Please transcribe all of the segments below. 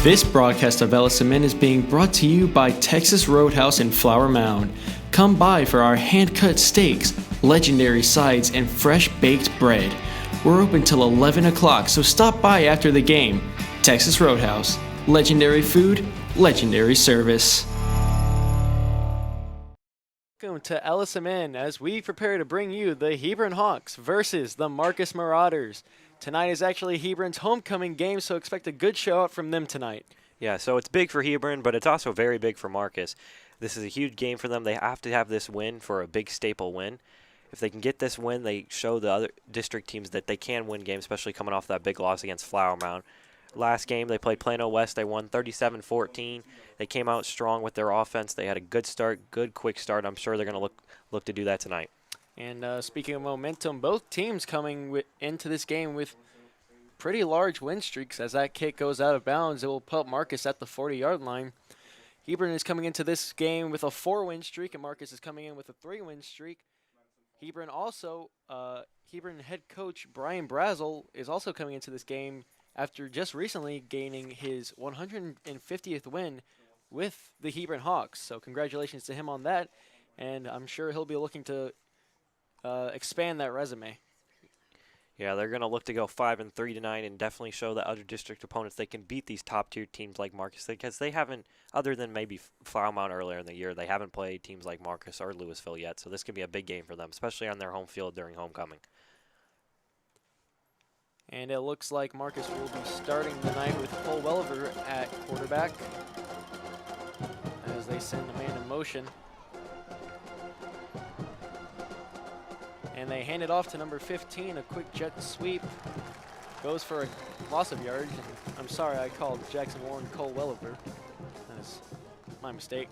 This broadcast of LSMN is being brought to you by Texas Roadhouse in Flower Mound. Come by for our hand-cut steaks, legendary sides, and fresh baked bread. We're open till 11 o'clock, so stop by after the game. Texas Roadhouse. Legendary food, legendary service. Welcome to LSMN as we prepare to bring you the Hebron Hawks versus the Marcus Marauders. Tonight is actually Hebron's homecoming game, so expect a good show out from them tonight. Yeah, so it's big for Hebron, but it's also very big for Marcus. This is a huge game for them. They have to have this win for a big staple win. If they can get this win, they show the other district teams that they can win games, especially coming off that big loss against Flower Mound. Last game, they played Plano West. They won 37-14. They came out strong with their offense. They had a good start, good quick start. I'm sure they're going to look to do that tonight. And speaking of momentum, both teams coming into this game with pretty large win streaks. As that kick goes out of bounds, it will put Marcus at the 40-yard line. Hebron is coming into this game with a 4-win streak, and Marcus is coming in with a 3-win streak. Hebron also, Hebron head coach Brian Brazel is also coming into this game after just recently gaining his 150th win with the Hebron Hawks. So congratulations to him on that, and I'm sure he'll be looking to expand that resume. Yeah, they're going to look to go 5-3 tonight and definitely show the other district opponents they can beat these top-tier teams like Marcus, because they haven't, other than maybe Flower Mound earlier in the year, they haven't played teams like Marcus or Louisville yet. So this can be a big game for them, especially on their home field during homecoming. And it looks like Marcus will be starting the night with Cole Welliver at quarterback as they send the man in motion. And they hand it off to number 15, a quick jet sweep. Goes for a loss of yards. And I'm sorry, I called Jackson Warren Cole Welliver. That is my mistake.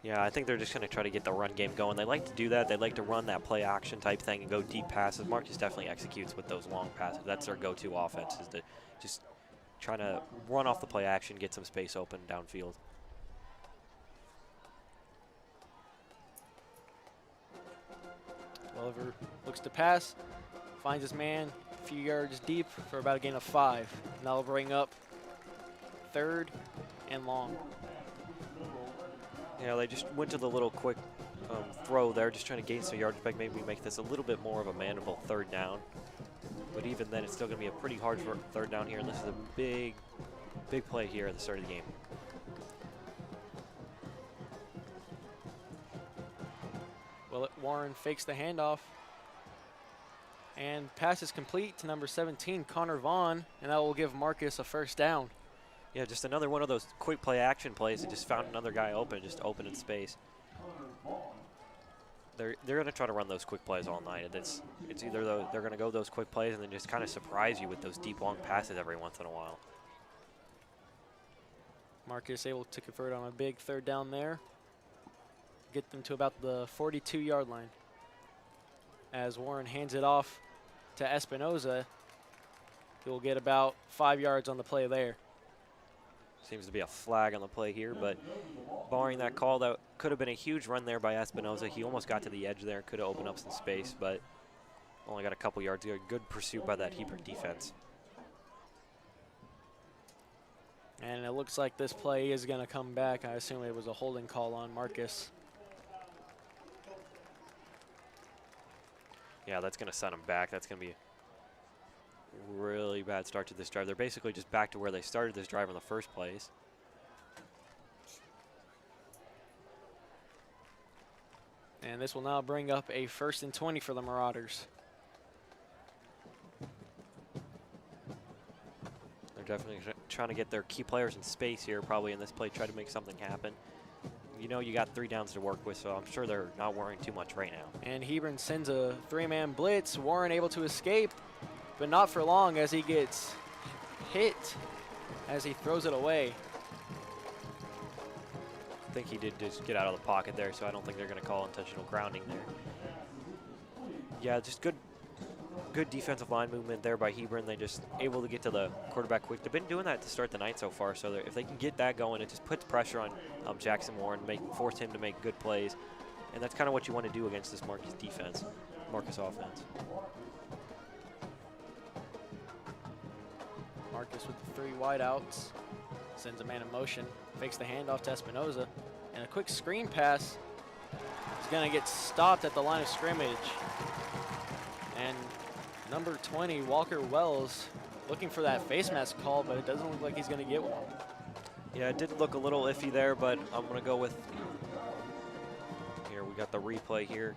Yeah, I think they're just going to try to get the run game going. They like to do that. They like to run that play action type thing and go deep passes. Marcus definitely executes with those long passes. That's their go-to offense, is to just try to run off the play action, get some space open downfield. Welliver looks to pass, finds his man a few yards deep for about a gain of 5. Now will bring up 3rd and long. Yeah, they just went to the little quick throw there, just trying to gain some yards back, maybe make this a little bit more of a manageable 3rd down. But even then, it's still going to be a pretty hard 3rd down here, and this is a big play here at the start of the game. Well, Warren fakes the handoff, and pass is complete to number 17, Connor Vaughn, and that will give Marcus a 1st down. Yeah, just another one of those quick play action plays that just found another guy open, just open in space. They're going to try to run those quick plays all night. It's either they're going to go those quick plays and then just kind of surprise you with those deep long passes every once in a while. Marcus able to convert on a big 3rd down there. Get them to about the 42-yard line. As Warren hands it off to Espinoza, he will get about 5 yards on the play there. Seems to be a flag on the play here, but barring that call, that could have been a huge run there by Espinoza. He almost got to the edge there, could have opened up some space, but only got a couple yards there. Good pursuit by that Hebron defense. And it looks like this play is going to come back. I assume it was a holding call on Marcus. Yeah, that's going to send them back. That's going to be a really bad start to this drive. They're basically just back to where they started this drive in the first place. And this will now bring up a 1st and 20 for the Marauders. They're definitely trying to get their key players in space here, probably in this play, try to make something happen. You know you got 3 downs to work with, so I'm sure they're not worrying too much right now. And Hebron sends a 3-man blitz. Warren able to escape, but not for long as he gets hit as he throws it away. I think he did just get out of the pocket there, so I don't think they're going to call intentional grounding there. Yeah, just good defensive line movement there by Hebron. They just able to get to the quarterback quick. They've been doing that to start the night so far, so if they can get that going, it just puts pressure on Jackson Warren, force him to make good plays. And that's kind of what you want to do against this Marcus offense. Marcus with the 3 wideouts. Sends a man in motion. Fakes the handoff to Espinoza. And a quick screen pass. He's going to get stopped at the line of scrimmage. And number 20, Walker Wells, looking for that face mask call, but it doesn't look like he's going to get one. Yeah, it did look a little iffy there, but I'm going to go with, here, we got the replay here.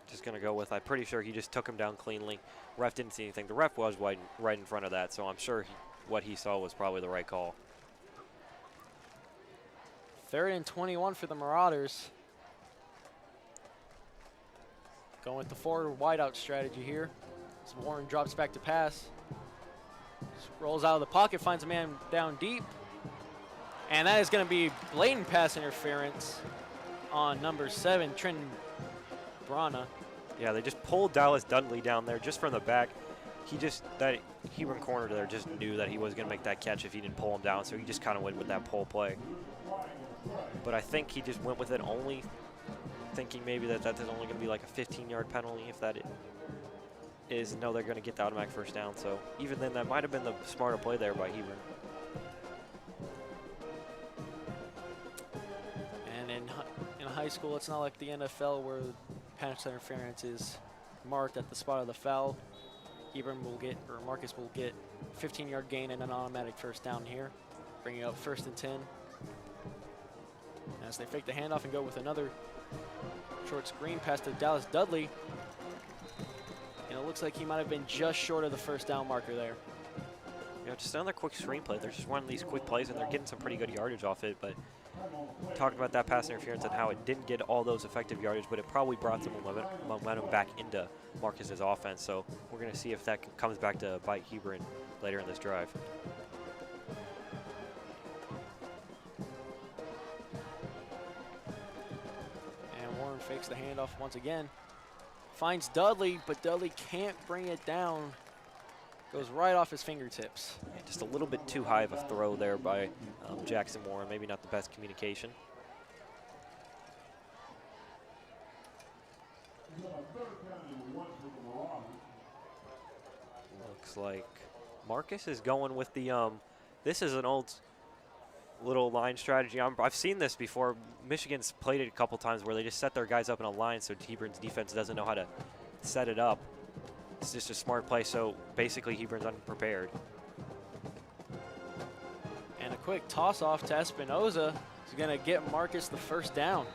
Just going to go with, I'm pretty sure he just took him down cleanly. Ref didn't see anything. The ref was right in front of that, so I'm sure what he saw was probably the right call. 3rd and 21 for the Marauders. Going with the forward wideout strategy here. So Warren drops back to pass. Just rolls out of the pocket, finds a man down deep. And that is going to be blatant pass interference on number 7, Trenton Brana. Yeah, they just pulled Dallas Dudley down there just from the back. That Hebron corner there just knew that he was going to make that catch if he didn't pull him down, so he just kind of went with that pull play. But I think he just went with it only thinking maybe that's only going to be like a 15-yard penalty. If that is, no, they're going to get the automatic first down. So even then, that might have been the smarter play there by Hebron. And in high school, it's not like the NFL where pass interference is marked at the spot of the foul. Hebron will get, or Marcus will get, 15-yard gain and an automatic first down here, bringing up 1st and 10. As they fake the handoff and go with another short screen pass to Dallas Dudley. And it looks like he might have been just short of the first down marker there. Yeah, just another quick screen play. They're just running these quick plays, and they're getting some pretty good yardage off it. But talking about that pass interference and how it didn't get all those effective yardage, but it probably brought some momentum back into Marcus's offense. So we're going to see if that comes back to bite Hebron later in this drive. Fakes the handoff once again. Finds Dudley, but Dudley can't bring it down. Goes right off his fingertips. Yeah, just a little bit too high of a throw there by Jackson Warren. Maybe not the best communication. Looks like Marcus is going with the, this is an old little line strategy. I've seen this before. Michigan's played it a couple times where they just set their guys up in a line so Hebron's defense doesn't know how to set it up. It's just a smart play, so basically Hebron's unprepared. And a quick toss-off to Espinoza is going to get Marcus the first down.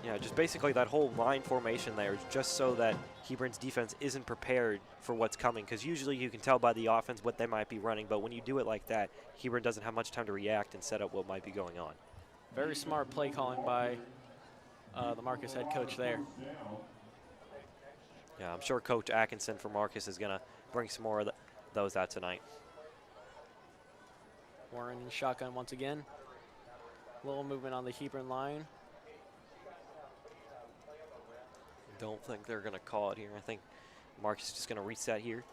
Yeah, just basically that whole line formation there is just so that Hebron's defense isn't prepared for what's coming, because usually you can tell by the offense what they might be running, but when you do it like that, Hebron doesn't have much time to react and set up what might be going on. Very smart play calling by the Marcus head coach there. Yeah, I'm sure Coach Atkinson for Marcus is going to bring some more of those out tonight. Warren in shotgun once again. Little movement on the Hebron line. Don't think they're going to call it here. I think Marcus is just going to reset here.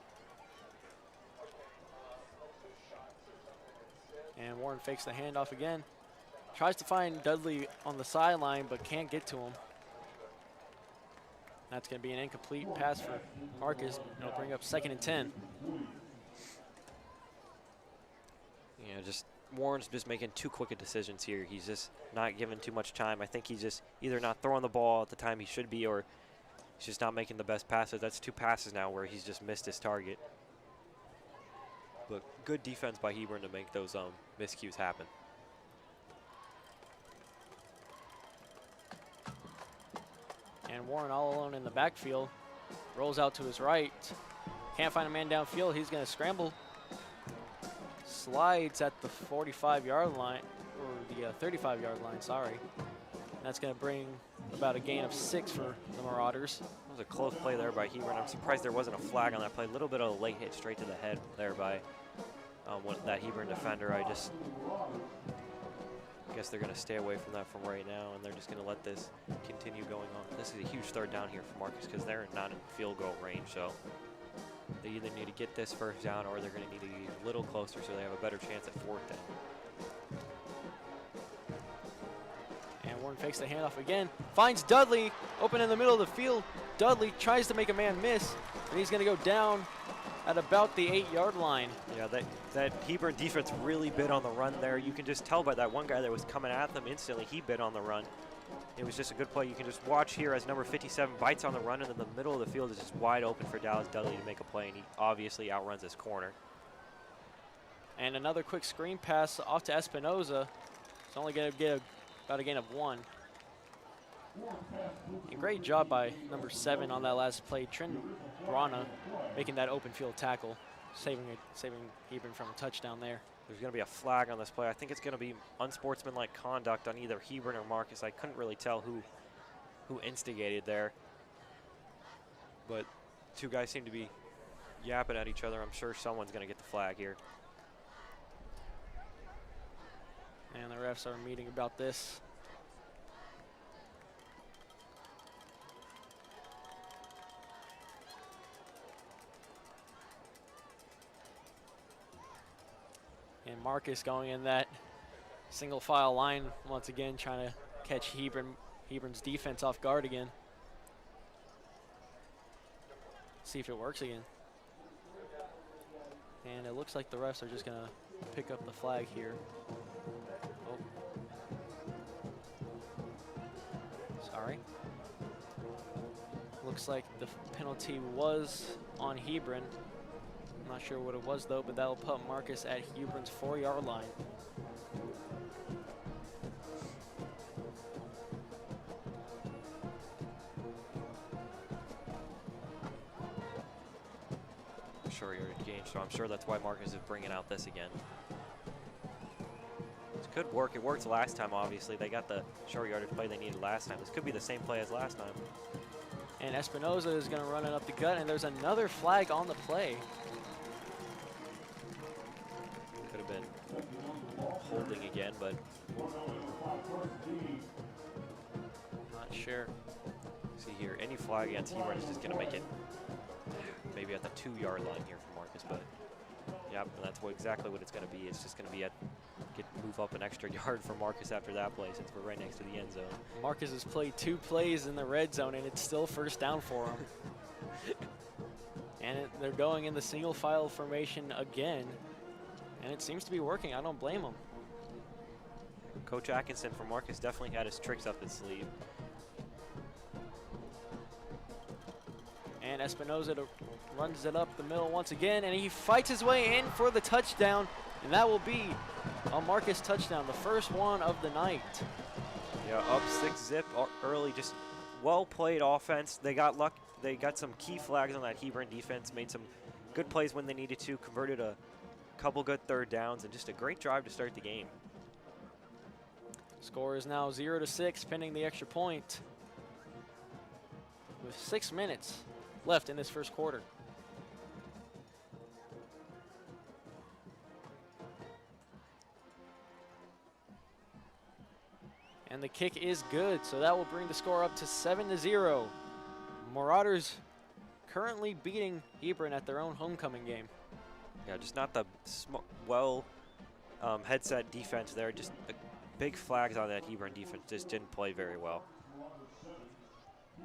And Warren fakes the handoff again. Tries to find Dudley on the sideline, but can't get to him. That's going to be an incomplete pass for Marcus. It'll bring up 2nd and 10. Yeah, just Warren's just making too quick of decisions here. He's just not giving too much time. I think he's just either not throwing the ball at the time he should be, or he's just not making the best passes. That's 2 passes now where he's just missed his target. But good defense by Hebron to make those miscues happen. And Warren all alone in the backfield. Rolls out to his right. Can't find a man downfield. He's going to scramble. Slides at the 45-yard line, or the 35-yard line, sorry. And that's going to bring about a gain of 6 for the Marauders. That was a close play there by Hebron. I'm surprised there wasn't a flag on that play. A little bit of a late hit straight to the head there by that Hebron defender. I guess they're going to stay away from that from right now, and they're just going to let this continue going on. This is a huge 3rd down here for Marcus because they're not in field goal range, so they either need to get this first down or they're going to need to get a little closer so they have a better chance at 4th down. And Warren fakes the handoff again. Finds Dudley open in the middle of the field. Dudley tries to make a man miss, and he's going to go down at about the 8-yard line. Yeah, that Hebron defense really bit on the run there. You can just tell by that one guy that was coming at them instantly, he bit on the run. It was just a good play. You can just watch here as number 57 bites on the run, and then the middle of the field is just wide open for Dallas Dudley to make a play, and he obviously outruns his corner. And another quick screen pass off to Espinoza. It's only going to get about a gain of 1. And great job by number 7 on that last play, Trent Brana, making that open field tackle, saving Hebron from a touchdown there. There's going to be a flag on this play. I think it's going to be unsportsmanlike conduct on either Hebron or Marcus. I couldn't really tell who instigated there. But two guys seem to be yapping at each other. I'm sure someone's going to get the flag here. And the refs are meeting about this. And Marcus going in that single file line once again, trying to catch Hebron's defense off guard again. See if it works again. And it looks like the refs are just going to pick up the flag here. Oh. Sorry. Looks like the penalty was on Hebron. I'm not sure what it was though, but that'll put Marcus at Hebron's 4-yard line. Short yardage gain, so I'm sure that's why Marcus is bringing out this again. This could work. It worked last time, obviously. They got the short yardage play they needed last time. This could be the same play as last time. And Espinoza is going to run it up the gut, and there's another flag on the play. Could have been holding again, but Not sure. see here, any flag against Hebron is just going to make it maybe at the 2-yard line here for Marcus, but yep, and that's exactly what it's going to be. It's just going to be move up an extra yard for Marcus after that play, since we're right next to the end zone. Marcus has played 2 plays in the red zone, and it's still first down for him. And they're going in the single file formation again, and it seems to be working. I don't blame him. Coach Atkinson for Marcus definitely had his tricks up his sleeve. And Espinoza runs it up the middle once again, and he fights his way in for the touchdown, and that will be a Marcus touchdown, the first one of the night. Yeah, up 6-zip early, just well-played offense. They got luck. They got some key flags on that Hebron defense, made some good plays when they needed to, converted a couple good third downs, and just a great drive to start the game. Score is now 0-6, pending the extra point, with 6 minutes left in this first quarter. And the kick is good, so that will bring the score up to 7-0. Marauders currently beating Hebron at their own homecoming game. Yeah, just not the headset defense there. Just the big flags on that Hebron defense just didn't play very well.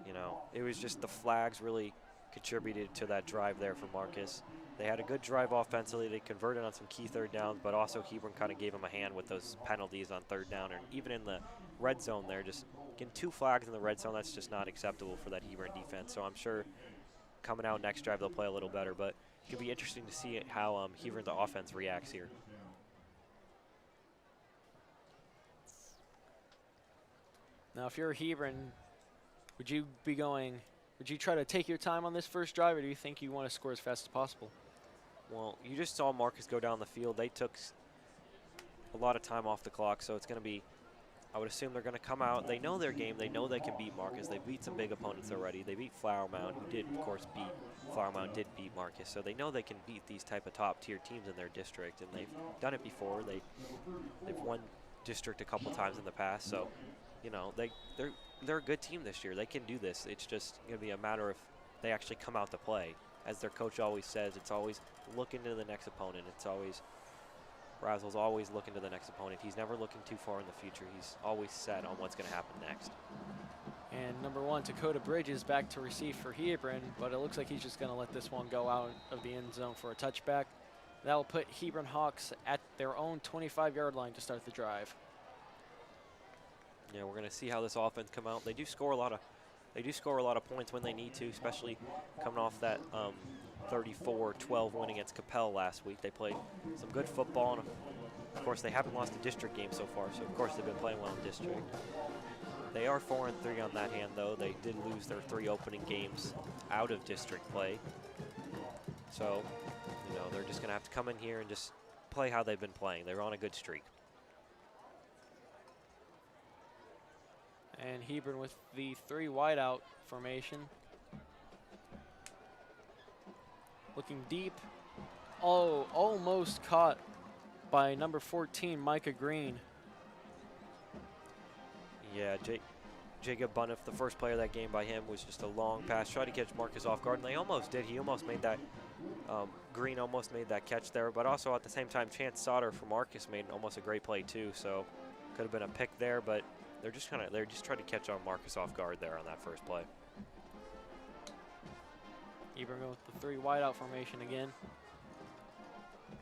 You know, it was just the flags really contributed to that drive there for Marcus. They had a good drive offensively. They converted on some key third downs, but also Hebron kind of gave them a hand with those penalties on third down. And even in the red zone there, just getting 2 flags in the red zone, that's just not acceptable for that Hebron defense. So I'm sure coming out next drive, they'll play a little better. But it could be interesting to see how Hebron's offense reacts here. Now, if you're Hebron, would you try to take your time on this first drive, or do you think you want to score as fast as possible? Well, you just saw Marcus go down the field. They took a lot of time off the clock, so it's going to be, I would assume they're going to come out. They know their game. They know they can beat Marcus. They beat some big opponents already. They beat Flower Mound, who did, of course, Flower Mound did beat Marcus. So they know they can beat these type of top-tier teams in their district, and they've done it before. They've won district a couple times in the past, so, you know, they're a good team this year. They can do this. It's just going to be a matter of they actually come out to play. As their coach always says, it's always looking to the next opponent. It's always, Brazel's always looking to the next opponent. He's never looking too far in the future. He's always set on what's going to happen next. And number 1, Dakota Bridges back to receive for Hebron, but it looks like he's just going to let this one go out of the end zone for a touchback. That will put Hebron Hawks at their own 25-yard line to start the drive. Yeah, we're going to see how this offense come out. They do score a lot of points when they need to, especially coming off that 34-12 win against Capel last week. They played some good football, and of course they haven't lost a district game so far, so of course they've been playing well in district. They are 4-3 on that hand, though. They did lose their 3 opening games out of district play. So, you know, they're just going to have to come in here and just play how they've been playing. They're on a good streak. And Hebron with the 3 wideout formation. Looking deep. Oh, almost caught by number 14, Micah Green. Yeah, Jacob Bunniff, the first play of that game by him, was just a long pass. Tried to catch Marcus off guard, and they almost did. He almost made that, Green almost made that catch there, but also at the same time, Chance Sauter for Marcus made almost a great play too, so could have been a pick there, but they're just trying to catch on Marcus off guard there on that first play. Hebron going with the 3 wideout formation again.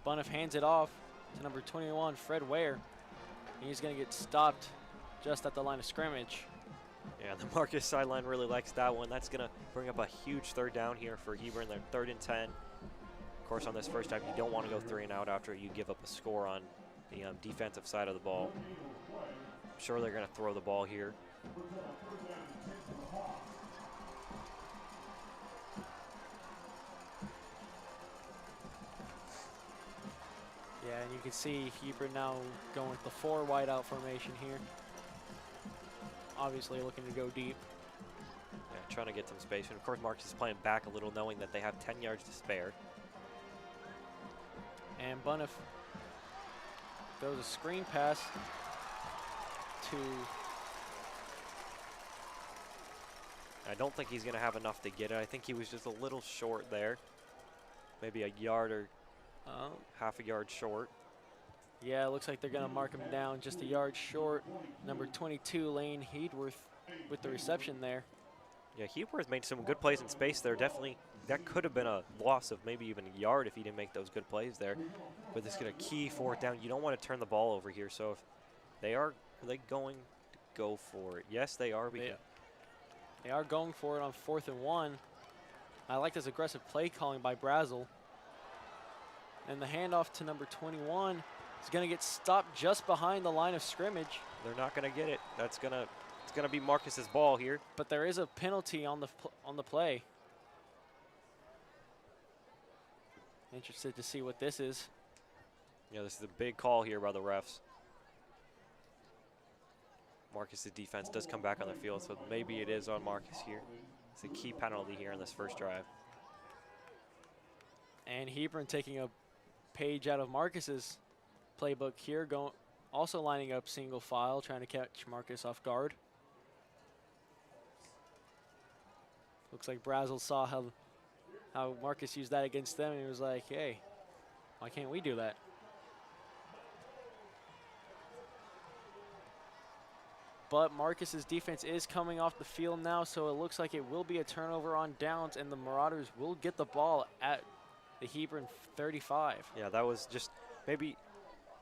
Bunniff hands it off to number 21, Fred Ware. He's going to get stopped just at the line of scrimmage. Yeah, the Marcus sideline really likes that one. That's going to bring up a huge 3rd down here for Hebron. They're 3rd and 10. Of course, on this first drive, you don't want to go 3 and out after you give up a score on the defensive side of the ball. I'm sure they're going to throw the ball here. Yeah, and you can see Hebron now going with the 4 wideout formation here. Obviously looking to go deep. Yeah, trying to get some space. And of course, Marcus is playing back a little, knowing that they have 10 yards to spare. And Bunniff throws a screen pass to... I don't think he's going to have enough to get it. I think he was just a little short there. Maybe a yard or half a yard short. Yeah, it looks like they're going to mark him down just a yard short. Number 22, Lane Heedworth, with the reception there. Yeah, Heedworth made some good plays in space there. Definitely, that could have been a loss of maybe even a yard if he didn't make those good plays there. But this is going to key 4th down. You don't want to turn the ball over here. So if they are they going to go for it? Yes, they are. They are going for it on 4th and 1. I like this aggressive play calling by Brazel. And the handoff to number 21 is going to get stopped just behind the line of scrimmage. They're not going to get it. It's going to be Marcus's ball here. But there is a penalty on the play. Interested to see what this is. Yeah, this is a big call here by the refs. Marcus's defense does come back on the field, so maybe it is on Marcus here. It's a key penalty here in this first drive. And Hebron taking a page out of Marcus's playbook here, also lining up single file, trying to catch Marcus off guard. Looks like Brazel saw how Marcus used that against them, and he was like, hey, why can't we do that? But Marcus's defense is coming off the field now, so it looks like it will be a turnover on downs, and the Marauders will get the ball at the Hebron 35. Yeah, that was just maybe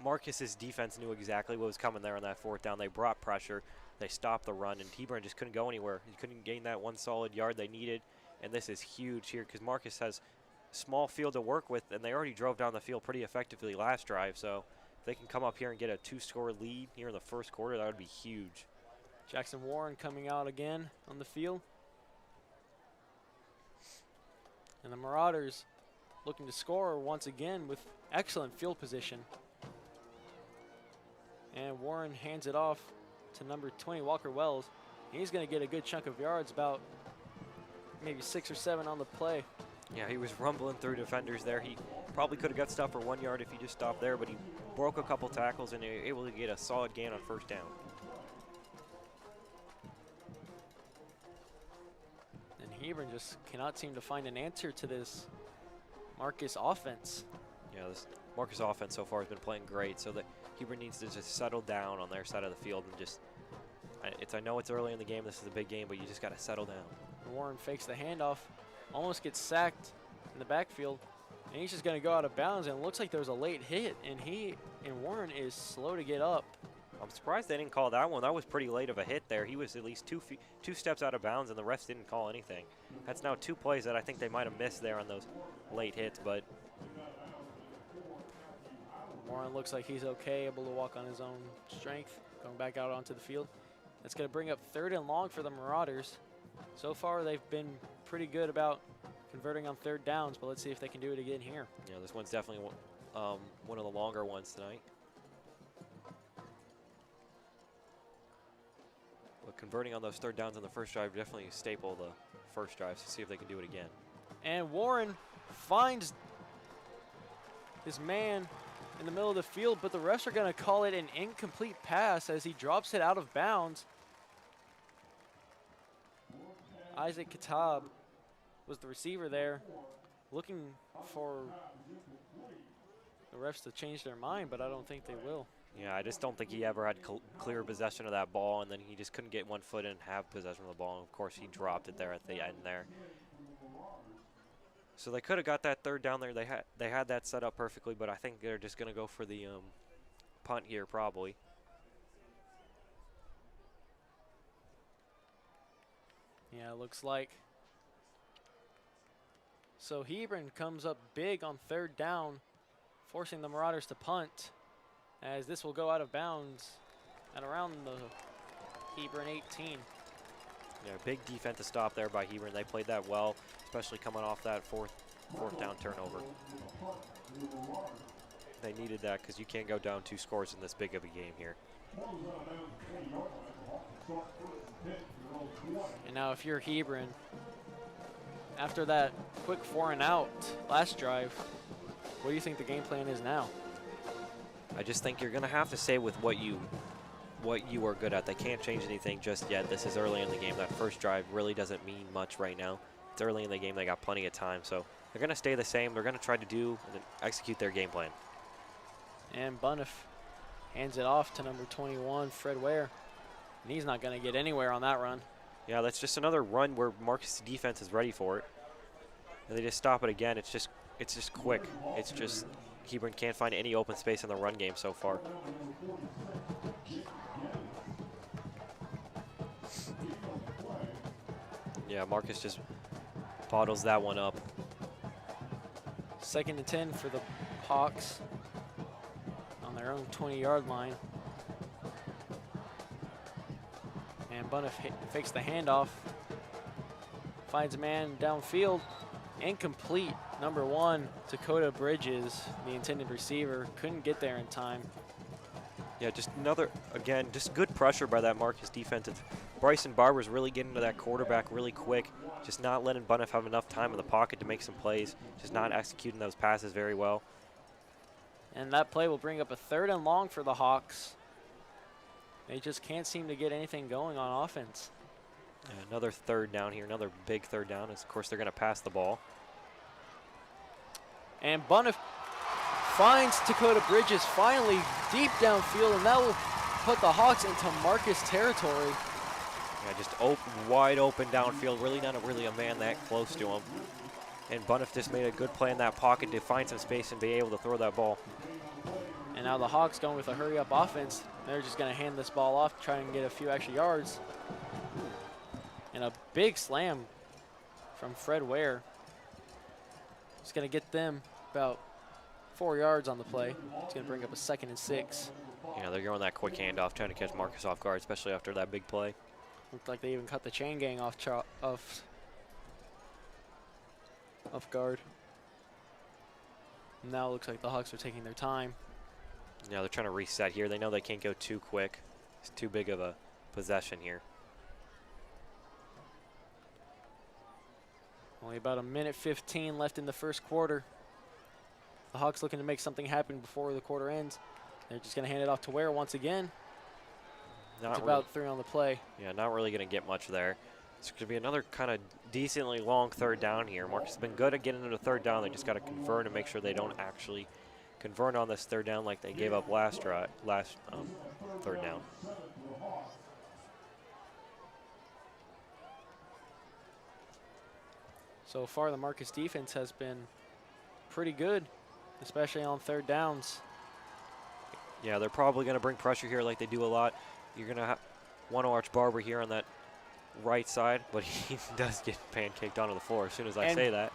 Marcus's defense knew exactly what was coming there on that 4th down. They brought pressure. They stopped the run, and Hebron just couldn't go anywhere. He couldn't gain that 1 solid yard they needed, and this is huge here because Marcus has small field to work with, and they already drove down the field pretty effectively last drive, so if they can come up here and get a 2-score lead here in the first quarter, that would be huge. Jackson Warren coming out again on the field. And the Marauders looking to score once again with excellent field position. And Warren hands it off to number 20, Walker Wells. He's going to get a good chunk of yards, about maybe 6 or 7 on the play. Yeah, he was rumbling through defenders there. He probably could have got stopped for 1 yard if he just stopped there, but he broke a couple tackles and he was able to get a solid gain on 1st down. And Hebron just cannot seem to find an answer to this Marcus offense. Yeah, this Marcus offense so far has been playing great, so that Hebron needs to just settle down on their side of the field and just I know it's early in the game. This is a big game, but you just got to settle down. Warren fakes the handoff, almost gets sacked in the backfield, and he's just going to go out of bounds, and it looks like there was a late hit, and Warren is slow to get up. I'm surprised they didn't call that one. That was pretty late of a hit there. He was at least two steps out of bounds, and the refs didn't call anything. That's now 2 plays that I think they might have missed there on those late hits, but Warren looks like he's okay, able to walk on his own strength, going back out onto the field. That's going to bring up 3rd and long for the Marauders. So far, they've been pretty good about converting on 3rd downs, but let's see if they can do it again here. Yeah, this one's definitely one of the longer ones tonight. But converting on those 3rd downs on the first drive, definitely a staple of the first drive, so see if they can do it again. And Warren finds his man in the middle of the field, but the refs are going to call it an incomplete pass as he drops it out of bounds. Isaac Katab was the receiver there, looking for the refs to change their mind, but I don't think they will. Yeah, I just don't think he ever had clear possession of that ball, and then he just couldn't get one foot in and have possession of the ball. And of course, he dropped it there at the end there. So they could have got that 3rd down there. They had that set up perfectly, but I think they're just going to go for the punt here probably. Yeah, it looks like. So Hebron comes up big on 3rd down, forcing the Marauders to punt, as this will go out of bounds at around the Hebron 18. Yeah, big defensive stop there by Hebron. They played that well, especially coming off that fourth down turnover. They needed that because you can't go down 2 scores in this big of a game here. And now if you're Hebron, after that quick 4 and out last drive, what do you think the game plan is now? I just think you're going to have to stay with what you are good at. They can't change anything just yet. This is early in the game. That first drive really doesn't mean much right now. It's early in the game. They got plenty of time. So they're going to stay the same. They're going to try to do and execute their game plan. And Bunniff hands it off to number 21, Fred Ware. And he's not going to get anywhere on that run. Yeah, that's just another run where Marcus' defense is ready for it. And they just stop it again. It's just quick. It's just Hebron can't find any open space in the run game so far. Yeah, Marcus just bottles that one up. 2nd and 10 for the Hawks on their own 20-yard line. And Bunniff fakes the handoff. Finds a man downfield. Incomplete. Number 1, Dakota Bridges, the intended receiver, couldn't get there in time. Yeah, just just good pressure by that Marcus defensive. Bryson Barber's really getting to that quarterback really quick, just not letting Bunniff have enough time in the pocket to make some plays, just not executing those passes very well. And that play will bring up a 3rd and long for the Hawks. They just can't seem to get anything going on offense. Yeah, another 3rd down here, another big 3rd down. Of course, they're going to pass the ball. And Bunniff finds Dakota Bridges finally deep downfield, and that will put the Hawks into Marcus territory. Yeah, just wide open downfield, really not a man that close to him. And Bunniff just made a good play in that pocket to find some space and be able to throw that ball. And now the Hawks going with a hurry-up offense. They're just going to hand this ball off, try and get a few extra yards. And a big slam from Fred Ware. It's going to get them about 4 yards on the play. It's going to bring up a 2nd and 6. Yeah, they're going that quick handoff, trying to catch Marcus off guard, especially after that big play. Looked like they even cut the chain gang off guard. Now it looks like the Hawks are taking their time. Yeah, they're trying to reset here. They know they can't go too quick. It's too big of a possession here. Only about 1:15 left in the first quarter. The Hawks looking to make something happen before the quarter ends. They're just going to hand it off to Ware once again. It's about 3 on the play. Yeah, not really going to get much there. It's going to be another kind of decently long 3rd down here. Marcus has been good at getting into 3rd down. They just got to convert and make sure they don't actually convert on this 3rd down like they gave up last 3rd down. So far, the Marcus defense has been pretty good, especially on third downs. Yeah, they're probably going to bring pressure here like they do a lot. You're going to want to watch Barber here on that right side, but he does get pancaked onto the floor as soon as I say that.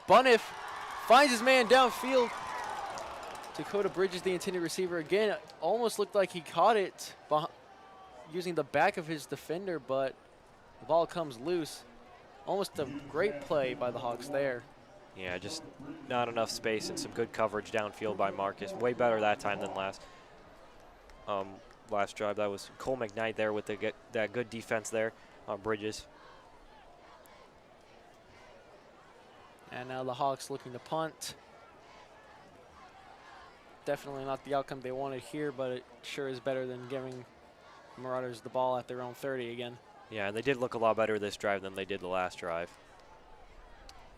Buniff finds his man downfield. Dakota Bridges, the intended receiver, again, almost looked like he caught it using the back of his defender, but the ball comes loose. Almost a great play by the Hawks there. Yeah, just not enough space and some good coverage downfield by Marcus. Way better that time than last drive. That was Cole McKnight there with that good defense there on Bridges. And now the Hawks looking to punt. Definitely not the outcome they wanted here, but it sure is better than giving Marauders the ball at their own 30 again. Yeah, and they did look a lot better this drive than they did the last drive.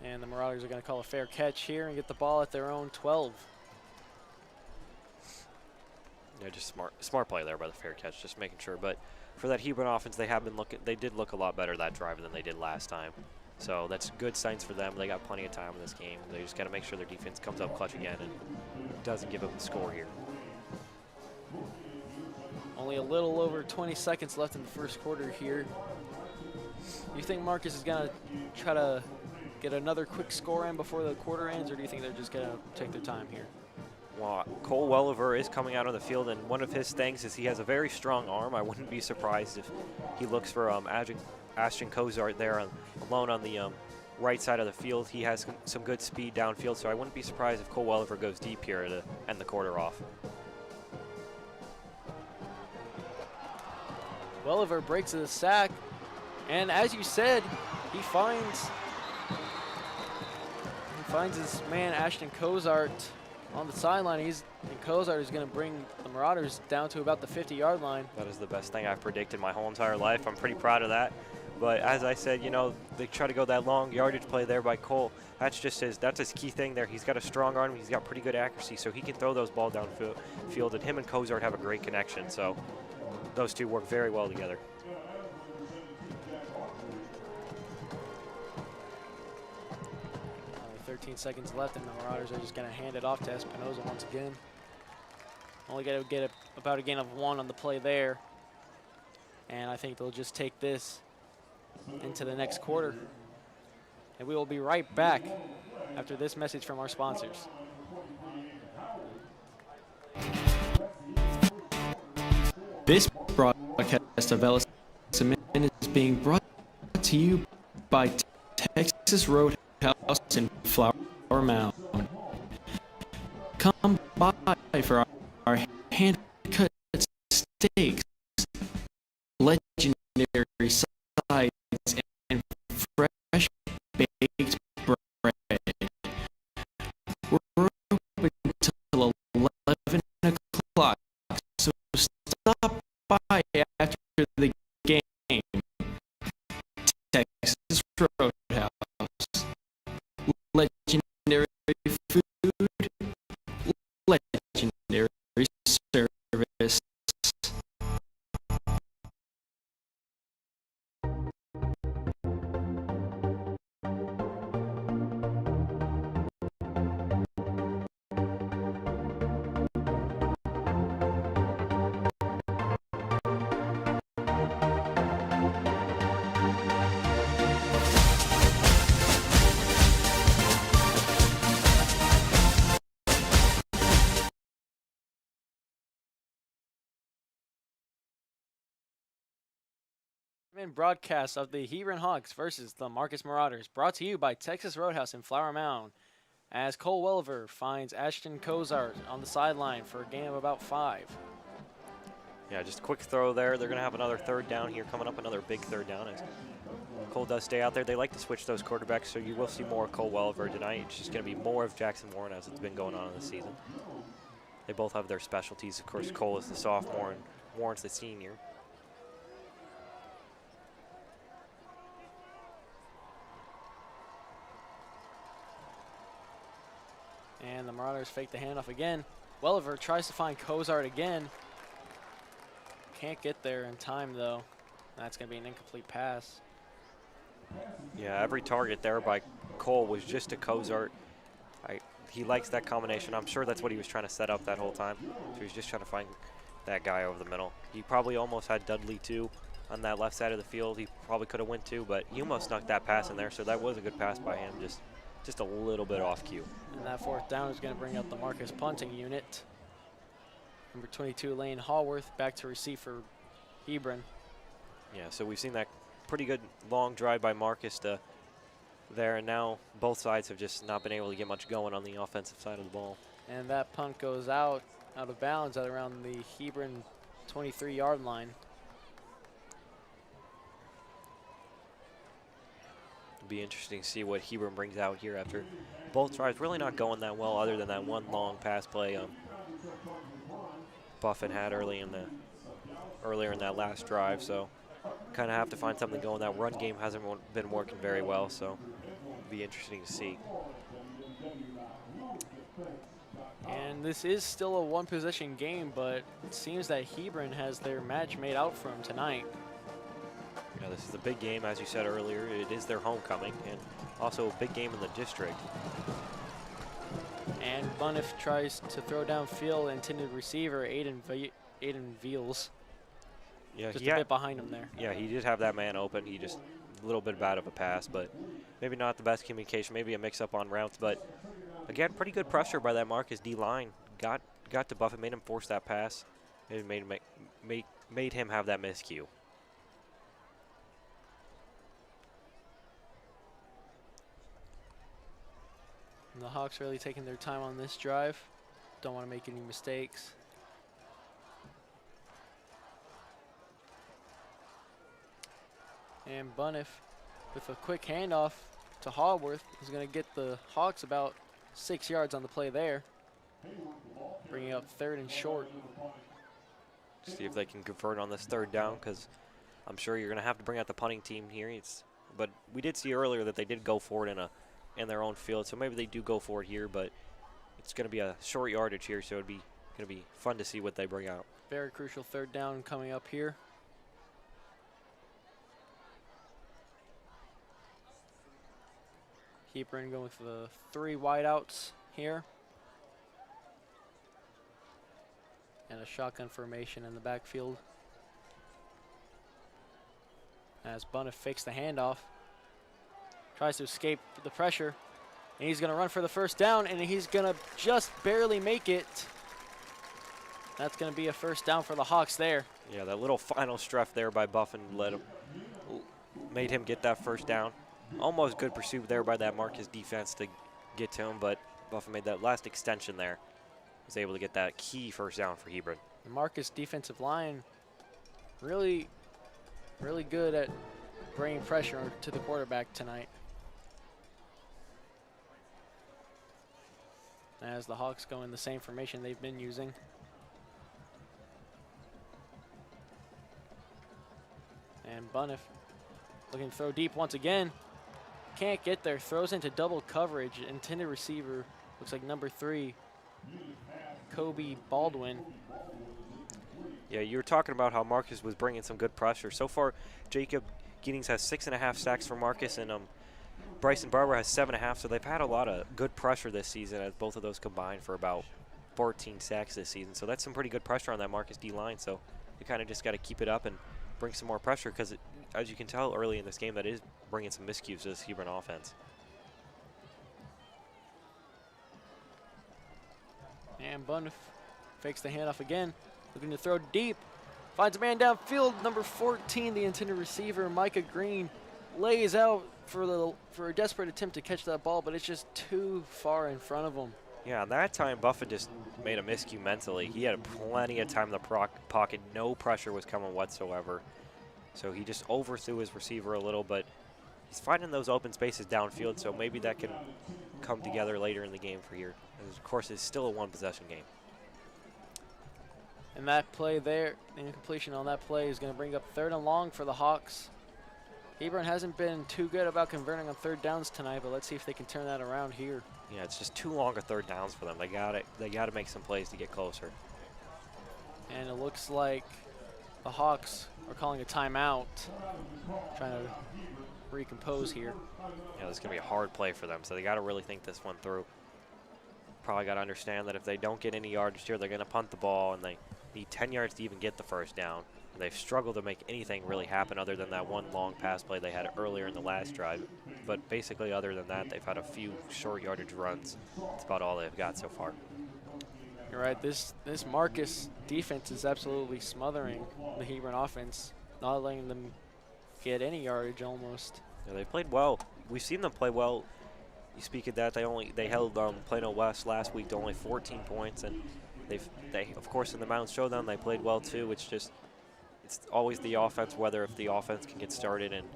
And the Marauders are going to call a fair catch here and get the ball at their own 12. Yeah, just smart play there by the fair catch, just making sure. But for that Hebron offense, they did look a lot better that drive than they did last time. So that's good signs for them. They got plenty of time in this game. They just got to make sure their defense comes up clutch again and doesn't give up the score here. Only a little over 20 seconds left in the first quarter here. You think Marcus is going to try to get another quick score in before the quarter ends, or do you think they're just going to take their time here? Well, Cole Welliver is coming out on the field, and one of his things is he has a very strong arm. I wouldn't be surprised if he looks for Ashton Cozart there alone on the right side of the field. He has some good speed downfield, so I wouldn't be surprised if Cole Welliver goes deep here to end the quarter off. Welliver breaks the sack, and as you said, he finds his man Ashton Cozart on the sideline. And Cozart is going to bring the Marauders down to about the 50-yard line. That is the best thing I've predicted my whole entire life. I'm pretty proud of that. But as I said, you know, they try to go that long yardage play there by Cole. That's his key thing there. He's got a strong arm. He's got pretty good accuracy, so he can throw those balls downfield. And him and Cozart have a great connection. So those two work very well together. 13 seconds left, and the Marauders are just going to hand it off to Espinoza once again. Only got to get about a gain of 1 on the play there. And I think they'll just take this into the next quarter. And we will be right back after this message from our sponsors. This broadcast of LSM is being brought to you by Texas Roadhouse in Flower Mound. Come by for our hand-cut steaks, legendary sides, and fresh baked bread. We're open until 11 o'clock, so stop by after the game. Texas Roadhouse. Legendary food, legendary service. Broadcast of the Hebron Hawks versus the Marcus Marauders, brought to you by Texas Roadhouse in Flower Mound, as Cole Welliver finds Ashton Cozart on the sideline for a gain of about 5. Yeah, just a quick throw there. They're going to have another third down here coming up, another big third down as Cole does stay out there. They like to switch those quarterbacks, so you will see more Cole Welliver tonight. It's just going to be more of Jackson Warren as it's been going on in the season. They both have their specialties. Of course, Cole is the sophomore and Warren's the senior. And the Marauders fake the handoff again. Welliver tries to find Cozart again. Can't get there in time, though. That's going to be an incomplete pass. Yeah, every target there by Cole was just a Cozart. He likes that combination. I'm sure that's what he was trying to set up that whole time. So he was just trying to find that guy over the middle. He probably almost had Dudley too on that left side of the field. He probably could have went too, but he almost snuck that pass in there. So that was a good pass by him, just a little bit off cue. And that fourth down is going to bring up the Marcus punting unit. Number 22, Lane Hallworth, back to receive for Hebron. Yeah, so we've seen that pretty good long drive by Marcus to there, and now both sides have just not been able to get much going on the offensive side of the ball. And that punt goes out of bounds at around the Hebron 23-yard line. It'll be interesting to see what Hebron brings out here after both drives really not going that well, other than that one long pass play Buffin had earlier in that last drive. So kind of have to find something going. That run game hasn't been working very well, so it'll be interesting to see. And this is still a one-possession game, but it seems that Hebron has their match made out for them tonight. You know, this is a big game, as you said earlier. It is their homecoming, and also a big game in the district. And Bunniff tries to throw downfield, intended receiver Aiden Veals. Yeah, just a bit behind him there. Yeah, he did have that man open. He just a little bit bad of a pass, but maybe not the best communication. Maybe a mix-up on routes, but again, pretty good pressure by that Marcus D line. Got to Buffett, made him force that pass. It made him have that miscue. And the Hawks really taking their time on this drive. Don't want to make any mistakes. And Bunniff, with a quick handoff to Hallworth, is going to get the Hawks about 6 yards on the play there. Bringing up 3rd and short. See if they can convert on this 3rd down, because I'm sure you're going to have to bring out the punting team here. But we did see earlier that they did go for it in their own field, so maybe they do go for it here, but it's going to be a short yardage here, so it'd be going to be fun to see what they bring out. Very crucial 3rd down coming up here. Hebron going with the 3 wideouts here. And a shotgun formation in the backfield. As Bunniff fakes the handoff. Tries to escape the pressure. And he's going to run for the 1st down, and he's going to just barely make it. That's going to be a 1st down for the Hawks there. Yeah, that little final stref there by Buffin made him get that 1st down. Almost good pursuit there by that Marcus defense to get to him, but Buffin made that last extension there. Was able to get that key 1st down for Hebron. The Marcus defensive line really good at bringing pressure to the quarterback tonight. As the Hawks go in the same formation they've been using. And Bunniff looking to throw deep once again. Can't get there. Throws into double coverage. Intended receiver looks like number 3, Kobe Baldwin. Yeah, you were talking about how Marcus was bringing some good pressure. So far, Jacob Giddings has 6.5 sacks for Marcus, and Bryson Barber has 7.5. So they've had a lot of good pressure this season, as both of those combined for about 14 sacks this season. So that's some pretty good pressure on that Marcus D line. So you kind of just got to keep it up and bring some more pressure, because as you can tell early in this game, that is bringing some miscues to this Hebron offense. And Bunniff fakes the handoff again, looking to throw deep. Finds a man downfield, number 14, the intended receiver, Micah Green, lays out for a desperate attempt to catch that ball, but it's just too far in front of him. Yeah, and that time Buffett just made a miscue mentally. He had plenty of time in the pocket. No pressure was coming whatsoever. So he just overthrew his receiver a little, but he's finding those open spaces downfield, so maybe that can come together later in the game for here. And of course, it's still a one-possession game. And that play there, incompletion on that play, is going to bring up 3rd and long for the Hawks. Hebron hasn't been too good about converting on 3rd downs tonight, but let's see if they can turn that around here. Yeah, it's just too long of 3rd downs for them. They got to make some plays to get closer. And it looks like the Hawks are calling a timeout, trying to recompose here. Yeah, this is going to be a hard play for them, so they got to really think this one through. Probably got to understand that if they don't get any yardage here, they're going to punt the ball, and they need 10 yards to even get the first down. And they've struggled to make anything really happen other than that one long pass play they had earlier in the last drive. But basically, other than that, they've had a few short yardage runs. That's about all they've got so far. You're right. This Marcus defense is absolutely smothering the Hebron offense, not letting them get any yardage almost. Yeah, they played well. We've seen them play well. You speak of that, they held Plano West last week to only 14 points, and they of course in the Mountain Showdown they played well too. It's always the offense, whether if the offense can get started, and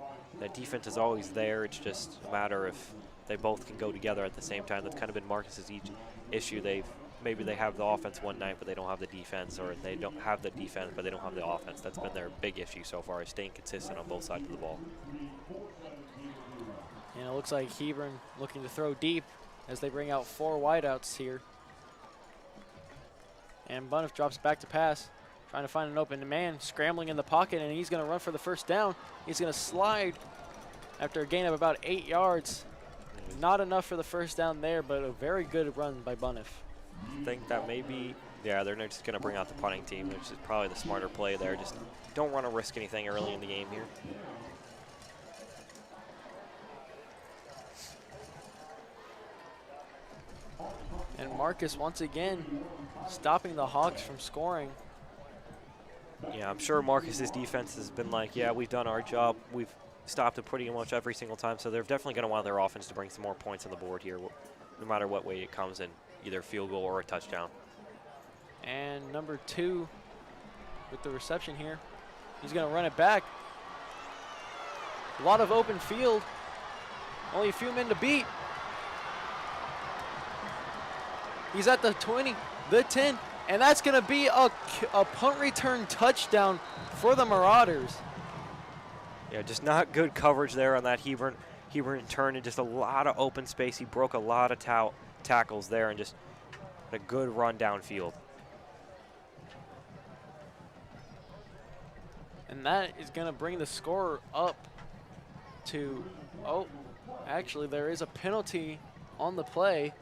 the defense is always there. It's just a matter if they both can go together at the same time. That's kind of been Marcus's issue. Maybe they have the offense one night, but they don't have the defense, or they don't have the defense, but they don't have the offense. That's been their big issue so far, is staying consistent on both sides of the ball. And it looks like Hebron looking to throw deep as they bring out 4 wideouts here. And Buniff drops back to pass, trying to find an open man, scrambling in the pocket, and he's going to run for the first down. He's going to slide after a gain of about 8 yards. Not enough for the first down there, but a very good run by Buniff. I think that maybe, yeah, they're just going to bring out the punting team, which is probably the smarter play there. Just don't want to risk anything early in the game here. And Marcus once again stopping the Hawks from scoring. Yeah, I'm sure Marcus's defense has been like, yeah, we've done our job. We've stopped it pretty much every single time, so they're definitely going to want their offense to bring some more points on the board here, no matter what way it comes in, either a field goal or a touchdown. And number 2 with the reception here. He's going to run it back. A lot of open field. Only a few men to beat. He's at the 20, the 10, and that's going to be a punt return touchdown for the Marauders. Yeah, just not good coverage there on that Hebron turn, and just a lot of open space. He broke a lot of tackles there, and just a good run downfield. And that is going to bring the score up to, oh, actually there is a penalty on the play.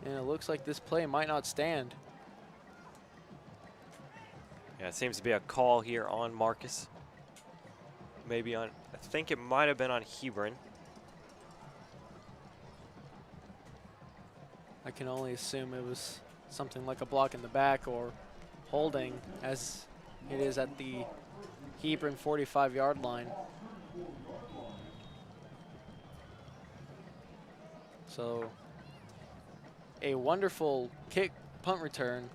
And it looks like this play might not stand. Yeah, it seems to be a call here on Marcus. Maybe on, I think it might have been on Hebron. I can only assume it was something like a block in the back or holding, as it is at the Hebron 45-yard line. So a wonderful kick punt return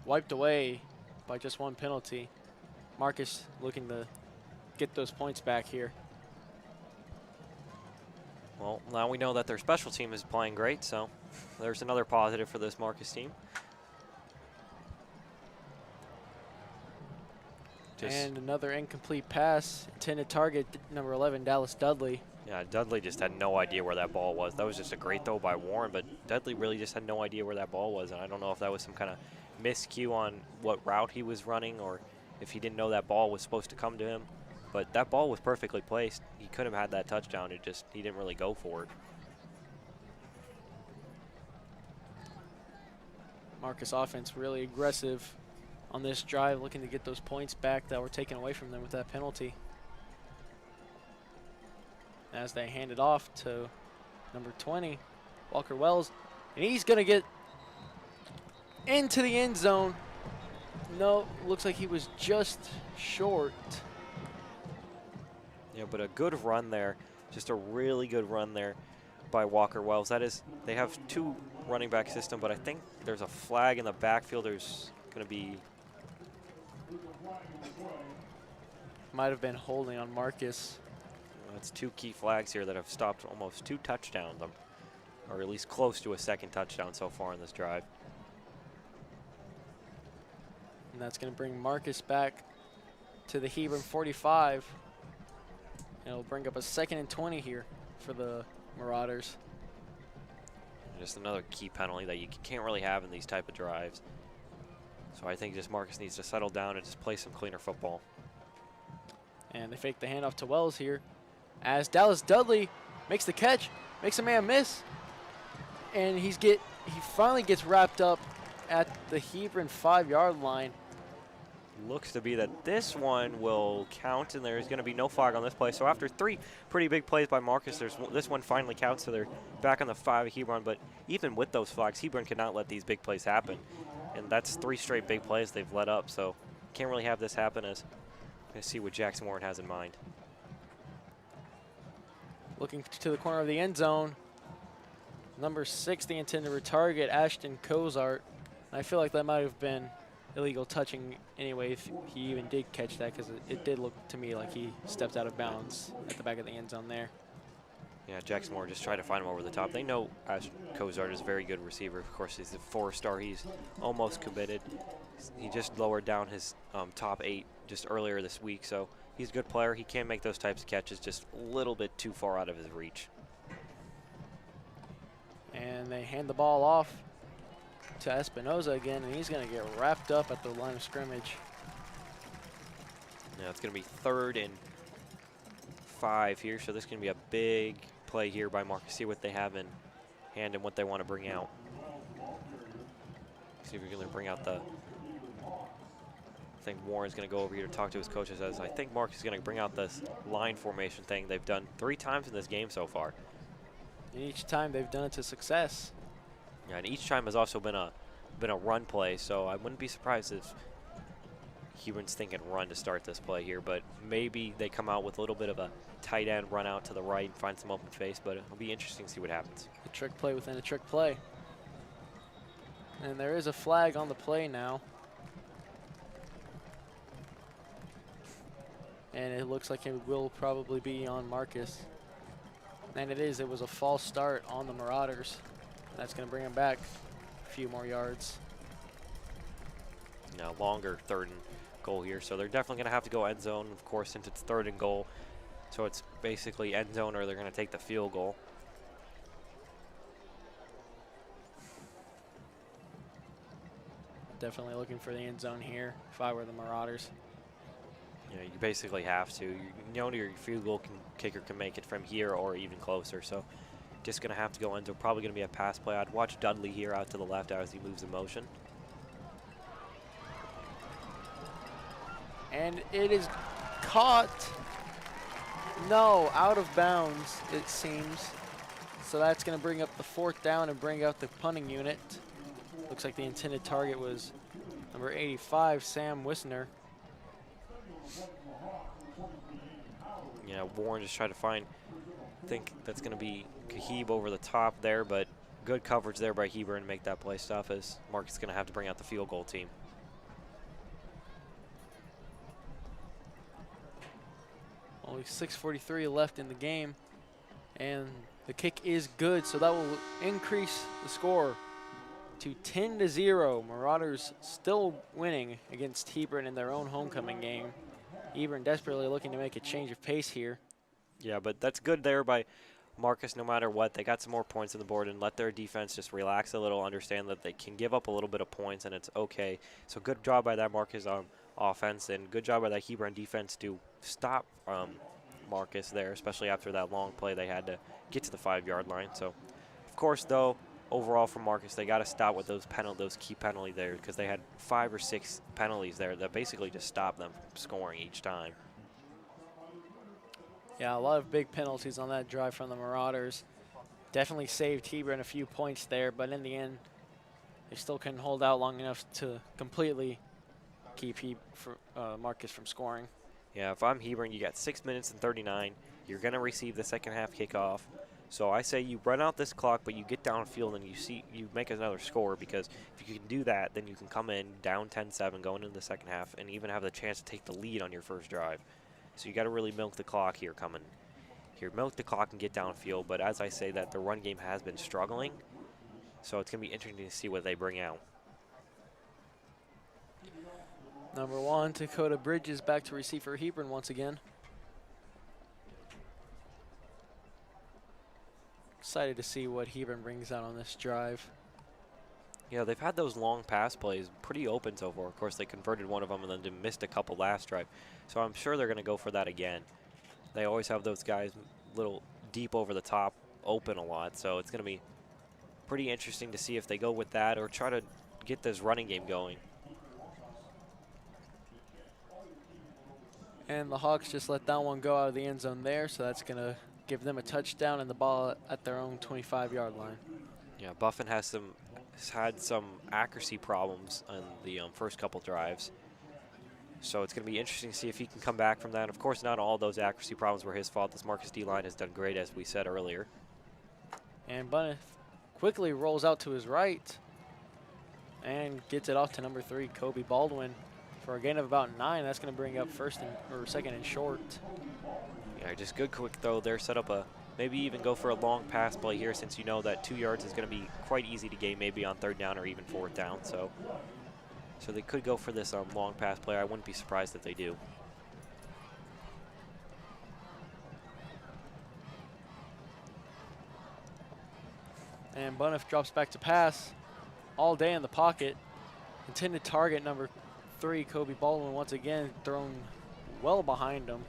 wiped away by just one penalty. Marcus looking to get those points back here. Well, now we know that their special team is playing great, so there's another positive for this Marcus team. And another incomplete pass, intended target number 11, Dallas Dudley. Yeah, Dudley just had no idea where that ball was. That was just a great throw by Warren, but Dudley really just had no idea where that ball was, and I don't know if that was some kind of miscue on what route he was running, or if he didn't know that ball was supposed to come to him. But that ball was perfectly placed. He could have had that touchdown. He didn't really go for it. Marcus offense really aggressive on this drive, looking to get those points back that were taken away from them with that penalty. As they hand it off to number 20, Walker Wells, and he's going to get into the end zone. No, looks like he was just short. Yeah, but a good run there, just a really good run there by Walker Wells. That is, they have 2 running back system, but I think there's a flag in the backfield. There's going to be, might have been holding on Marcus. that's 2 key flags here that have stopped almost 2 touchdowns, or at least close to a second touchdown so far in this drive. And that's going to bring Marcus back to the Hebron 45. And it'll bring up a 2nd and 20 here for the Marauders. Just another key penalty that you can't really have in these type of drives. So I think just Marcus needs to settle down and just play some cleaner football. And they fake the handoff to Wells here as Dallas Dudley makes the catch, makes a man miss. And he finally gets wrapped up at the Hebron 5-yard line. Looks to be that this one will count, and there's going to be no flag on this play. So after 3 pretty big plays by Marcus, this one finally counts, so they're back on the 5 of Hebron. But even with those flags, Hebron cannot let these big plays happen. And that's 3 straight big plays they've let up, so can't really have this happen. As let's see what Jackson Warren has in mind. Looking to the corner of the end zone. Number 6, the intended retarget, Ashton Cozart. I feel like that might have been illegal touching anyway if he even did catch that, because it did look to me like he stepped out of bounds at the back of the end zone there. Yeah, Jackson Moore just tried to find him over the top. They know Ashton Cozart is a very good receiver. Of course, he's a 4-star. He's almost committed. He just lowered down his top 8 just earlier this week, so he's a good player. He can make those types of catches, just a little bit too far out of his reach. And they hand the ball off to Espinoza again, and he's going to get wrapped up at the line of scrimmage. Now it's going to be 3rd and 5 here, so this is going to be a big play here by Marcus. See what they have in hand and what they want to bring out. See if we're going to bring out the... I think Warren's going to go over here to talk to his coaches, as I think Marcus is going to bring out this line formation thing they've done 3 times in this game so far. And each time they've done it to success. Yeah, and each time has also been a run play, so I wouldn't be surprised if Hebron's thinking run to start this play here, but maybe they come out with a little bit of a tight end run out to the right and find some open face, but it'll be interesting to see what happens. A trick play within a trick play. And there is a flag on the play now. And it looks like it will probably be on Marcus. And it is. It was a false start on the Marauders. That's going to bring them back a few more yards. Now longer 3rd and goal here, so they're definitely going to have to go end zone, of course, since it's 3rd and goal. So it's basically end zone or they're going to take the field goal. Definitely looking for the end zone here if I were the Marauders. You basically have to. You know your field goal kicker can make it from here or even closer, so just going to have to go into probably going to be a pass play. I'd watch Dudley here out to the left as he moves in motion. And it is caught. No, out of bounds, it seems. So that's going to bring up the 4th down and bring out the punting unit. Looks like the intended target was number 85, Sam Wisner. Yeah, Warren just tried to find, I think that's going to be Kahib over the top there, but good coverage there by Hebron to make that play stop, as Mark is going to have to bring out the field goal team. Only 6:43 left in the game, and the kick is good, so that will increase the score to 10-0. Marauders still winning against Hebron in their own homecoming game. Hebron desperately looking to make a change of pace here. Yeah, but that's good there by Marcus no matter what. They got some more points on the board and let their defense just relax a little, understand that they can give up a little bit of points and it's okay. So good job by that Marcus offense, and good job by that Hebron defense to stop Marcus there, especially after that long play they had to get to the 5-yard line. So, of course, though, overall for Marcus, they got to stop with those key penalties there, because they had 5 or 6 penalties there that basically just stopped them from scoring each time. Yeah, a lot of big penalties on that drive from the Marauders. Definitely saved Hebron a few points there, but in the end, they still couldn't hold out long enough to completely keep Marcus from scoring. Yeah, if I'm Hebron, you got 6 minutes and 39. You're going to receive the second half kickoff. So I say you run out this clock, but you get downfield and you make another score, because if you can do that, then you can come in down 10-7 going into the second half and even have the chance to take the lead on your first drive. So you got to really milk the clock here milk the clock and get downfield. But as I say that, the run game has been struggling, so it's going to be interesting to see what they bring out. Number 1, Dakota Bridges back to receive for Hebron once again. Excited to see what Hebron brings out on this drive. Yeah, they've had those long pass plays pretty open so far. Of course, they converted one of them and then missed a couple last drive. So I'm sure they're going to go for that again. They always have those guys little deep over the top open a lot. So it's going to be pretty interesting to see if they go with that or try to get this running game going. And the Hawks just let that one go out of the end zone there, so that's going to give them a touchdown and the ball at their own 25-yard line. Yeah, Buffin has had some accuracy problems on the first couple drives. So it's going to be interesting to see if he can come back from that. Of course, not all those accuracy problems were his fault. This Marcus D-line has done great, as we said earlier. And Bunniff quickly rolls out to his right and gets it off to number 3, Kobe Baldwin, for a gain of about 9. That's going to bring up second and short. Yeah, just good quick throw there. Set up a, maybe even go for a long pass play here, since you know that 2 yards is going to be quite easy to gain, maybe on 3rd down or even 4th down. So they could go for this long pass play. I wouldn't be surprised if they do. And Bunniff drops back to pass all day in the pocket. Intended target number 3, Kobe Baldwin, once again thrown well behind him.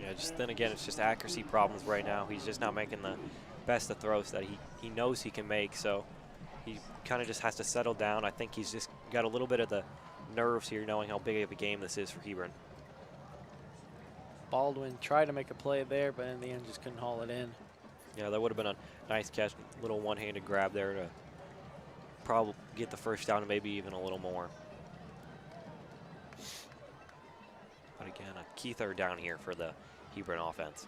Yeah, just then again, it's just accuracy problems right now. He's just not making the best of throws that he knows he can make, so he kind of just has to settle down. I think he's just got a little bit of the nerves here, knowing how big of a game this is for Hebron. Baldwin tried to make a play there, but in the end just couldn't haul it in. Yeah, that would have been a nice catch, little one-handed grab there to probably get the 1st down and maybe even a little more. But again, a key 3rd down here for the Hebron offense.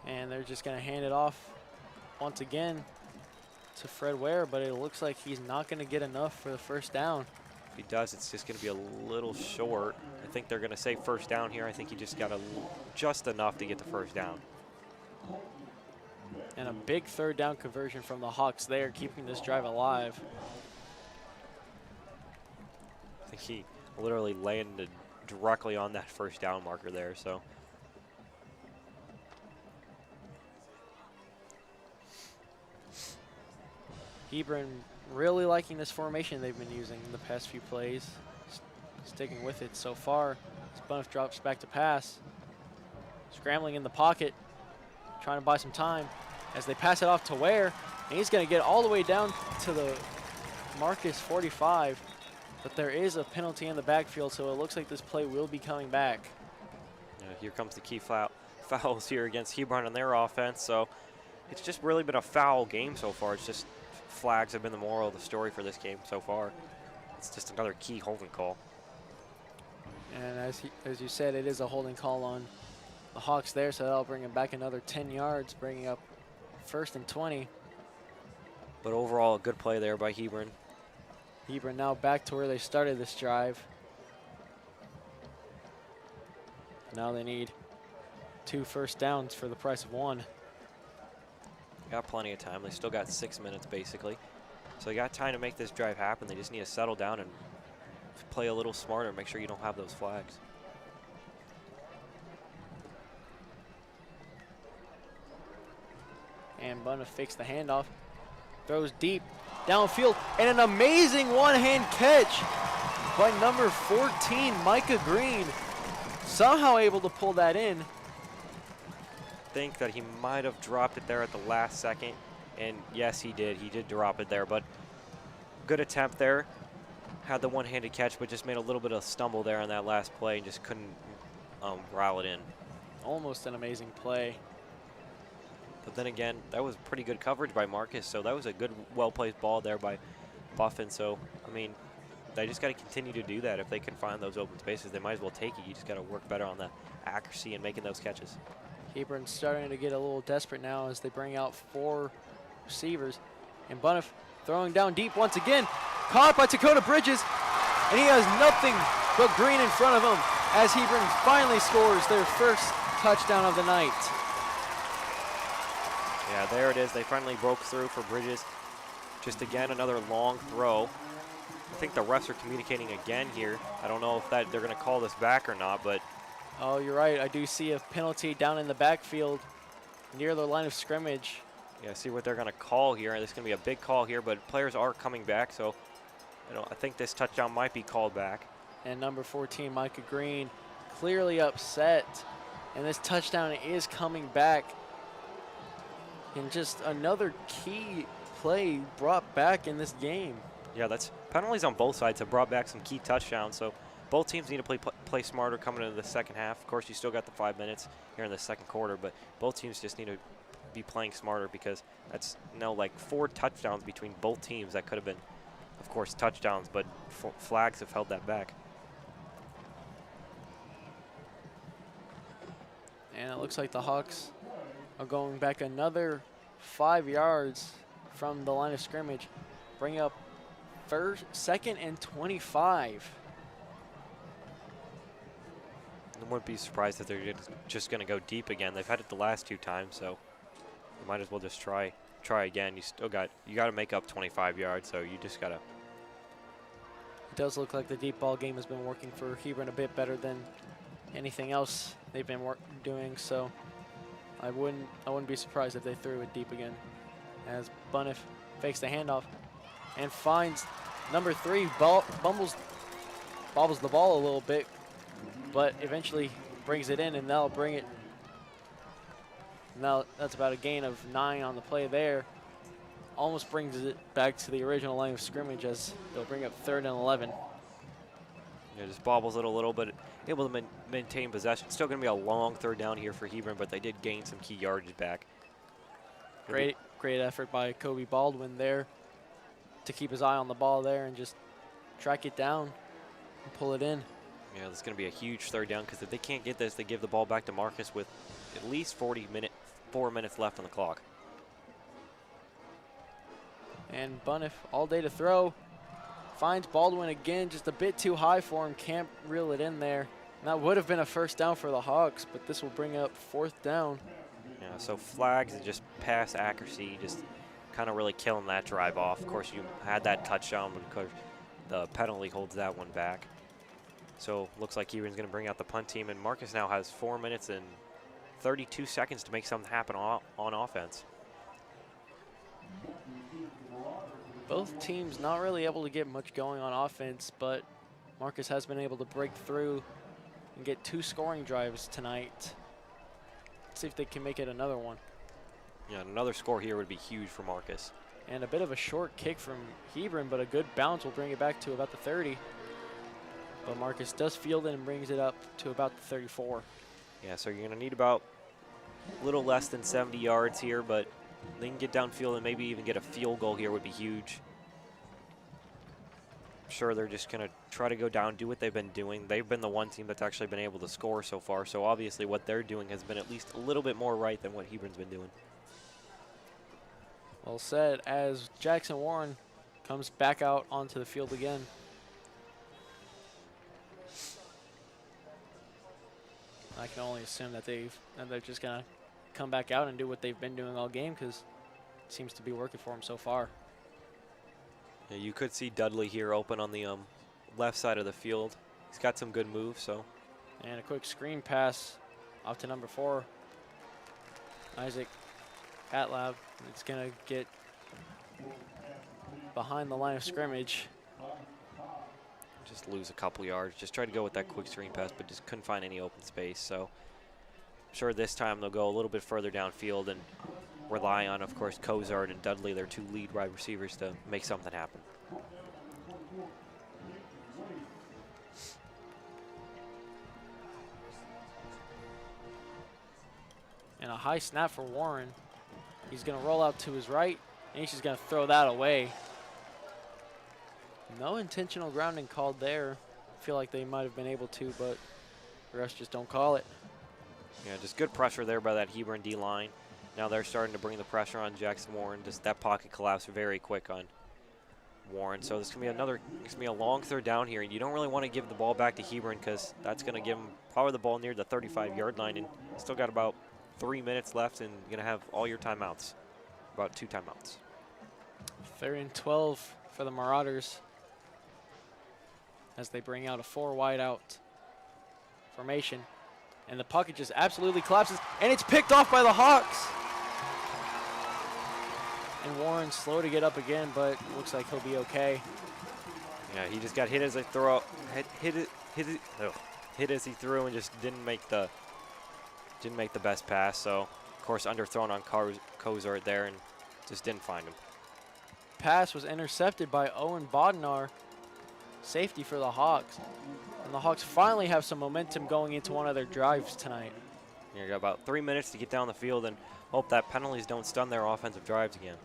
And they're just going to hand it off once again to Fred Ware, but it looks like he's not going to get enough for the 1st down. If he does, it's just going to be a little short. I think they're going to say 1st down here. I think he just got just enough to get the 1st down. And a big 3rd down conversion from the Hawks there, keeping this drive alive. I think he literally landed directly on that 1st down marker there. So Hebron really liking this formation they've been using in the past few plays. Sticking with it so far. Bunniff drops back to pass. Scrambling in the pocket, trying to buy some time as they pass it off to Ware. And he's going to get all the way down to the Marcus 45. But there is a penalty in the backfield, so it looks like this play will be coming back. Yeah, here comes the key fouls here against Hebron on their offense. So it's just really been a foul game so far. It's just flags have been the moral of the story for this game so far. It's just another key holding call. And as you said, it is a holding call on the Hawks there, so that'll bring him back another 10 yards, bringing up 1st and 20. But overall, a good play there by Hebron. Hebron now back to where they started this drive. Now they need 2 1st downs for the price of 1. Got plenty of time. They still got 6 minutes basically. So they got time to make this drive happen. They just need to settle down and play a little smarter, make sure you don't have those flags. And Bunniff fakes the handoff, throws deep downfield, and an amazing one-hand catch by number 14, Micah Green. Somehow able to pull that in. Think that he might have dropped it there at the last second, and yes, he did. He did drop it there, but good attempt there. Had the one-handed catch, but just made a little bit of stumble there on that last play and just couldn't rowel it in. Almost an amazing play. But then again, that was pretty good coverage by Marcus, so that was a good, well-placed ball there by Buffin. So, I mean, they just got to continue to do that. If they can find those open spaces, they might as well take it. You just got to work better on the accuracy and making those catches. Hebron's starting to get a little desperate now as they bring out 4 receivers. And Bunniff throwing down deep once again. Caught by Dakota Bridges, and he has nothing but Green in front of him as Hebron finally scores their 1st touchdown of the night. Yeah, there it is. They finally broke through for Bridges. Just again, another long throw. I think the refs are communicating again here. I don't know if they're going to call this back or not, but oh, you're right. I do see a penalty down in the backfield near the line of scrimmage. Yeah, see what they're going to call here. This is going to be a big call here, but players are coming back, so I think this touchdown might be called back. And number 14, Micah Green, clearly upset. And this touchdown is coming back. And just another key play brought back in this game. Yeah, that's penalties on both sides have brought back some key touchdowns, so both teams need to play smarter coming into the second half. Of course, you still got the 5 minutes here in the second quarter, but both teams just need to be playing smarter because that's like 4 touchdowns between both teams that could have been, of course, touchdowns, but flags have held that back. And it looks like the Hawks are going back another 5 yards from the line of scrimmage, bring up second and 25. I wouldn't be surprised if they're just going to go deep again. They've had it the last 2 times, so you might as well just try again. You got to make up 25 yards, so you just got to. It does look like the deep ball game has been working for Hebron a bit better than anything else they've been doing, so I wouldn't be surprised if they threw it deep again. As Buniff fakes the handoff and finds number 3, bobbles the ball a little bit, but eventually brings it in, and that'll bring it. Now that's about a gain of 9 on the play there. Almost brings it back to the original line of scrimmage as they'll bring up 3rd and 11. Yeah, just bobbles it a little bit, able to maintain possession. Still going to be a long 3rd down here for Hebron, but they did gain some key yardage back. Great effort by Kobe Baldwin there to keep his eye on the ball there and just track it down and pull it in. Yeah, this is going to be a huge 3rd down because if they can't get this, they give the ball back to Marcus with at least 4 minutes left on the clock. And Buniff all day to throw. Finds Baldwin again, just a bit too high for him. Can't reel it in there. And that would have been a 1st down for the Hawks, but this will bring up 4th down. Yeah, so flags and just pass accuracy, just kind of really killing that drive off. Of course, you had that touchdown, but of course the penalty holds that one back. So looks like Hebron's going to bring out the punt team, and Marcus now has 4 minutes and 32 seconds to make something happen on offense. Both teams not really able to get much going on offense, but Marcus has been able to break through and get 2 scoring drives tonight. Let's see if they can make it another one. Yeah, another score here would be huge for Marcus. And a bit of a short kick from Hebron, but a good bounce will bring it back to about the 30. But Marcus does field it and brings it up to about the 34. Yeah, so you're going to need about a little less than 70 yards here, but they can get downfield and maybe even get a field goal here would be huge. I'm sure they're just going to try to go down, do what they've been doing. They've been the one team that's actually been able to score so far, so obviously what they're doing has been at least a little bit more right than what Hebron's been doing. Well said, as Jackson Warren comes back out onto the field again. I can only assume that they're just going to come back out and do what they've been doing all game, because it seems to be working for them so far. Yeah, you could see Dudley here open on the left side of the field. He's got some good moves, so. And a quick screen pass off to number 4, Isaac Hatlab. It's going to get behind the line of scrimmage. Just lose a couple yards. Just tried to go with that quick screen pass, but just couldn't find any open space. So I'm sure this time they'll go a little bit further downfield and rely on, of course, Cozart and Dudley, their 2 lead wide receivers, to make something happen. And a high snap for Warren. He's going to roll out to his right, and he's just going to throw that away. No intentional grounding called there. I feel like they might have been able to, but the refs just don't call it. Yeah, just good pressure there by that Hebron D-line. Now they're starting to bring the pressure on Jackson Warren. Just that pocket collapsed very quick on Warren. So this is going to be a long 3rd down here, and you don't really want to give the ball back to Hebron because that's going to give them probably the ball near the 35-yard line, and still got about 3 minutes left, and you're going to have all your timeouts, about 2 timeouts. 3rd and 12 for the Marauders as they bring out a 4 wide out formation. And the pocket just absolutely collapses, and it's picked off by the Hawks. And Warren slow to get up again, but looks like he'll be okay. Yeah, he just got hit as hit as he threw and just didn't make the best pass. So of course underthrown on Kozart there and just didn't find him. Pass was intercepted by Owen Bodnar, safety for the Hawks. And the Hawks finally have some momentum going into one of their drives tonight. You got about 3 minutes to get down the field and hope that penalties don't stun their offensive drives again.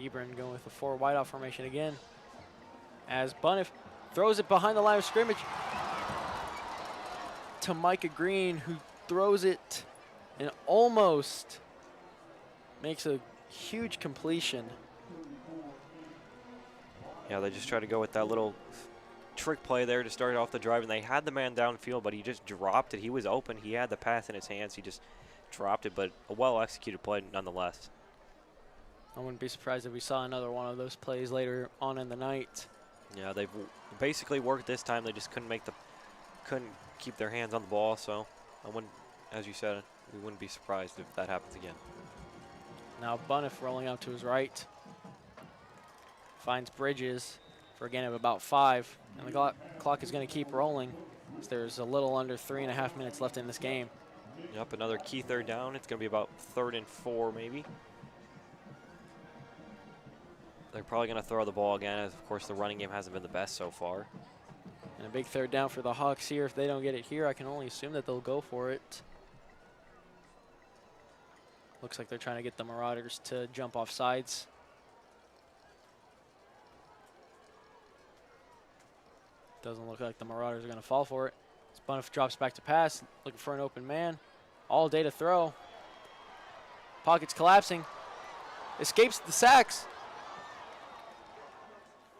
Hebron going with the 4 wideout formation again. As Bunniff throws it behind the line of scrimmage to Micah Green, who throws it and almost makes a huge completion. Yeah, they just try to go with that little trick play there to start off the drive, and they had the man downfield, but he just dropped it. He was open. He had the pass in his hands. He just dropped it, but a well-executed play nonetheless. I wouldn't be surprised if we saw another one of those plays later on in the night. Yeah, they've basically worked this time. They just couldn't keep their hands on the ball, so I wouldn't, as you said, we wouldn't be surprised if that happens again. Now Bunniff rolling out to his right. Finds Bridges for a gain of about 5. And the clock is going to keep rolling. So there's a little under 3.5 minutes left in this game. Yep, another key third down. It's going to be about 3rd and 4 maybe. They're probably going to throw the ball again, as of course the running game hasn't been the best so far. And a big 3rd down for the Hawks here. If they don't get it here, I can only assume that they'll go for it. Looks like they're trying to get the Marauders to jump off sides. Doesn't look like the Marauders are going to fall for it. Bunniff drops back to pass, looking for an open man. All day to throw. Pockets collapsing. Escapes the sacks.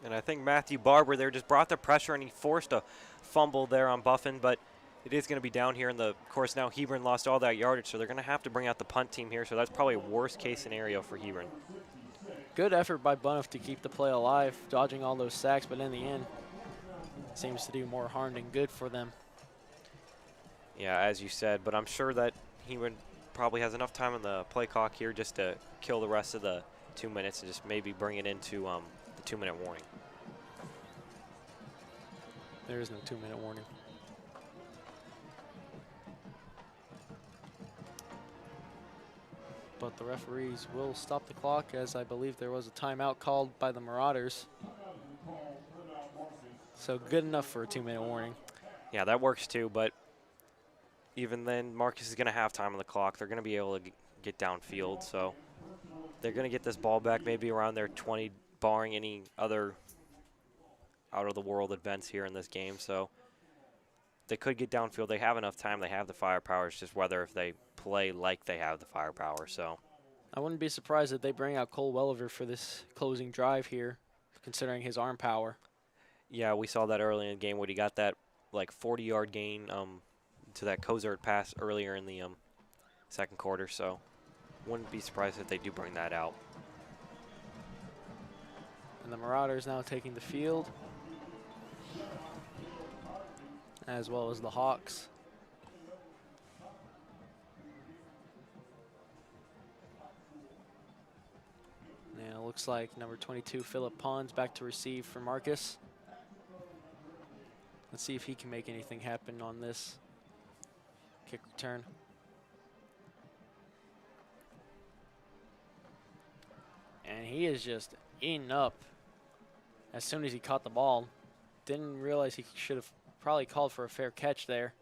And I think Matthew Barber there just brought the pressure, and he forced a fumble there on Buffin, but it is going to be down here. And of course, now Hebron lost all that yardage, so they're going to have to bring out the punt team here. So that's probably a worst-case scenario for Hebron. Good effort by Bunniff to keep the play alive, dodging all those sacks, but in the end, seems to do more harm than good for them. Yeah, as you said, but I'm sure that Hebron probably has enough time on the play clock here just to kill the rest of the 2 minutes and just maybe bring it into the 2-minute warning. There is no 2-minute warning. But the referees will stop the clock, as I believe there was a timeout called by the Marauders. So good enough for a 2-minute warning. Yeah, that works too, but even then, Marcus is going to have time on the clock. They're going to be able to get downfield, so they're going to get this ball back maybe around their 20, barring any other out-of-the-world events here in this game. So they could get downfield. They have enough time. They have the firepower. It's just whether if they play like they have the firepower. So I wouldn't be surprised if they bring out Cole Welliver for this closing drive here, considering his arm power. Yeah, we saw that early in the game when he got that like 40-yard gain to that Kozart pass earlier in the second quarter. So wouldn't be surprised if they do bring that out. And the Marauders now taking the field, as well as the Hawks. And it looks like number 22, Philip Pons, back to receive for Marcus. Let's see if he can make anything happen on this kick return. And he is just eating up as soon as he caught the ball. Didn't realize he should have probably called for a fair catch there.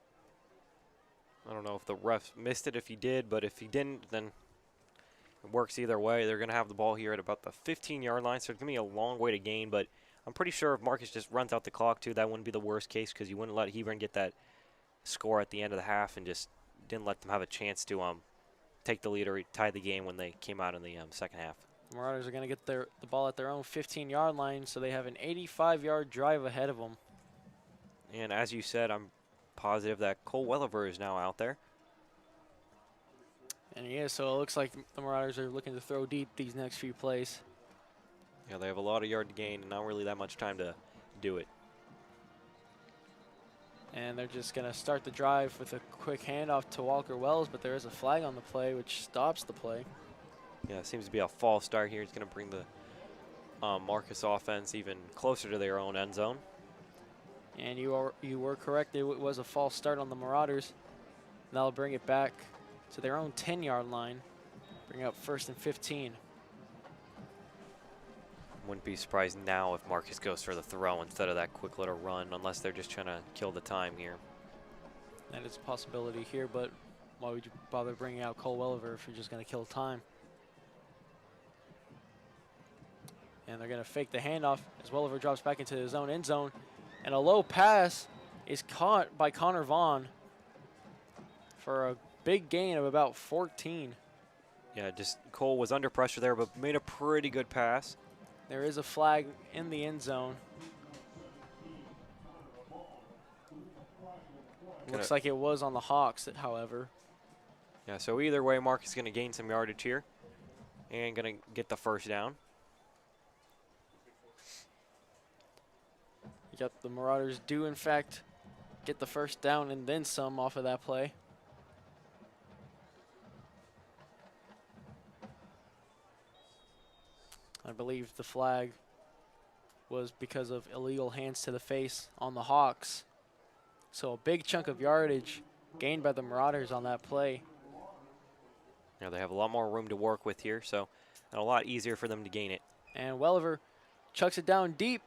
I don't know if the ref missed it if he did, but if he didn't, then it works either way. They're going to have the ball here at about the 15-yard line, so it's going to be a long way to gain, but I'm pretty sure if Marcus just runs out the clock, too, that wouldn't be the worst case because you wouldn't let Hebron get that score at the end of the half and just didn't let them have a chance to take the lead or tie the game when they came out in the second half. The Marauders are going to get the ball at their own 15-yard line, so they have an 85-yard drive ahead of them. And as you said, I'm positive that Cole Welliver is now out there. And he is, so it looks like the Marauders are looking to throw deep these next few plays. Yeah, they have a lot of yard to gain and not really that much time to do it. And they're just going to start the drive with a quick handoff to Walker Wells, but there is a flag on the play, which stops the play. Yeah, it seems to be a false start here. It's going to bring the Marcus offense even closer to their own end zone. And you were correct. It was a false start on the Marauders. That'll bring it back to their own 10-yard line. Bring up 1st and 15. Wouldn't be surprised now if Marcus goes for the throw instead of that quick little run, unless they're just trying to kill the time here. That is a possibility here, but why would you bother bringing out Cole Welliver if you're just going to kill time? And they're going to fake the handoff as Welliver drops back into his own end zone. And a low pass is caught by Connor Vaughn for a big gain of about 14. Yeah, just Cole was under pressure there, but made a pretty good pass. There is a flag in the end zone. Looks like it was on the Hawks, however. Yeah, so either way, Marcus is going to gain some yardage here and going to get the first down. Yep, the Marauders do, in fact, get the first down and then some off of that play. I believe the flag was because of illegal hands to the face on the Hawks. So a big chunk of yardage gained by the Marauders on that play. Yeah, they have a lot more room to work with here, so and a lot easier for them to gain it. And Welliver chucks it down deep.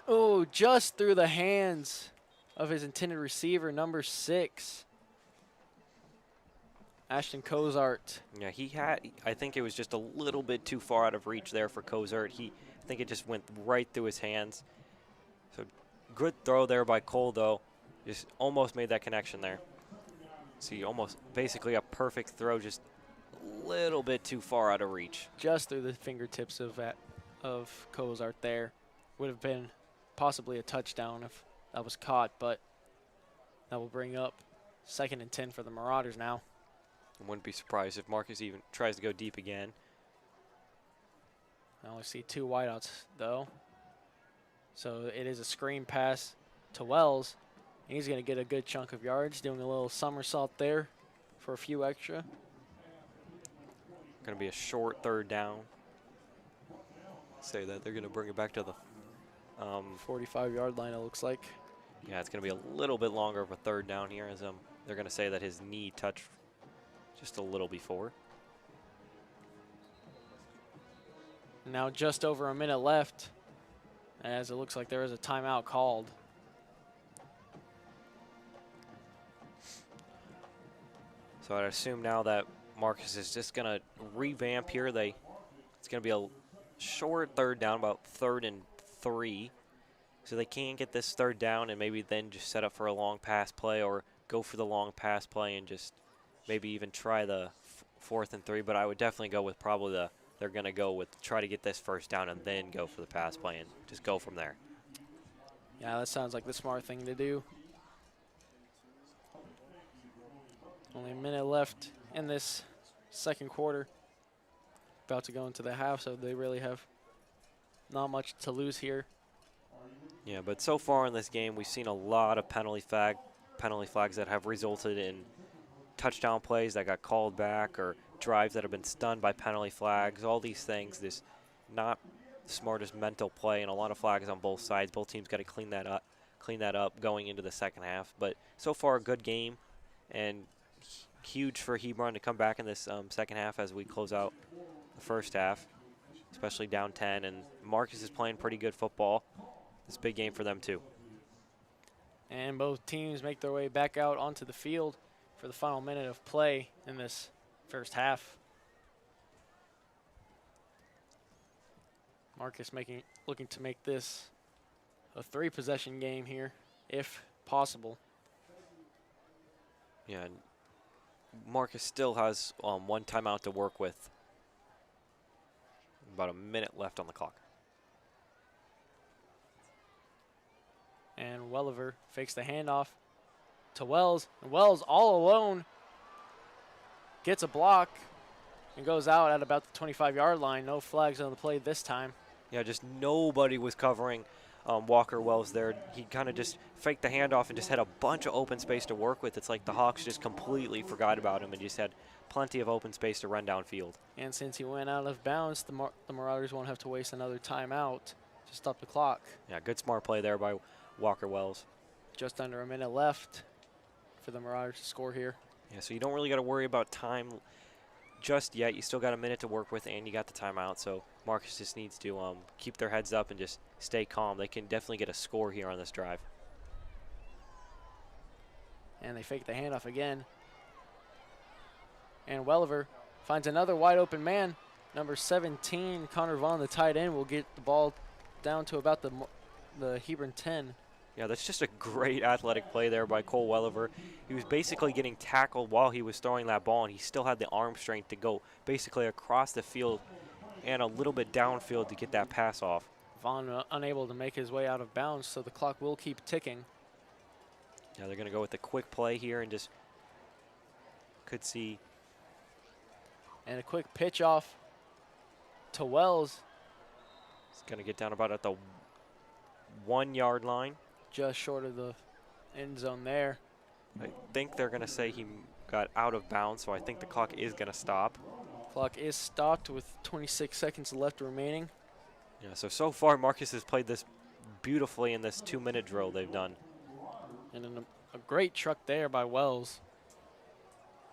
Oh, just through the hands of his intended receiver, number 6. Ashton Cozart. Yeah, I think it was just a little bit too far out of reach there for Cozart. I think it just went right through his hands. So good throw there by Cole, though. Just almost made that connection there. See, almost basically a perfect throw, just a little bit too far out of reach. Just through the fingertips of Cozart there. Would have been possibly a touchdown if that was caught, but that will bring up 2nd and 10 for the Marauders now. I wouldn't be surprised if Marcus even tries to go deep again. I only see 2 wideouts, though. So it is a screen pass to Wells. And he's going to get a good chunk of yards, doing a little somersault there for a few extra. Going to be a short 3rd down. Say that they're going to bring it back to the 45-yard line, it looks like. Yeah, it's going to be a little bit longer of a 3rd down here, as they're going to say that his knee touched just a little before. Now just over a minute left, as it looks like there is a timeout called. So I'd assume now that Marcus is just going to revamp here. It's going to be a short 3rd down, about 3rd and 3. So they can get this 3rd down and maybe then just set up for a long pass play or go for the long pass play and just maybe even try the 4th and 3. But I would definitely go with probably they're going to go with try to get this 1st down and then go for the pass play and just go from there. Yeah, that sounds like the smart thing to do. Only a minute left in this 2nd quarter. About to go into the half, so they really have not much to lose here. Yeah, but so far in this game, we've seen a lot of penalty flags that have resulted in touchdown plays that got called back or drives that have been stunned by penalty flags. All these things, this not the smartest mental play, and a lot of flags on both sides. Both teams got to clean that up going into the 2nd half. But so far, a good game, and huge for Hebron to come back in this 2nd half as we close out the 1st half, especially down 10. And Marcus is playing pretty good football. It's a big game for them too. And both teams make their way back out onto the field for the final minute of play in this 1st half. Marcus looking to make this a 3-possession game here, if possible. Yeah, and Marcus still has 1 timeout to work with. About a minute left on the clock. And Welliver fakes the handoff to Wells. And Wells all alone gets a block and goes out at about the 25-yard line. No flags on the play this time. Yeah, just nobody was covering Walker Wells there. He kind of just faked the handoff and just had a bunch of open space to work with. It's like the Hawks just completely forgot about him and just had plenty of open space to run downfield. And since he went out of bounds, the Marauders won't have to waste another timeout to stop the clock. Yeah, good smart play there by Walker Wells. Just under a minute left for the Marauders to score here. Yeah, so you don't really got to worry about time just yet. You still got a minute to work with, and you got the timeout. So Marcus just needs to keep their heads up and just stay calm. They can definitely get a score here on this drive. And they fake the handoff again. And Welliver finds another wide open man. Number 17, Connor Vaughn, the tight end, will get the ball down to about the Hebron 10. Yeah, that's just a great athletic play there by Cole Welliver. He was basically getting tackled while he was throwing that ball, and he still had the arm strength to go basically across the field and a little bit downfield to get that pass off. Vaughn unable to make his way out of bounds, so the clock will keep ticking. Yeah, they're going to go with a quick play here and just could see. And a quick pitch off to Wells. He's going to get down about at the 1 yard line. Just short of the end zone there. I think they're going to say he got out of bounds, so I think the clock is going to stop. Clock is stopped with 26 seconds left remaining. Yeah, so far Marcus has played this beautifully in this 2-minute drill they've done. And a great truck there by Wells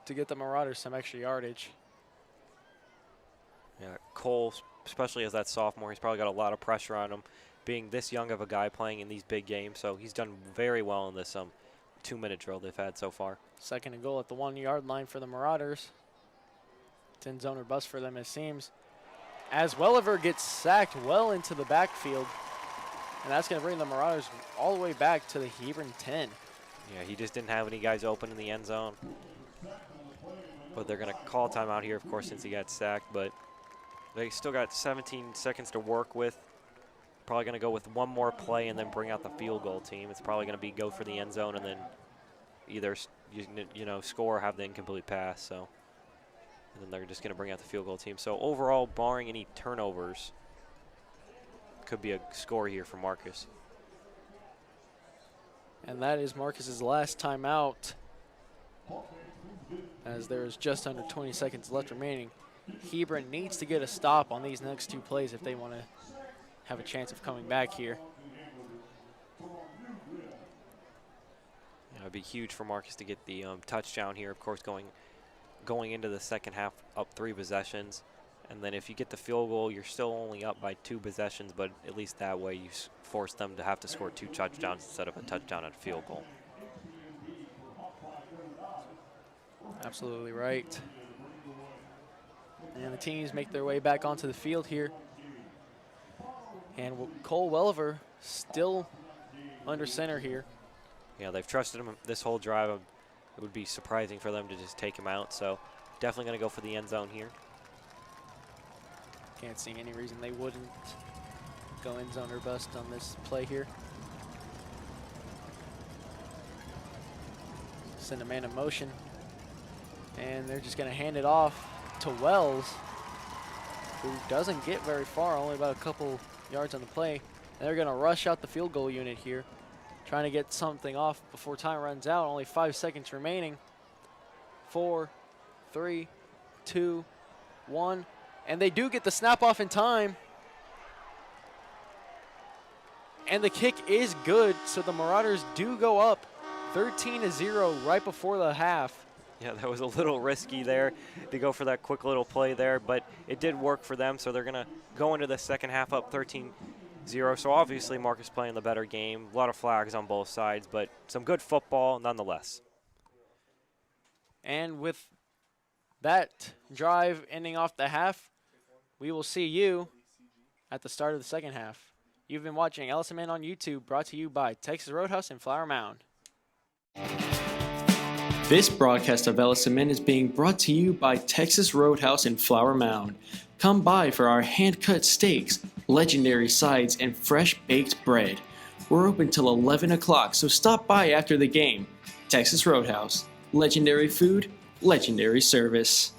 to get the Marauders some extra yardage. Yeah, Cole, especially as that sophomore, he's probably got a lot of pressure on him, being this young of a guy playing in these big games. So he's done very well in this 2-minute drill they've had so far. Second and goal at the 1 yard line for the Marauders. 10 zone or bust for them, it seems. As Welliver gets sacked well into the backfield. And that's going to bring the Marauders all the way back to the Hebron 10. Yeah, he just didn't have any guys open in the end zone. But they're going to call timeout here, of course, since he got sacked. But they still got 17 seconds to work with. Probably going to go with one more play and then bring out the field goal team. It's probably going to be go for the end zone and then either score or have the incomplete pass. So, and then they're just going to bring out the field goal team. So overall, barring any turnovers, could be a score here for Marcus. And that is Marcus's last timeout, as there is just under 20 seconds left remaining. Hebron needs to get a stop on these next two plays if they want to have a chance of coming back here. It would be huge for Marcus to get the touchdown here, of course, going into the second half up 3 possessions. And then if you get the field goal, you're still only up by 2 possessions, but at least that way you force them to have to score 2 touchdowns instead of a touchdown and a field goal. Absolutely right. And the teams make their way back onto the field here. And Cole Welliver still under center here. Yeah, they've trusted him this whole drive. It would be surprising for them to just take him out. So definitely going to go for the end zone here. Can't see any reason they wouldn't go end zone or bust on this play here. Send a man in motion. And they're just going to hand it off to Wells, who doesn't get very far, only about a couple yards on the play. And they're going to rush out the field goal unit here, trying to get something off before time runs out. Only 5 seconds remaining. 4, 3, 2, 1. And they do get the snap off in time. And the kick is good, so the Marauders do go up 13-0 right before the half. Yeah, that was a little risky there to go for that quick little play there, but it did work for them, so they're going to go into the second half up 13-0. So obviously Marcus playing the better game. A lot of flags on both sides, but some good football nonetheless. And with that drive ending off the half, we will see you at the start of the second half. You've been watching Ellison Man on YouTube, brought to you by Texas Roadhouse in Flower Mound. This broadcast of Ellison Men is being brought to you by Texas Roadhouse in Flower Mound. Come by for our hand-cut steaks, legendary sides, and fresh baked bread. We're open till 11 o'clock, so stop by after the game. Texas Roadhouse. Legendary food, legendary service.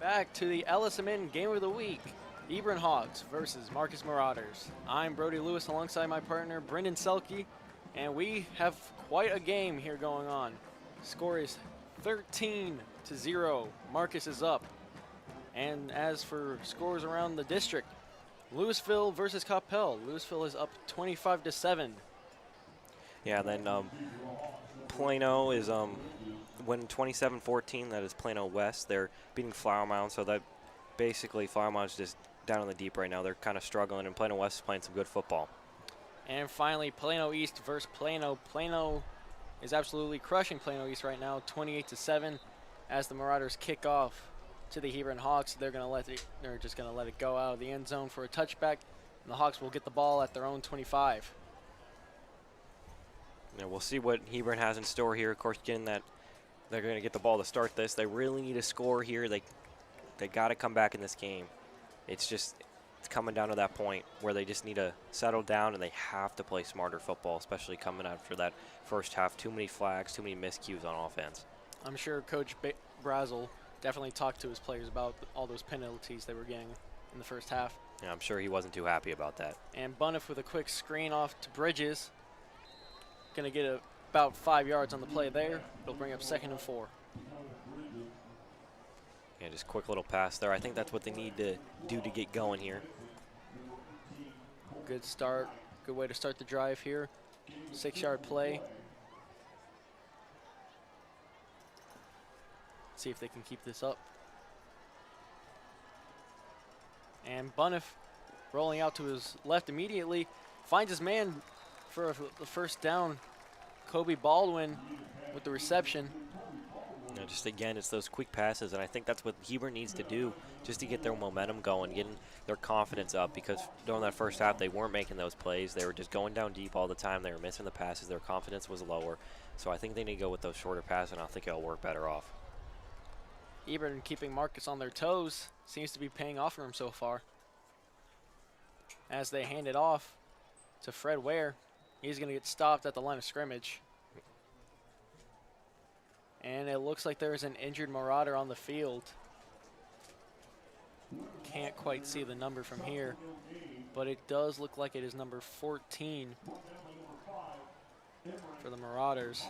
Back to the LSMN Game of the Week. Hebron Hawks versus Marcus Marauders. I'm Brody Lewis alongside my partner Brendan Selke, and we have quite a game here going on. Score is 13-0. Marcus is up. And as for scores around the district, Louisville versus Coppell. Louisville is up 25-7. Yeah, then Plano is winning 27-14. That is Plano West. They're beating Flower Mound, so that basically Flower Mound's just down in the deep right now. They're kind of struggling, and Plano West is playing some good football. And finally, Plano East versus Plano. Plano is absolutely crushing Plano East right now, 28-7. As the Marauders kick off to the Hebron Hawks, they're just gonna let it go out of the end zone for a touchback, and the Hawks will get the ball at their own 25. Yeah, we'll see what Hebron has in store here. Of course, getting that, they're going to get the ball to start this. They really need a score here. They got to come back in this game. It's coming down to that point where they just need to settle down, and they have to play smarter football, especially coming after that first half. Too many flags, too many miscues on offense. I'm sure Coach Brazel definitely talked to his players about all those penalties they were getting in the first half. Yeah, I'm sure he wasn't too happy about that. And Bunniff with a quick screen off to Bridges. Going to get about 5 yards on the play there. It'll bring up 2nd and 4. Yeah, just quick little pass there. I think that's what they need to do to get going here. Good start. Good way to start the drive here. 6-yard play. See if they can keep this up. And Bunniff rolling out to his left immediately. Finds his man for the first down. Kobe Baldwin with the reception. You know, just again, it's those quick passes, and I think that's what Hebron needs to do just to get their momentum going, getting their confidence up, because during that first half, they weren't making those plays. They were just going down deep all the time. They were missing the passes. Their confidence was lower. So I think they need to go with those shorter passes, and I think it'll work better off. Hebron keeping Marcus on their toes seems to be paying off for him so far. As they hand it off to Fred Ware, he's going to get stopped at the line of scrimmage. And it looks like there's an injured Marauder on the field. Can't quite see the number from here, but it does look like it is number 14 for the Marauders.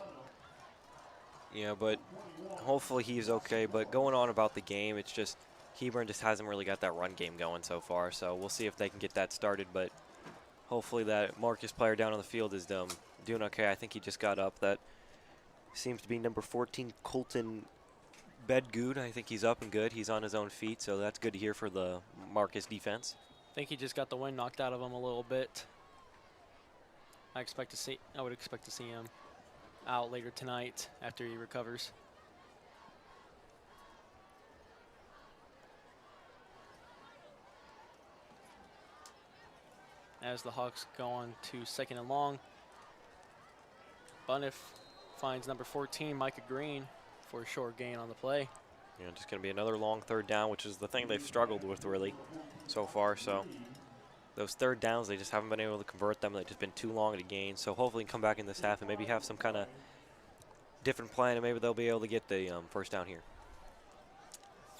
Yeah, but hopefully he's okay. But going on about the game, it's just Hebron just hasn't really got that run game going so far. So we'll see if they can get that started. But hopefully that Marcus player down on the field is doing okay. I think he just got up. That seems to be number 14, Colton Bedgood. I think he's up and good. He's on his own feet, so that's good to hear for the Marcus defense. I think he just got the wind knocked out of him a little bit. I would expect to see him out later tonight after he recovers. As the Hawks go on to 2nd and long, Bunniff finds number 14, Micah Green, for a short gain on the play. Yeah, just going to be another long third down, which is the thing they've struggled with really so far. So those third downs, they just haven't been able to convert them. They've just been too long to gain. So hopefully come back in this half and maybe have some kind of different plan, and maybe they'll be able to get the first down here.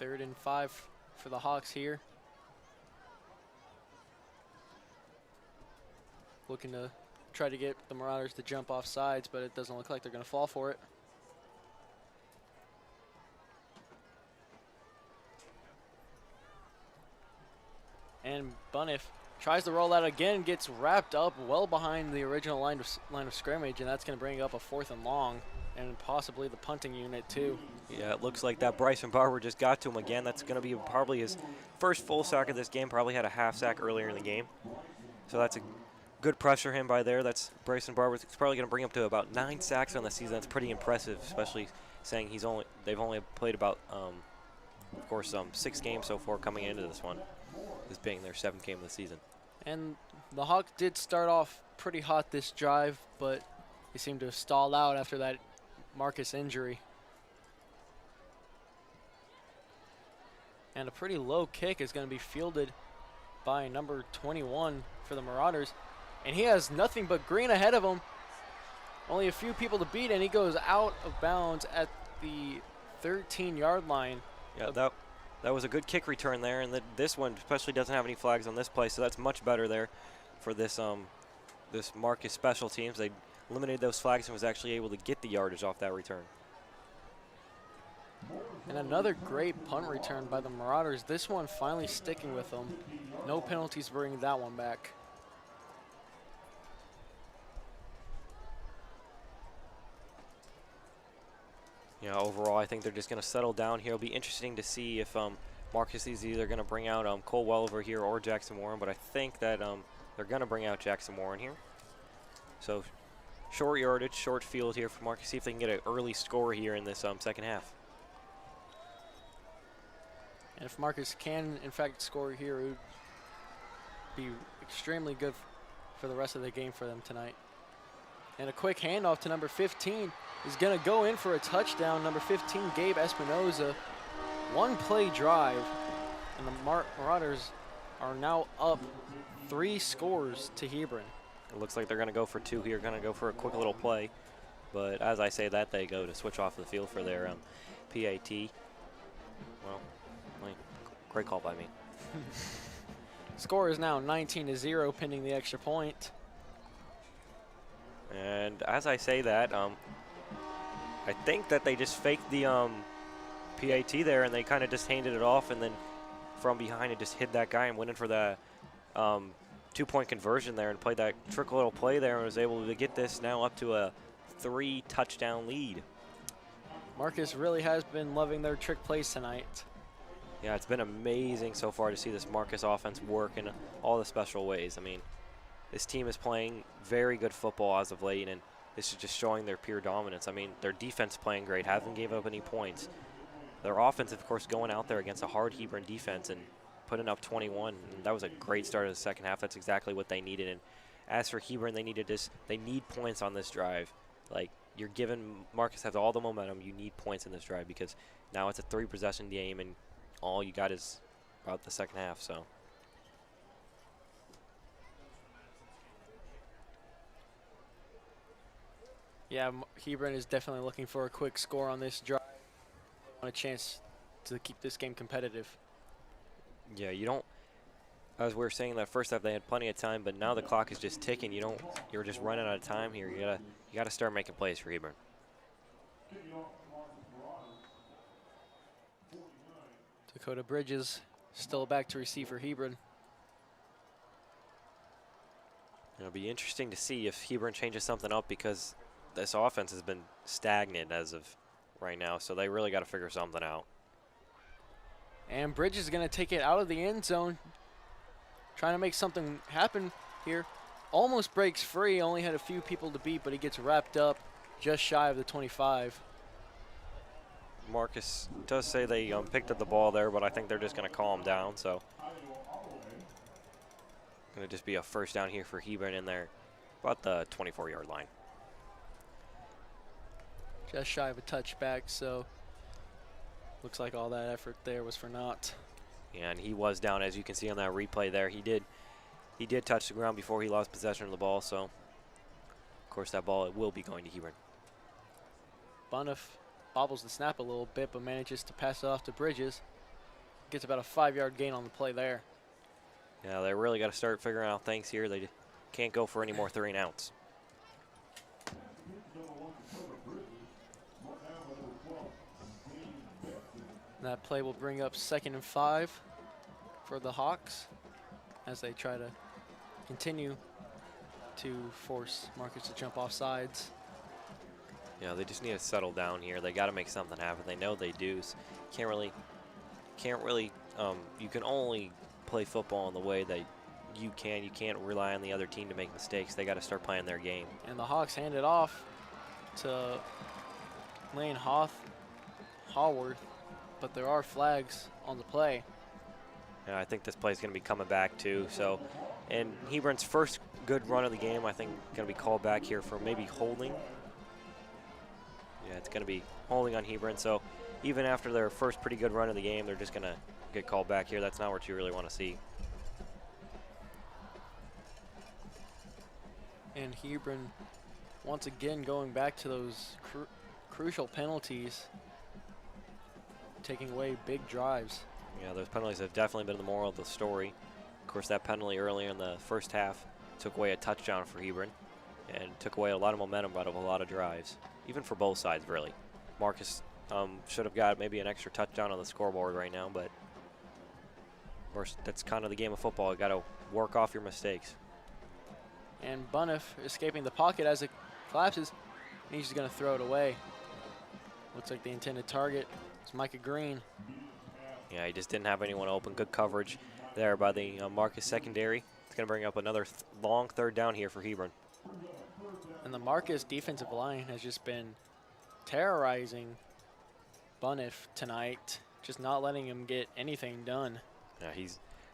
3rd and 5 for the Hawks here. Looking to try to get the Marauders to jump off sides, but it doesn't look like they're going to fall for it. And Bunniff tries to roll out again, gets wrapped up well behind the original line of scrimmage, and that's going to bring up a 4th and long, and possibly the punting unit too. Yeah, it looks like that Bryson Barber just got to him again. That's going to be probably his first full sack of this game. Probably had a half sack earlier in the game. So that's a good pressure him by there. That's Bryson Barber. It's probably going to bring him to about 9 sacks on the season. That's pretty impressive, especially saying they've only played about, of course, 6 games so far coming into this one, this being their 7th game of the season. And the Hawks did start off pretty hot this drive, but they seem to have stalled out after that Marcus injury. And a pretty low kick is going to be fielded by number 21 for the Marauders. And he has nothing but Green ahead of him. Only a few people to beat, and he goes out of bounds at the 13-yard line. Yeah, That was a good kick return there, and this one especially doesn't have any flags on this play, so that's much better there for this this Marcus special teams. They eliminated those flags and was actually able to get the yardage off that return. And another great punt return by the Marauders. This one finally sticking with them. No penalties bringing that one back. Yeah, overall, I think they're just going to settle down here. It'll be interesting to see if Marcus is either going to bring out Cole Welliver here or Jackson Warren, but I think that they're going to bring out Jackson Warren here. So short yardage, short field here for Marcus. See if they can get an early score here in this second half. And if Marcus can, in fact, score here, it would be extremely good for the rest of the game for them tonight. And a quick handoff to number 15 is going to go in for a touchdown. Number 15, Gabe Espinoza. One play drive, and the Marauders are now up 3 scores to Hebron. It looks like they're going to go for 2 here, going to go for a quick little play. But as I say that, they go to switch off the field for their PAT. Well, great call by me. Score is now 19-0, pending the extra point. And as I say that, I think that they just faked the PAT there, and they kind of just handed it off, and then from behind it just hit that guy and went in for the 2-point conversion there and played that trick little play there and was able to get this now up to a 3-touchdown lead. Marcus really has been loving their trick plays tonight. Yeah, it's been amazing so far to see this Marcus offense work in all the special ways. I mean, this team is playing very good football as of late, and this is just showing their pure dominance. I mean, their defense playing great, haven't gave up any points. Their offense, of course, going out there against a hard Hebron defense and putting up 21. And that was a great start of the second half. That's exactly what they needed. And as for Hebron, they need points on this drive. Like, you're giving Marcus has all the momentum. You need points in this drive because now it's a 3-possession game, and all you got is about the second half. So. Yeah, Hebron is definitely looking for a quick score on this drive. Want a chance to keep this game competitive. Yeah, you don't. As we were saying that first half, they had plenty of time, but now the clock is just ticking. You're just running out of time here. You gotta start making plays for Hebron. Dakota Bridges still back to receive for Hebron. It'll be interesting to see if Hebron changes something up because this offense has been stagnant as of right now, so they really got to figure something out. And Bridges is going to take it out of the end zone, trying to make something happen here. Almost breaks free, only had a few people to beat, but he gets wrapped up just shy of the 25. Marcus does say they picked up the ball there, but I think they're just going to call him down, so going to just be a first down here for Hebron in there, about the 24-yard line. Just shy of a touchback, so looks like all that effort there was for naught. Yeah, and he was down, as you can see on that replay there. He did touch the ground before he lost possession of the ball, so of course that ball will be going to Hebron. Bunoff bobbles the snap a little bit, but manages to pass it off to Bridges. Gets about a 5-yard gain on the play there. Yeah, they really got to start figuring out things here. They can't go for any more 3-and-outs. That play will bring up 2nd and 5 for the Hawks as they try to continue to force Marcus to jump off sides. Yeah, they just need to settle down here. They got to make something happen. They know they do. So can't really. You can only play football in the way that you can. You can't rely on the other team to make mistakes. They got to start playing their game. And the Hawks hand it off to Lane Haworth, but there are flags on the play. And I think this play is going to be coming back too. So, and Hebron's first good run of the game, I think, going to be called back here for maybe holding. Yeah, it's going to be holding on Hebron. So, even after their first pretty good run of the game, they're just going to get called back here. That's not what you really want to see. And Hebron, once again, going back to those crucial penalties, taking away big drives. Yeah, those penalties have definitely been the moral of the story. Of course, that penalty earlier in the first half took away a touchdown for Hebron and took away a lot of momentum out of a lot of drives, even for both sides, really. Marcus should have got maybe an extra touchdown on the scoreboard right now, but of course, that's kind of the game of football. You got to work off your mistakes. And Buneff escaping the pocket as it collapses, and he's just going to throw it away. Looks like the intended target is Micah Green. Yeah, he just didn't have anyone open. Good coverage there by the Marcus secondary. It's going to bring up another long third down here for Hebron. And the Marcus defensive line has just been terrorizing Buneff tonight, just not letting him get anything done. Yeah,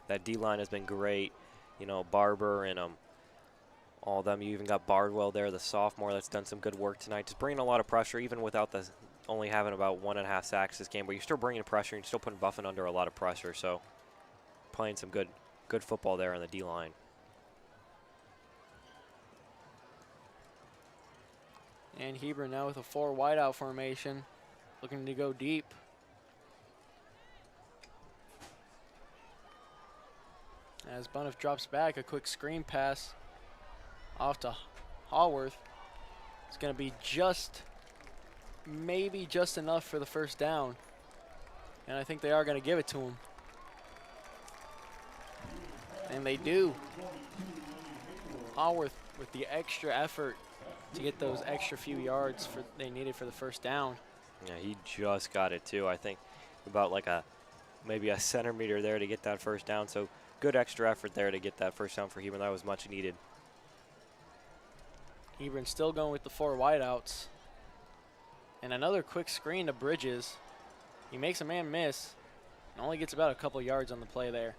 that D-line has been great. You know, Barber and all of them. You even got Bardwell there, the sophomore, that's done some good work tonight. Just bringing a lot of pressure, even without only having about 1.5 sacks this game. But you're still bringing pressure, and you're still putting Buffin under a lot of pressure. So playing some good football there on the D-line. And Hebron now with a 4 wideout formation, looking to go deep. As Buneff drops back, a quick screen pass off to Haworth. It's going to be maybe just enough for the first down. And I think they are going to give it to him. And they do. Haworth with the extra effort to get those extra few yards they needed for the first down. Yeah, he just got it too. I think about like maybe a centimeter there to get that first down. So good extra effort there to get that first down for Hebron. That was much needed. Hebron still going with the 4 wideouts. And another quick screen to Bridges. He makes a man miss and only gets about a couple yards on the play there.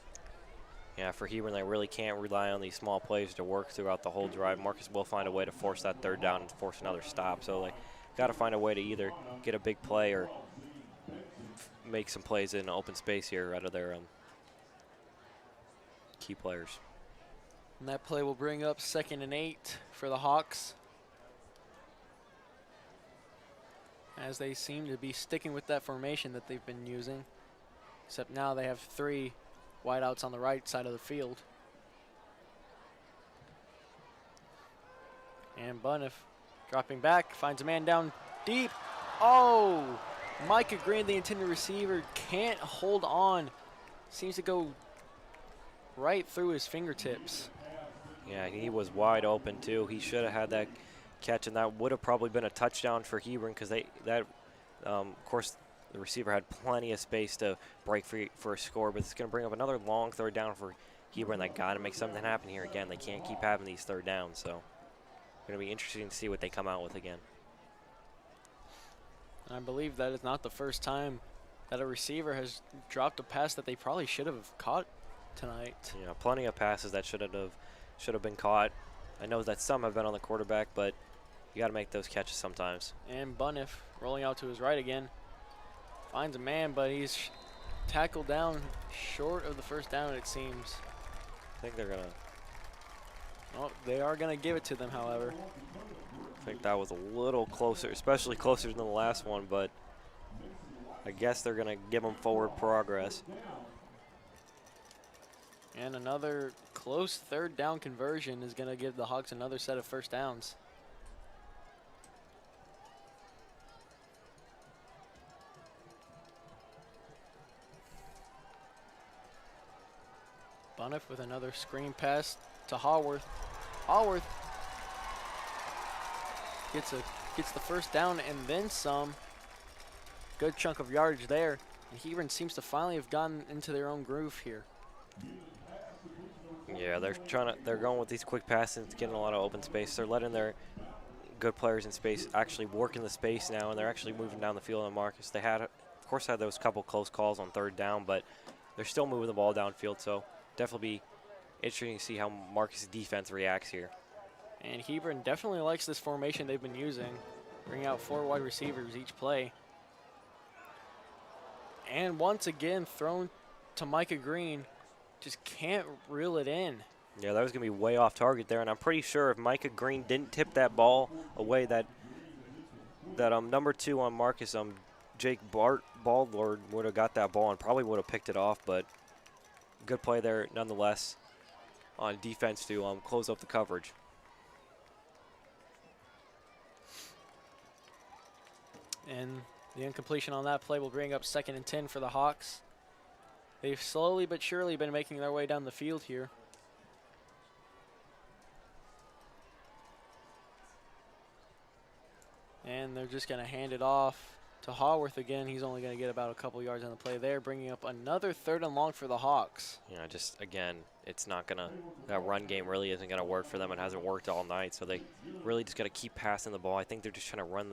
Yeah, for Hebron, they really can't rely on these small plays to work throughout the whole drive. Marcus will find a way to force that third down and force another stop. So they got to find a way to either get a big play or make some plays in open space here out of their key players. And that play will bring up 2nd and 8 for the Hawks, as they seem to be sticking with that formation that they've been using, except now they have 3 wideouts on the right side of the field. And Buneff dropping back, finds a man down deep. Oh, Micah Green, the intended receiver, can't hold on. Seems to go right through his fingertips. Yeah, he was wide open too. He should have had that catch, and that would have probably been a touchdown for Hebron, because of course, the receiver had plenty of space to break free for a score, but it's going to bring up another long third down for Hebron. They got to make something happen here again. They can't keep having these third downs, so going to be interesting to see what they come out with again. And I believe that is not the first time that a receiver has dropped a pass that they probably should have caught tonight. Yeah, plenty of passes that should have been caught. I know that some have been on the quarterback, but you got to make those catches sometimes. And Buneff rolling out to his right again. Finds a man, but he's tackled down short of the first down, it seems. I think they're going to... Oh, they are going to give it to them, however. I think that was a little closer, especially closer than the last one, but I guess they're going to give them forward progress. And another close third down conversion is going to give the Hawks another set of first downs. Buneff with another screen pass to Haworth. Haworth gets the first down and then some. Good chunk of yardage there. And Hebron seems to finally have gotten into their own groove here. Yeah, they're going with these quick passes, getting a lot of open space. They're letting their good players in space actually work in the space now, and they're actually moving down the field on Marcus. They of course, had those couple close calls on third down, but they're still moving the ball downfield, so definitely be interesting to see how Marcus' defense reacts here. And Hebron definitely likes this formation they've been using, bringing out 4 wide receivers each play. And once again, thrown to Micah Green, just can't reel it in. Yeah, that was going to be way off target there, and I'm pretty sure if Micah Green didn't tip that ball away, that number 2 on Marcus, Jake Baldlord would have got that ball and probably would have picked it off, but good play there nonetheless on defense to close up the coverage. And the incompletion on that play will bring up 2nd and 10 for the Hawks. They've slowly but surely been making their way down the field here. And they're just going to hand it off to Haworth again. He's only going to get about a couple yards on the play there, bringing up another 3rd and long for the Hawks. You know, just again, it's not going to, that run game really isn't going to work for them. It hasn't worked all night, so they really just got to keep passing the ball. I think they're just trying to run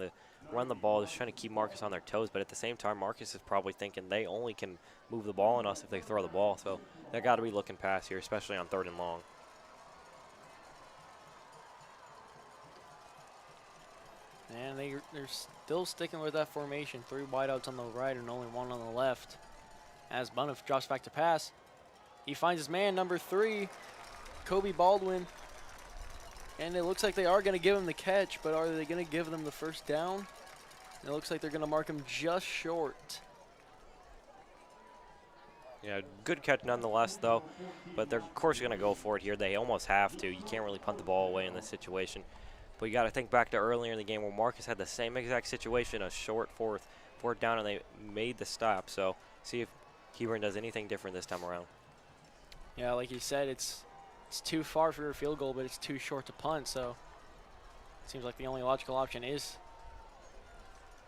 the ball, just trying to keep Marcus on their toes, but at the same time, Marcus is probably thinking they only can move the ball on us if they throw the ball, so they got to be looking past here, especially on 3rd and long. And they're still sticking with that formation. 3 wideouts on the right and only 1 on the left. As Bunniff drops back to pass, he finds his man, number 3, Kobe Baldwin. And it looks like they are going to give him the catch, but are they going to give them the first down? It looks like they're going to mark him just short. Yeah, good catch nonetheless, though. But they're, of course, going to go for it here. They almost have to. You can't really punt the ball away in this situation. But you got to think back to earlier in the game where Marcus had the same exact situation, a short fourth down, and they made the stop. So see if Hebron does anything different this time around. Yeah, like you said, it's too far for a field goal, but it's too short to punt. So it seems like the only logical option is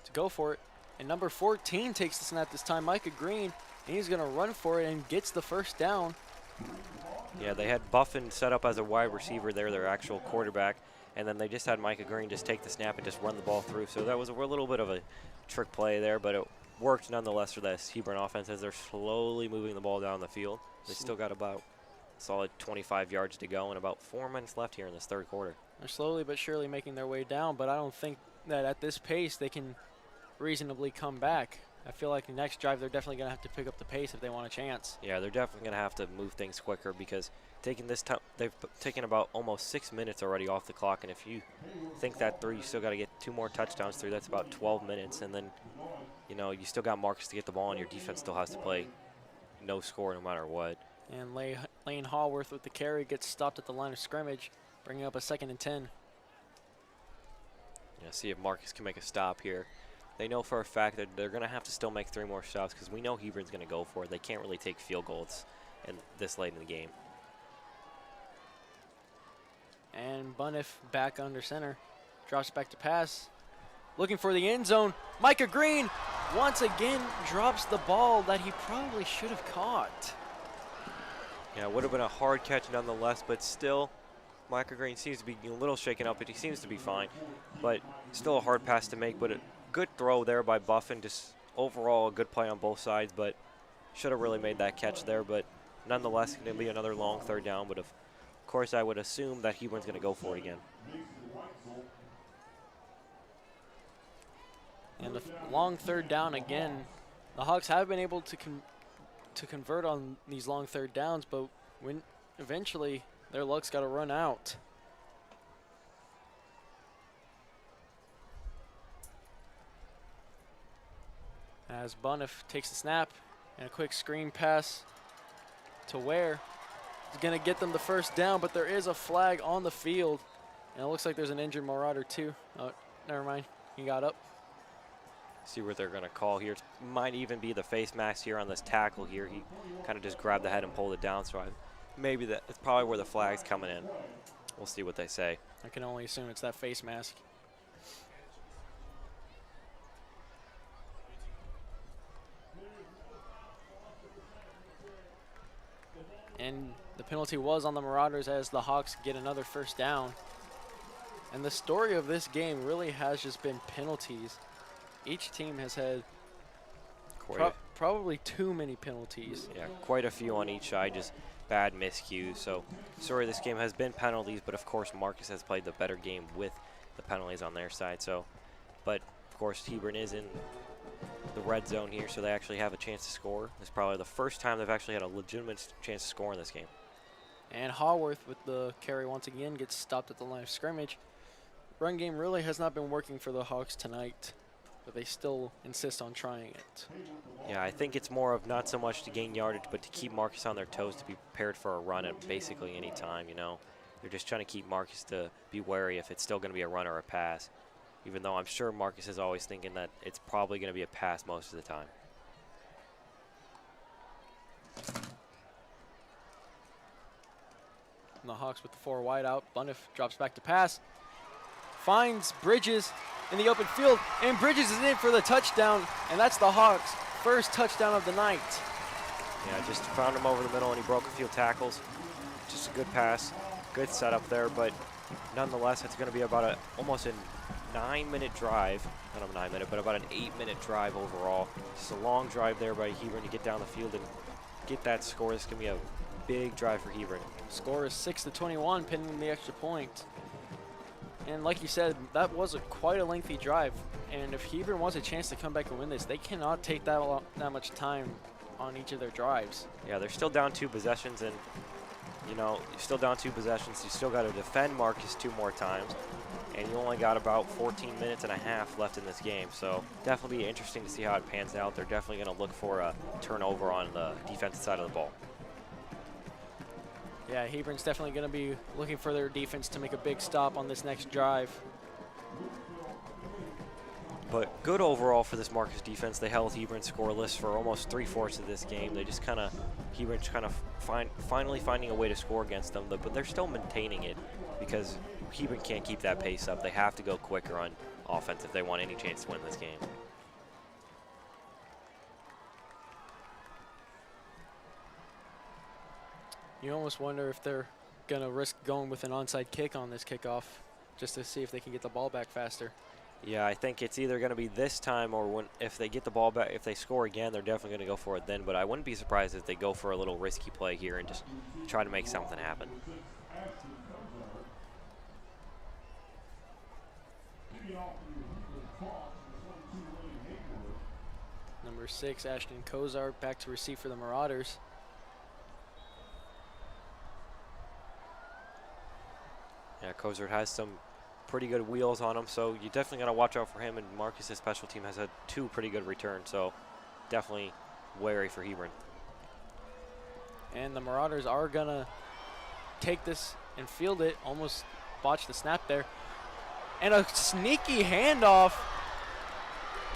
to go for it. And number 14 takes the snap this time, Micah Green, and he's going to run for it and gets the first down. Yeah, they had Buffin set up as a wide receiver there, their actual quarterback. And then they just had Micah Green just take the snap and just run the ball through. So that was a little bit of a trick play there, but it worked nonetheless for this Hebron offense as they're slowly moving the ball down the field. They still got about a solid 25 yards to go and about 4 minutes left here in this 3rd quarter. They're slowly but surely making their way down, but I don't think that at this pace they can reasonably come back. I feel like the next drive they're definitely going to have to pick up the pace if they want a chance. Yeah, they're definitely going to have to move things quicker because taking this time, they've taken about almost 6 minutes already off the clock, and if you think that through, you still got to get 2 more touchdowns through. That's about 12 minutes, and then, you know, you still got Marcus to get the ball, and your defense still has to play no score no matter what. And Lane Haworth with the carry gets stopped at the line of scrimmage, bringing up a 2nd and 10. Yeah, see if Marcus can make a stop here. They know for a fact that they're going to have to still make 3 more stops because we know Hebron's going to go for it. They can't really take field goals this late in the game. And Bunniff back under center. Drops back to pass. Looking for the end zone. Micah Green once again drops the ball that he probably should have caught. Yeah, it would have been a hard catch nonetheless, but still, Micah Green seems to be a little shaken up, but he seems to be fine. But still a hard pass to make, but a good throw there by Buffin. Just overall a good play on both sides, but should have really made that catch there. But nonetheless, it's going to be another long 3rd down, but of course I would assume that Hebron's going to go for it again. And a long 3rd down again. The Hawks have been able to convert on these long 3rd downs, but when eventually their luck's got to run out. As Bunniff takes the snap and a quick screen pass to Ware. He's going to get them the first down, but there is a flag on the field. And it looks like there's an injured Marauder too. Oh, never mind. He got up. See what they're going to call here. It might even be the face mask here on this tackle here. He kind of just grabbed the head and pulled it down. So maybe that's probably where the flag's coming in. We'll see what they say. I can only assume it's that face mask. And the penalty was on the Marauders as the Hawks get another first down. And the story of this game really has just been penalties. Each team has had probably too many penalties. Yeah, quite a few on each side, just bad miscues. So, sorry, this game has been penalties, but of course Marcus has played the better game with the penalties on their side. So, but of course Hebron is in the red zone here, so they actually have a chance to score. It's probably the first time they've actually had a legitimate chance to score in this game. And Haworth with the carry once again gets stopped at the line of scrimmage. Run game really has not been working for the Hawks tonight. but they still insist on trying it. Yeah, I think it's more of not so much to gain yardage, but to keep Marcus on their toes to be prepared for a run at basically any time, you know. They're just trying to keep Marcus to be wary if it's still going to be a run or a pass, even though I'm sure Marcus is always thinking that it's probably going to be a pass most of the time. And the Hawks with the 4 wide out. Bundiff drops back to pass. Finds Bridges in the open field, and Bridges is in for the touchdown, and that's the Hawks' first touchdown of the night. Yeah, just found him over the middle, and he broke a few tackles. Just a good pass, good setup there, but nonetheless, it's going to be about almost a 9-minute drive. Not a 9-minute, but about an 8-minute drive overall. Just a long drive there by Hebron to get down the field and get that score. This is going to be a big drive for Hebron. Score is 6-21, pending the extra point. And like you said, that was quite a lengthy drive. And if Hebron wants a chance to come back and win this, they cannot take that much time on each of their drives. Yeah, they're still down 2 possessions, and you know, you're still down 2 possessions. You still got to defend Marcus 2 more times, and you only got about 14 minutes and a half left in this game. So definitely be interesting to see how it pans out. They're definitely going to look for a turnover on the defensive side of the ball. Yeah, Hebron's definitely going to be looking for their defense to make a big stop on this next drive. But good overall for this Marcus defense. They held Hebron scoreless for almost 3/4 of this game. They just kind of, Hebron's kind of finally finding a way to score against them, but they're still maintaining it because Hebron can't keep that pace up. They have to go quicker on offense if they want any chance to win this game. You almost wonder if they're going to risk going with an onside kick on this kickoff just to see if they can get the ball back faster. Yeah, I think it's either going to be this time or if they get the ball back, if they score again, they're definitely going to go for it then. But I wouldn't be surprised if they go for a little risky play here and just try to make something happen. Number 6, Ashton Kozar, back to receive for the Marauders. Yeah, Kozar has some pretty good wheels on him, so you definitely got to watch out for him. And Marcus's special team has had 2 pretty good returns, so definitely wary for Hebron. And the Marauders are going to take this and field it. Almost botched the snap there. And a sneaky handoff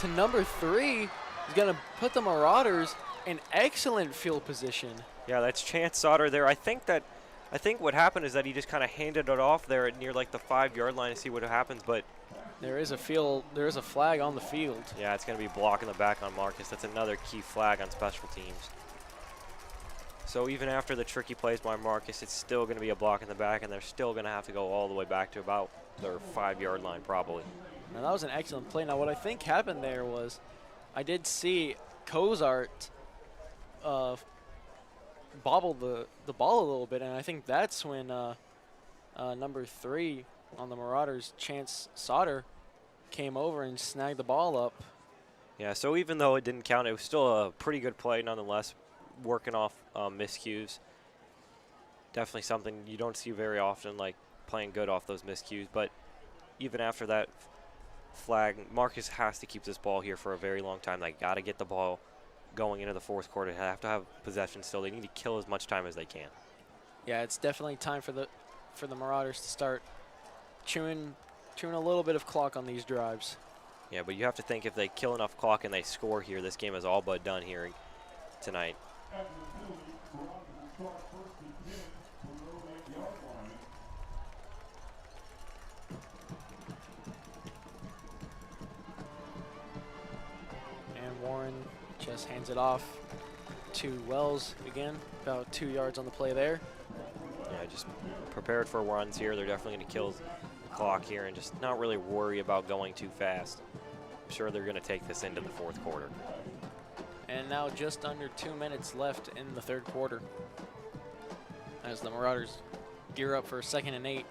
to number 3 is going to put the Marauders in excellent field position. Yeah, that's Chance Sauter there. I think what happened is that he just kind of handed it off there near like the 5-yard line to see what happens, but there is a flag on the field. Yeah, it's going to be blocking the back on Marcus. That's another key flag on special teams. So even after the tricky plays by Marcus, it's still going to be a block in the back, and they're still going to have to go all the way back to about their 5-yard line probably. Now that was an excellent play. Now what I think happened there was I did see Kozart bobble the ball a little bit, and I think that's when number 3 on the Marauders, Chance Sauter, came over and snagged the ball up. Yeah, so even though it didn't count, it was still a pretty good play nonetheless, working off miscues. Definitely something you don't see very often, like playing good off those miscues, but even after that flag, Marcus has to keep this ball here for a very long time. They got to get the ball going into the 4th quarter. They have to have possession still. They need to kill as much time as they can. Yeah, it's definitely time for the Marauders to start chewing a little bit of clock on these drives. Yeah, but you have to think if they kill enough clock and they score here, this game is all but done here tonight. And Warren just hands it off to Wells again, about 2 yards on the play there. Yeah, just prepared for runs here. They're definitely going to kill the clock here and just not really worry about going too fast. I'm sure they're going to take this into the 4th quarter. And now just under 2 minutes left in the 3rd quarter as the Marauders gear up for 2nd and 8.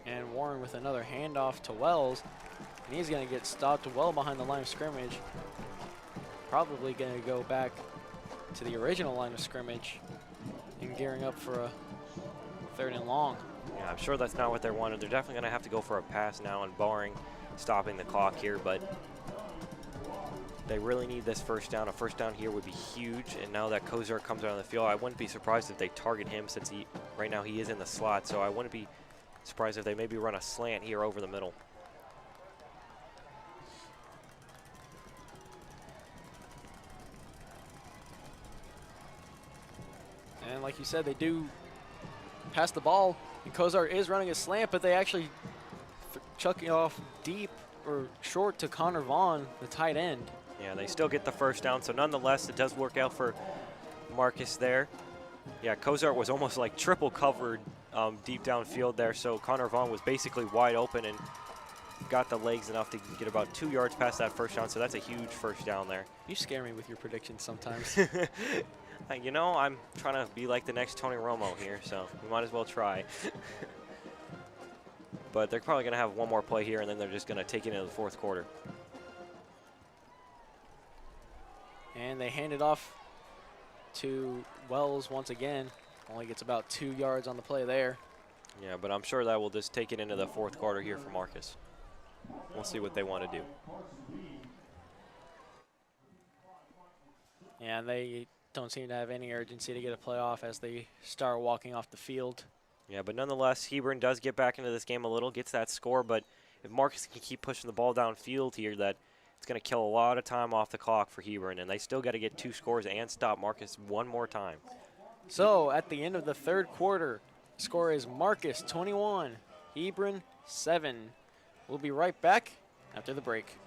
And Warren with another handoff to Wells, and he's going to get stopped well behind the line of scrimmage. Probably going to go back to the original line of scrimmage and gearing up for a 3rd and long. Yeah, I'm sure that's not what they wanted. They're definitely going to have to go for a pass now and barring stopping the clock here, but they really need this first down. A first down here would be huge, and now that Kozar comes out on the field, I wouldn't be surprised if they target him since right now he is in the slot, so I wouldn't be surprised if they maybe run a slant here over the middle. And like you said, they do pass the ball, and Kozar is running a slant, but they actually chuck it off deep or short to Connor Vaughn, the tight end. Yeah, they still get the first down, so nonetheless, it does work out for Marcus there. Yeah, Kozar was almost like triple covered deep downfield there, so Connor Vaughn was basically wide open and got the legs enough to get about 2 yards past that first down, so that's a huge first down there. You scare me with your predictions sometimes. You know, I'm trying to be like the next Tony Romo here, so we might as well try. But they're probably going to have one more play here, and then they're just going to take it into the fourth quarter. And they hand it off to Wells once again. Only gets about 2 yards on the play there. Yeah, but I'm sure that will just take it into the fourth quarter here for Marcus. We'll see what they want to do. And they don't seem to have any urgency to get a play off as they start walking off the field. Yeah, but nonetheless, Hebron does get back into this game a little, gets that score, but if Marcus can keep pushing the ball downfield here, that it's going to kill a lot of time off the clock for Hebron, and they still got to get 2 scores and stop Marcus one more time. So at the end of the third quarter, score is Marcus 21, Hebron 7. We'll be right back after the break.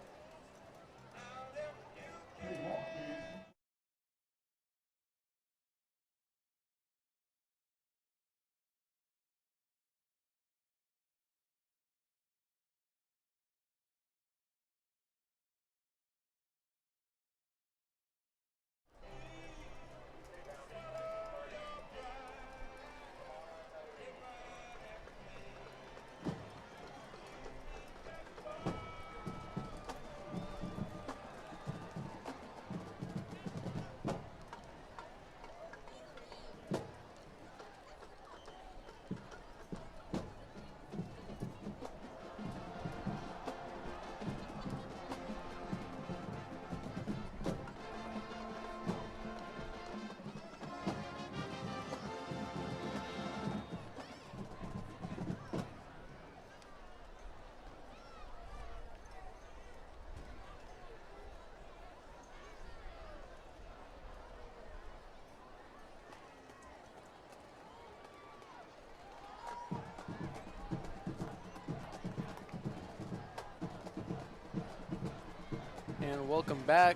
And welcome back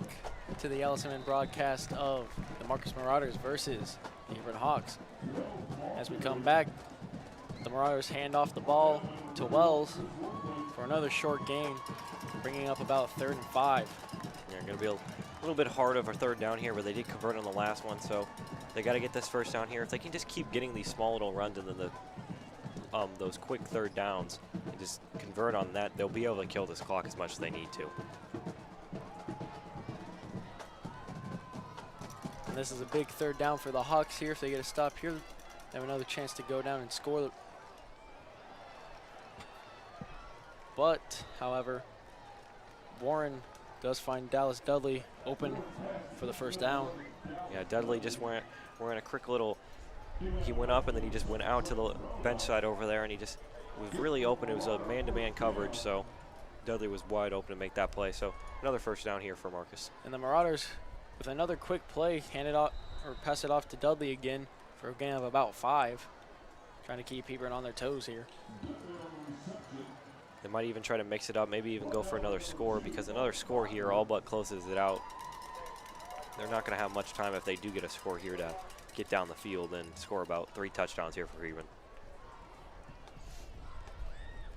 to the LSMN broadcast of the Marcus Marauders versus the Hebron Hawks. As we come back, the Marauders hand off the ball to Wells for another short gain, bringing up about 3rd and 5. Yeah, going to be a little bit hard of a third down here, but they did convert on the last one, so they got to get this first down here. If they can just keep getting these small little runs and then those quick third downs and just convert on that, they'll be able to kill this clock as much as they need to. And this is a big third down for the Hawks here. If they get a stop here, they have another chance to go down and score. But, however, Warren does find Dallas Dudley open for the first down. Yeah, Dudley just we're in a quick little, he went up and then he just went out to the bench side over there and he just was really open. It was a man-to-man coverage, so Dudley was wide open to make that play. So another first down here for Marcus. And the Marauders, with another quick play, hand it off or pass it off to Dudley again for a gain of about 5. Trying to keep Hebron on their toes here. They might even try to mix it up, maybe even go for another score, because another score here all but closes it out. They're not going to have much time if they do get a score here to get down the field and score about 3 touchdowns here for Hebron.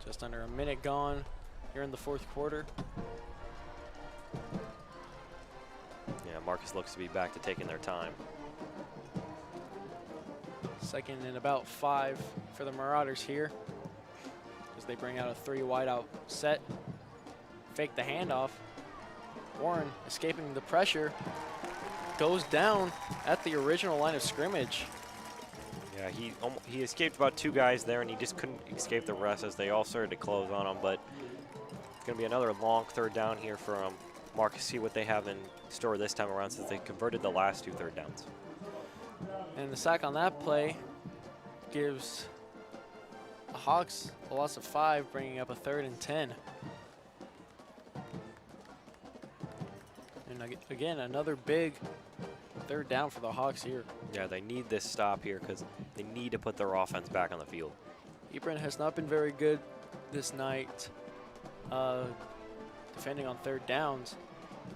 Just under a minute gone here in the fourth quarter. Yeah, Marcus looks to be back to taking their time. 2nd and about 5 for the Marauders here, as they bring out a 3 wide out set. Fake the handoff. Warren, escaping the pressure, goes down at the original line of scrimmage. Yeah, he escaped about 2 guys there, and he just couldn't escape the rest as they all started to close on him. But it's going to be another long 3rd down here for Marcus. See what they have in store this time around, since they converted the last 2 3rd downs. And the sack on that play gives the Hawks a loss of 5, bringing up a 3rd and 10. And again, another big 3rd down for the Hawks here. Yeah, they need this stop here because they need to put their offense back on the field. Hebron has not been very good this night defending on 3rd downs,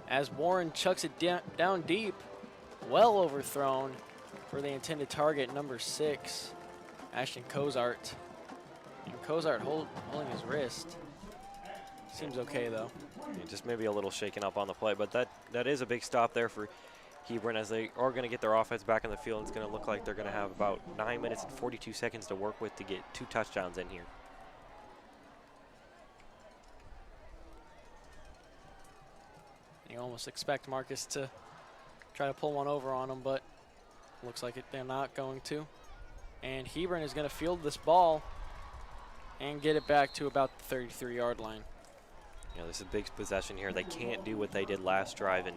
as Warren chucks it down deep, well overthrown for the intended target, number 6, Ashton Cozart. And Cozart holding his wrist. Seems okay, though. Yeah, just maybe a little shaken up on the play, but that is a big stop there for Hebron, as they are going to get their offense back in the field. It's going to look like they're going to have about 9 minutes and 42 seconds to work with to get 2 touchdowns in here. You almost expect Marcus to try to pull one over on them, but looks like they're not going to. And Hebron is going to field this ball and get it back to about the 33-yard line. You know, this is a big possession here. They can't do what they did last drive and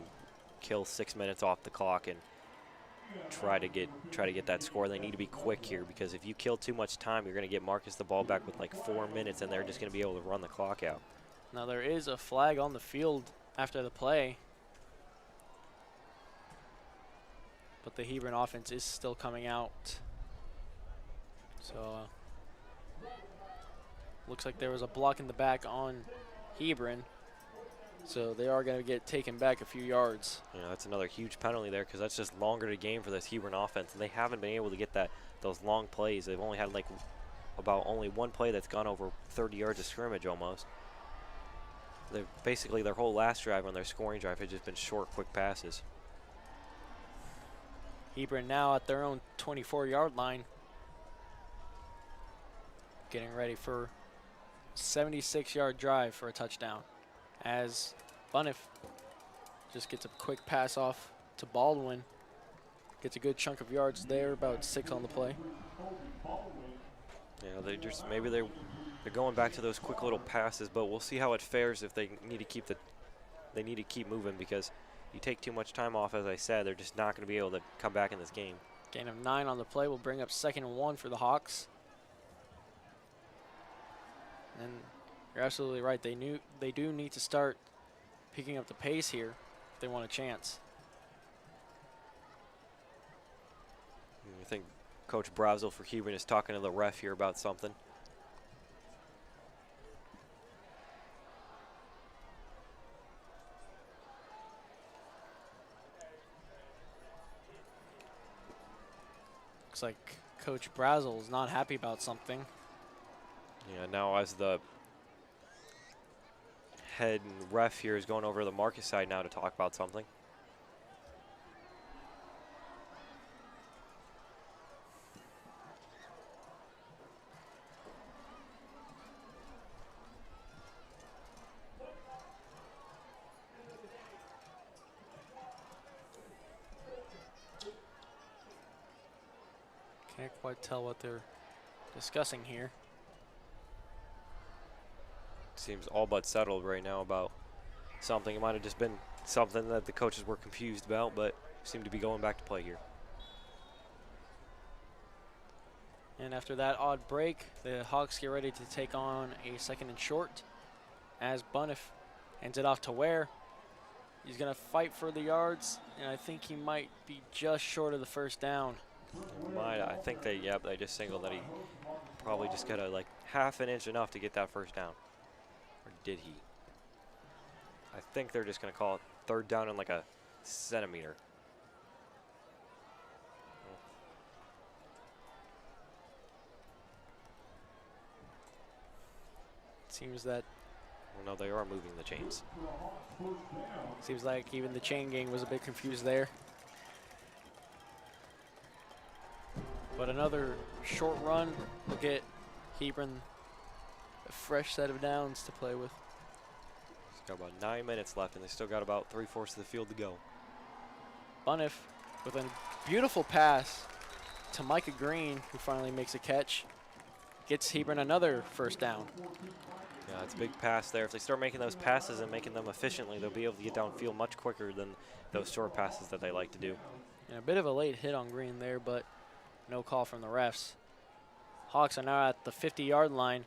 kill 6 minutes off the clock and try to get that score. They need to be quick here, because if you kill too much time, you're going to get Marcus the ball back with like 4 minutes, and they're just going to be able to run the clock out. Now there is a flag on the field after the play, but the Hebron offense is still coming out. So looks like there was a block in the back on Hebron, so they are going to get taken back a few yards. Yeah, that's another huge penalty there, because that's just longer to game for this Hebron offense, and they haven't been able to get those long plays. They've only had like about only 1 play that's gone over 30 yards of scrimmage almost. They've basically their whole last drive on their scoring drive has just been short, quick passes. Hebron now at their own 24-yard line, getting ready for 76-yard drive for a touchdown, as Bunnif just gets a quick pass off to Baldwin. Gets a good chunk of yards there, about 6 on the play. Yeah, they're going back to those quick little passes, but we'll see how it fares if they need to keep moving, because you take too much time off, as I said, they're just not going to be able to come back in this game. Gain of 9 on the play will bring up 2nd and 1 for the Hawks. And you're absolutely right. They do need to start picking up the pace here if they want a chance. I think Coach Brazel for Hebron is talking to the ref here about something. Looks like Coach Brazel is not happy about something. Yeah, now as the head and ref here is going over to the Marcus side now to talk about something. Can't quite tell what they're discussing here. Seems all but settled right now about something. It might have just been something that the coaches were confused about, but seem to be going back to play here. And after that odd break, the Hawks get ready to take on a 2nd and short, as Bunnif hands it off to Ware. He's going to fight for the yards, and I think he might be just short of the 1st down. I think they just singled that he probably just got like half an inch enough to get that 1st down. Or did he? I think they're just going to call it 3rd down in like a centimeter. Seems that. Well, no, they are moving the chains. Seems like even the chain gang was a bit confused there. But another short run will get Hebron a fresh set of downs to play with. It's got about 9 minutes left, and they still got about 3/4 of the field to go. Bunnif with a beautiful pass to Micah Green, who finally makes a catch. Gets Hebron another first down. Yeah, it's a big pass there. If they start making those passes and making them efficiently, they'll be able to get downfield much quicker than those short passes that they like to do. And a bit of a late hit on Green there, but no call from the refs. Hawks are now at the 50-yard line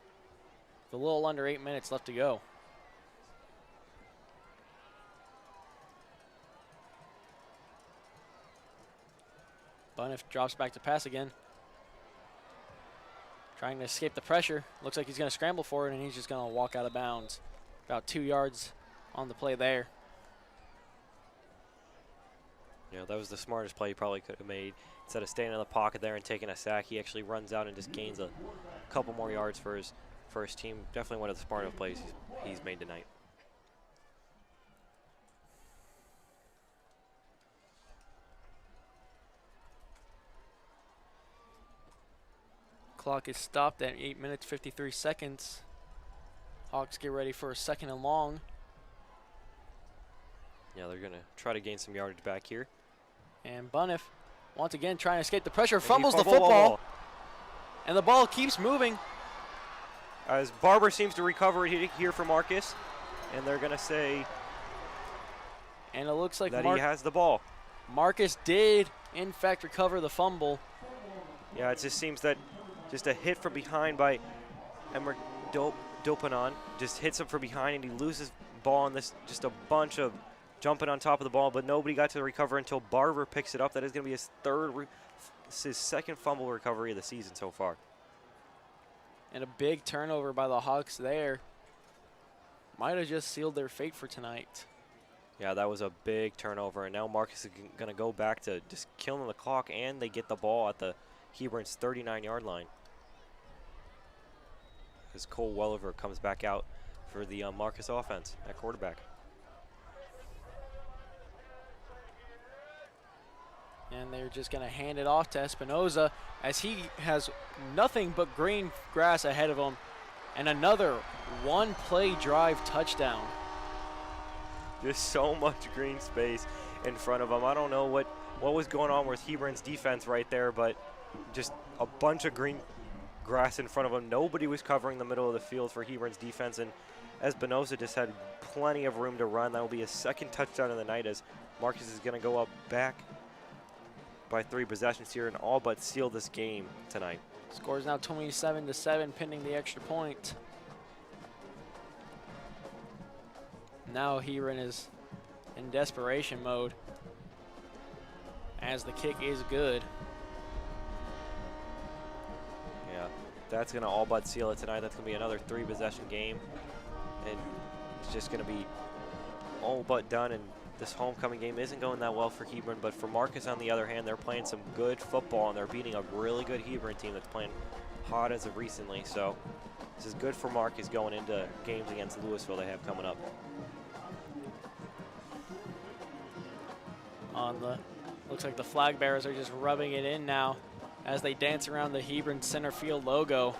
with a little under 8 minutes left to go. Buniff drops back to pass again. Trying to escape the pressure. Looks like he's going to scramble for it, and he's just going to walk out of bounds. About 2 yards on the play there. Yeah, that was the smartest play he probably could have made. Instead of staying in the pocket there and taking a sack, he actually runs out and just gains a couple more yards for his team. Definitely one of the smartest plays he's made tonight. Clock is stopped at 8 minutes, 53 seconds. Hawks get ready for a 2nd and long. Yeah, they're going to try to gain some yardage back here. And Buniff, once again, trying to escape the pressure, fumbles the football. And the ball keeps moving. As Barber seems to recover it here for Marcus. And they're going to say and it looks like that he has the ball. Marcus did, in fact, recover the fumble. Yeah, it just seems that just a hit from behind by Emmerich Dopanon just hits him from behind, and he loses ball on this, just a bunch of jumping on top of the ball, but nobody got to recover until Barber picks it up. That is going to be his his 2nd fumble recovery of the season so far. And a big turnover by the Hawks there. Might have just sealed their fate for tonight. Yeah, that was a big turnover, and now Marcus is going to go back to just killing the clock, and they get the ball at the Hebron's 39-yard line. As Cole Welliver comes back out for the Marcus offense at quarterback. And they're just going to hand it off to Espinoza as he has nothing but green grass ahead of him. And another one-play drive touchdown. Just so much green space in front of him. I don't know what was going on with Hebron's defense right there, but just a bunch of green grass in front of him. Nobody was covering the middle of the field for Hebron's defense, and Espinoza just had plenty of room to run. That will be his 2nd touchdown of the night as Marcus is going to go up back by 3 possessions here and all but seal this game tonight. Score is now 27-7, pending the extra point. Now Hebron is in desperation mode as the kick is good. Yeah, that's going to all but seal it tonight. That's going to be another 3-possession game, and it's just going to be all but done. And this homecoming game isn't going that well for Hebron, but for Marcus, on the other hand, they're playing some good football, and they're beating a really good Hebron team that's playing hot as of recently. So this is good for Marcus going into games against Louisville they have coming up. Looks like the flag bearers are just rubbing it in now as they dance around the Hebron center field logo.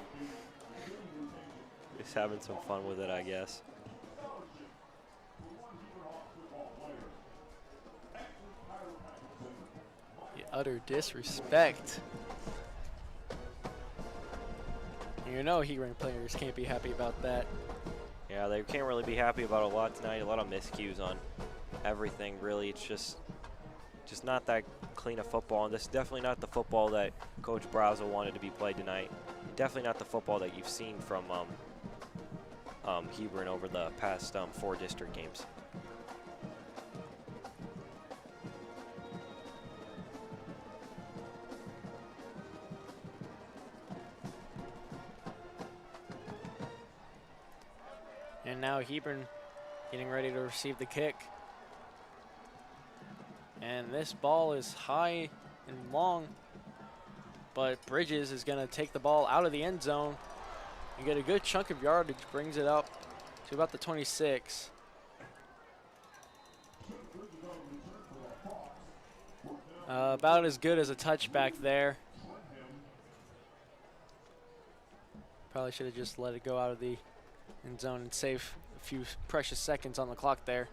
Just having some fun with it, I guess. Utter disrespect. You know Hebron players can't be happy about that. Yeah, they can't really be happy about a lot tonight. A lot of miscues on everything, really. It's just not that clean of football, and this is definitely not the football that Coach Brazel wanted to be played tonight. Definitely not the football that you've seen from Hebron over the past 4 district games. And now Hebron getting ready to receive the kick. And this ball is high and long, but Bridges is going to take the ball out of the end zone and get a good chunk of yardage, brings it up to about the 26. About as good as a touchback there. Probably should have just let it go out of the end zone and save a few precious seconds on the clock there.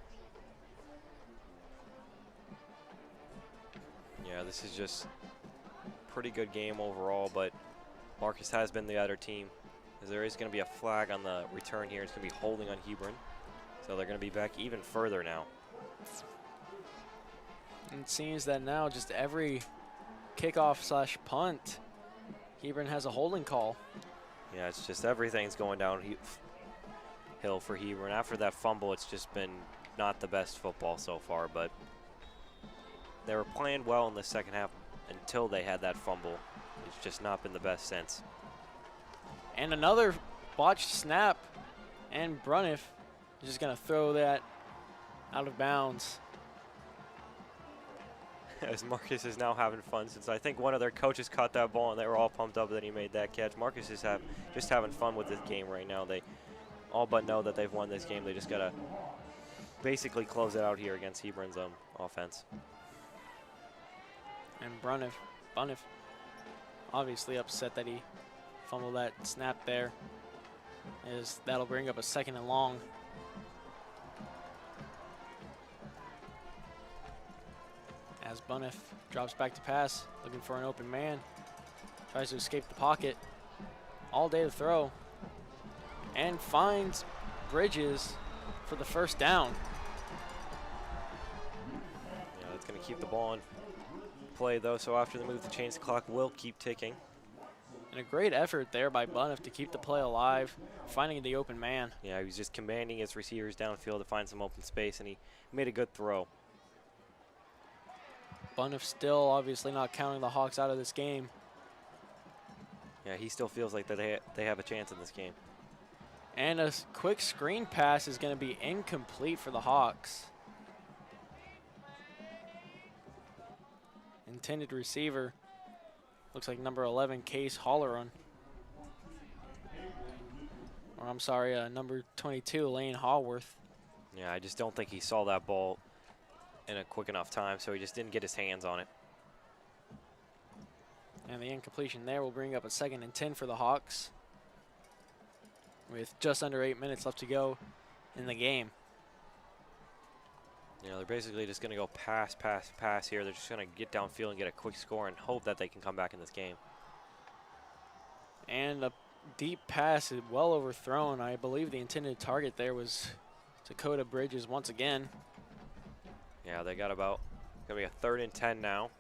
Yeah, this is just pretty good game overall, but Marcus has been the other team. As there is going to be a flag on the return here. It's going to be holding on Hebron. So they're going to be back even further now. And it seems that now just every kickoff / punt, Hebron has a holding call. Yeah, it's just everything's going downhill for Hebron. After that fumble, it's just been not the best football so far, but they were playing well in the second half until they had that fumble. It's just not been the best since. And another botched snap, and Bruniff is just going to throw that out of bounds. As Marcus is now having fun, since I think one of their coaches caught that ball and they were all pumped up that he made that catch. Marcus is just having fun with this game right now. They all but know that they've won this game. They just got to basically close it out here against Hebron's offense. And Bruniff obviously upset that he fumbled that snap there. That'll bring up a 2nd and long. As Bruniff drops back to pass, looking for an open man. Tries to escape the pocket. All day to throw. And finds Bridges for the first down. Yeah, that's going to keep the ball in play, though. So after the move, the chains clock will keep ticking. And a great effort there by Bruniff to keep the play alive, finding the open man. Yeah, he was just commanding his receivers downfield to find some open space, and he made a good throw. Bruniff still obviously not counting the Hawks out of this game. Yeah, he still feels like that they have a chance in this game. And a quick screen pass is going to be incomplete for the Hawks. Intended receiver looks like number 11, Case Holleran. Or I'm sorry, number 22, Lane Haworth. Yeah, I just don't think he saw that ball in a quick enough time, so he just didn't get his hands on it. And the incompletion there will bring up a 2nd and 10 for the Hawks, with just under 8 minutes left to go in the game. You know, they're basically just going to go pass here. They're just going to get downfield and get a quick score and hope that they can come back in this game. And a deep pass is well overthrown. I believe the intended target there was Dakota Bridges once again. Yeah, they got about, going to be a 3rd and 10 now.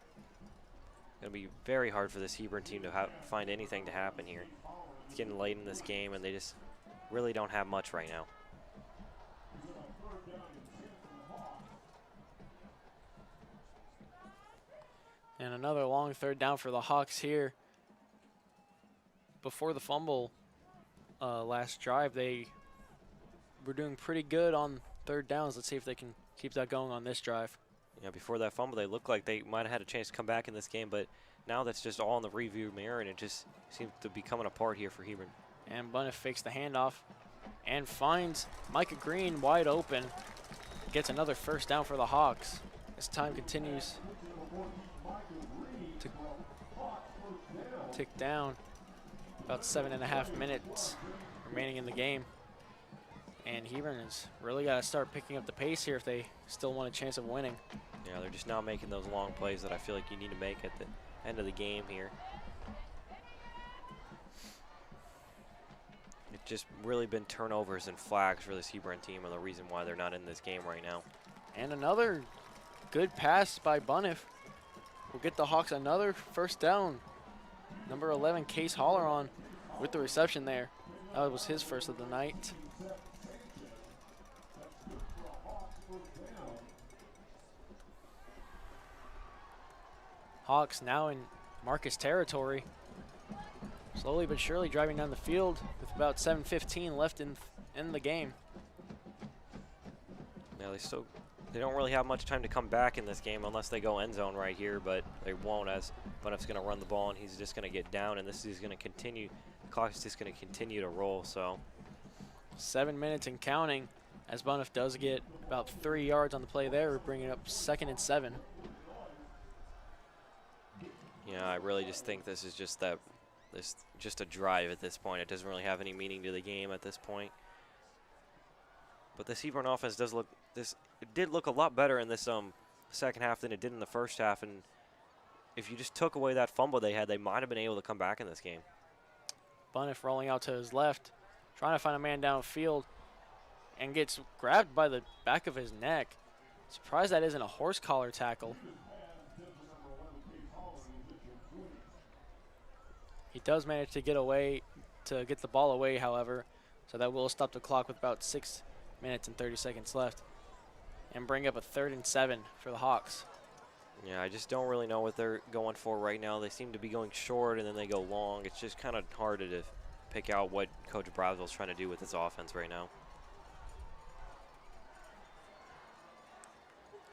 Going to be very hard for this Hebron team to find anything to happen here. It's getting late in this game, and they just really don't have much right now. And another long 3rd down for the Hawks here. Before the fumble last drive, they were doing pretty good on 3rd downs. Let's see if they can keep that going on this drive. Yeah, before that fumble, they looked like they might have had a chance to come back in this game, but now that's just all in the review mirror, and it just seems to be coming apart here for Hebron. And Bruniff fakes the handoff and finds Micah Green wide open. Gets another 1st down for the Hawks. As time continues to tick down. About 7.5 minutes remaining in the game. And Hebron has really got to start picking up the pace here if they still want a chance of winning. Yeah, they're just now making those long plays that I feel like you need to make at the end of the game here. It's just really been turnovers and flags for this Hebron team and the reason why they're not in this game right now. And another good pass by Bruniff will get the Hawks another 1st down. Number 11, Case Holleran with the reception there. That was his first of the night. Hawks now in Marcus territory. Slowly but surely driving down the field with about 7:15 left in the game. Now they don't really have much time to come back in this game unless they go end zone right here, but they won't, as Bruniff's going to run the ball and he's just going to get down, and this is going to continue. The clock is just going to continue to roll. So 7 minutes and counting, as Bruniff does get about 3 yards on the play there. We're bringing up 2nd and 7. Yeah, I really just think this is just just a drive at this point. It doesn't really have any meaning to the game at this point. But this Hebron offense it did look a lot better in this second half than it did in the first half, and if you just took away that fumble they had, they might have been able to come back in this game. Bunnett rolling out to his left, trying to find a man downfield, and gets grabbed by the back of his neck. Surprised that isn't a horse collar tackle. He does manage to get away, to get the ball away, however, so that will stop the clock with about 6 minutes and 30 seconds left and bring up a 3rd and 7 for the Hawks. Yeah, I just don't really know what they're going for right now. They seem to be going short and then they go long. It's just kind of hard to pick out what Coach Braswell's trying to do with his offense right now.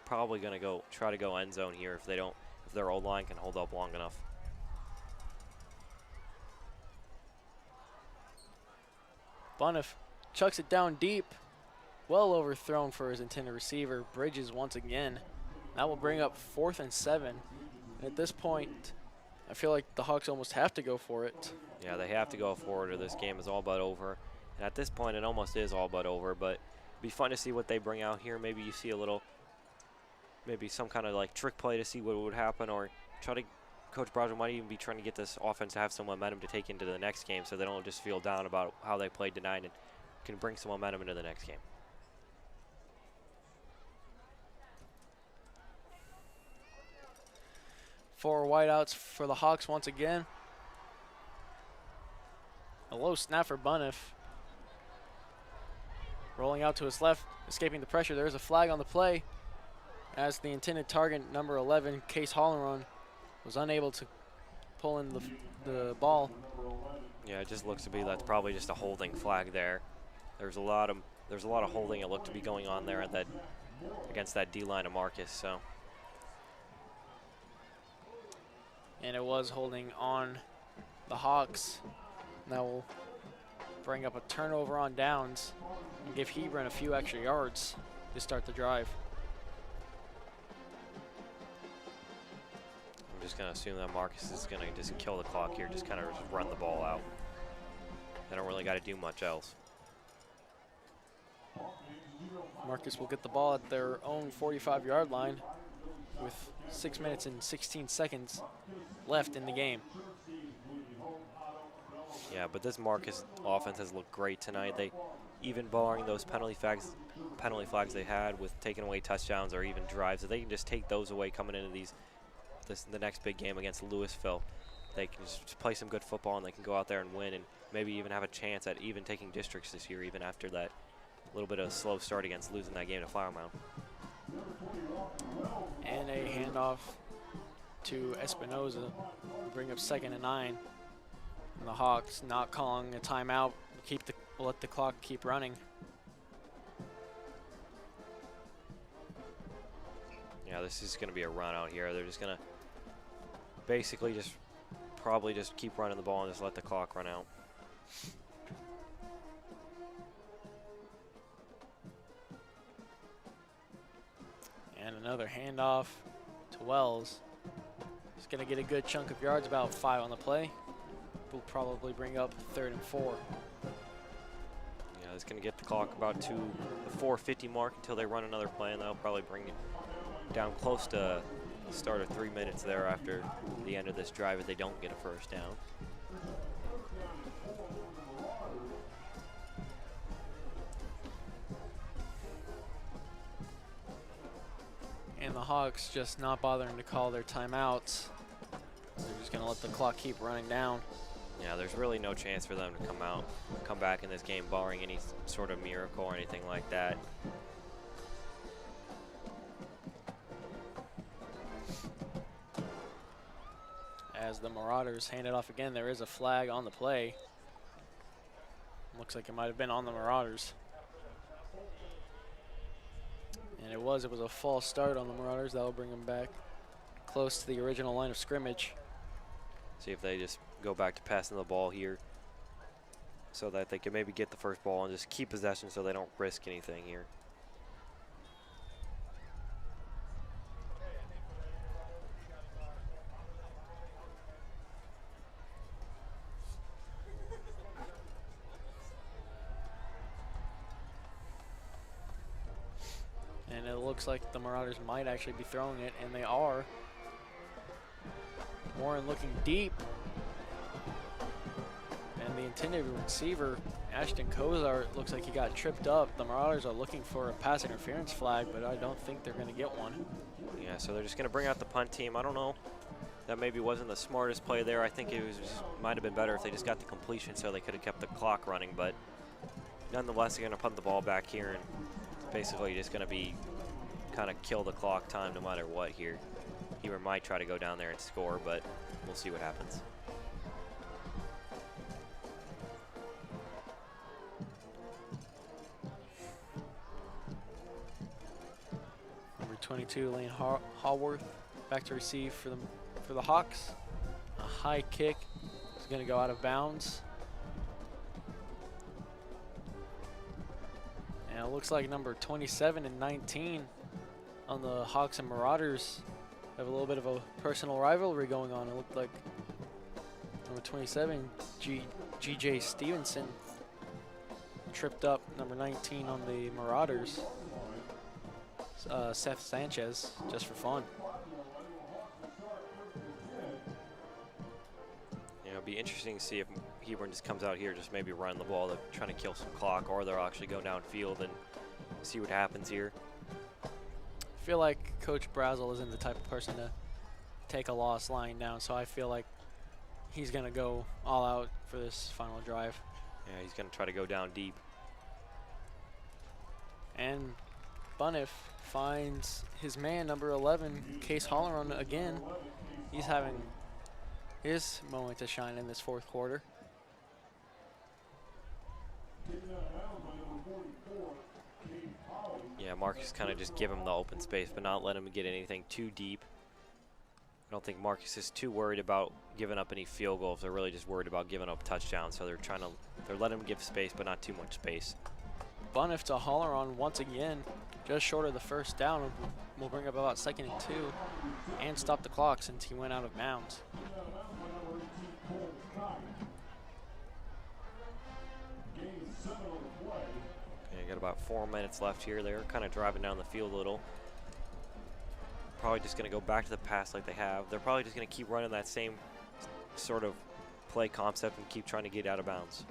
Probably going to try to go end zone here if their old line can hold up long enough. Bunnett chucks it down deep, well overthrown for his intended receiver. Bridges once again. That will bring up 4th and 7. And at this point, I feel like the Hawks almost have to go for it. Yeah, they have to go for it or this game is all but over. And at this point, it almost is all but over, but it'd be fun to see what they bring out here. Maybe you see maybe some kind of like trick play to see what would happen, or Coach Braswell might even be trying to get this offense to have some momentum to take into the next game so they don't just feel down about how they played tonight and can bring some momentum into the next game. Four wideouts for the Hawks once again. A low snap for Bunnett. Rolling out to his left, escaping the pressure. There is a flag on the play as the intended target, number 11, Case Holleron, was unable to pull in the ball. Yeah, it just looks to be that's probably just a holding flag there. There's a lot of holding it looked to be going on there against that D line of Marcus. So. And it was holding on the Hawks. That will bring up a turnover on downs and give Hebron a few extra yards to start the drive. I'm just going to assume that Marcus is going to just kill the clock here, just kind of just run the ball out. They don't really got to do much else. Marcus will get the ball at their own 45-yard line with 6 minutes and 16 seconds left in the game. Yeah, but this Marcus offense has looked great tonight. They, even barring those penalty flags they had with taking away touchdowns or even drives, if they can just take those away coming into the next big game against Louisville, they can just play some good football and they can go out there and win and maybe even have a chance at even taking districts this year, even after that little bit of a slow start against losing that game to Flower Mound. And a handoff to Espinoza to bring up 2nd and 9. And the Hawks not calling a timeout, let the clock keep running. Yeah, this is going to be a run out here. They're just going to basically probably just keep running the ball and just let the clock run out. And another handoff to Wells. He's going to get a good chunk of yards, about 5 on the play. Will probably bring up 3rd and 4. Yeah, it's going to get the clock about to the 4:50 mark until they run another play, and they'll probably bring it down close to the start of 3 minutes there after the end of this drive if they don't get a first down. And the Hawks just not bothering to call their timeouts. They're just going to let the clock keep running down. Yeah, there's really no chance for them to come back in this game barring any sort of miracle or anything like that. As the Marauders hand it off again, there is a flag on the play. Looks like it might have been on the Marauders. And it was a false start on the Marauders. That will bring them back close to the original line of scrimmage. See if they just go back to passing the ball here so that they can maybe get the first ball and just keep possession so they don't risk anything here. And it looks like the Marauders might actually be throwing it, and they are. Warren looking deep. And the intended receiver, Ashton Kozar, looks like he got tripped up. The Marauders are looking for a pass interference flag, but I don't think they're going to get one. Yeah, so they're just going to bring out the punt team. I don't know. That maybe wasn't the smartest play there. I think it might have been better if they just got the completion so they could have kept the clock running. But nonetheless, they're going to punt the ball back here, and it's basically just going to be kind of kill the clock time no matter what here. Hebron might try to go down there and score, but we'll see what happens. Number 22, Lane Hallworth, back to receive for the Hawks. A high kick is going to go out of bounds. And it looks like number 27 and 19 on the Hawks and Marauders have a little bit of a personal rivalry going on. It looked like number 27, G.J. Stevenson, tripped up number 19 on the Marauders, Seth Sanchez, just for fun. Yeah, it'll be interesting to see if Hebron just comes out here, just maybe run the ball, they're trying to kill some clock, or they'll actually go downfield and see what happens here. I feel like Coach Brazel isn't the type of person to take a loss lying down, so I feel like he's going to go all out for this final drive. Yeah, he's going to try to go down deep. And Bunnif finds his man, number 11, Case Holleron again. He's having his moment to shine in this fourth quarter. Yeah, Marcus kind of just give him the open space, but not let him get anything too deep. I don't think Marcus is too worried about giving up any field goals. They're really just worried about giving up touchdowns. So they're letting him give space, but not too much space. Bunnif to Holleron once again, just short of the first down. We'll bring up about 2nd and 2 and stop the clock since he went out of bounds. Okay, got about 4 minutes left here. They're kind of driving down the field a little. Probably just going to go back to the pass like they have. They're probably just going to keep running that same sort of play concept and keep trying to get out of bounds.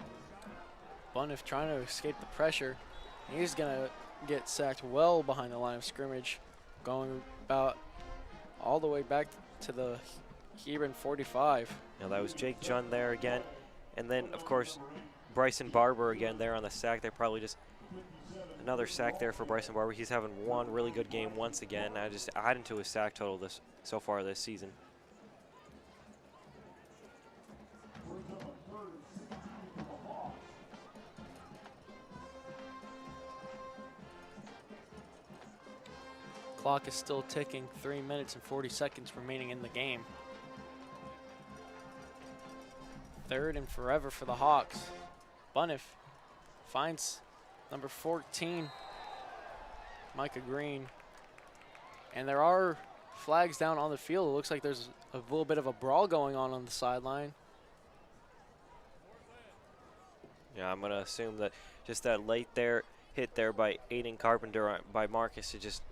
Bunnif trying to escape the pressure. He's going to get sacked well behind the line of scrimmage, going about all the way back to the Hebron 45. Now that was Jake Jund there again. And then, of course, Bryson Barber again there on the sack. They probably just another sack there for Bryson Barber. He's having one really good game once again. I just adding to his sack total so far this season. Clock is still ticking, 3 minutes and 40 seconds remaining in the game. 3rd and forever for the Hawks. Bunnif finds number 14, Micah Green. And there are flags down on the field. It looks like there's a little bit of a brawl going on the sideline. Yeah, I'm going to assume that just that late there hit there by Aiden Carpenter by Marcus, it just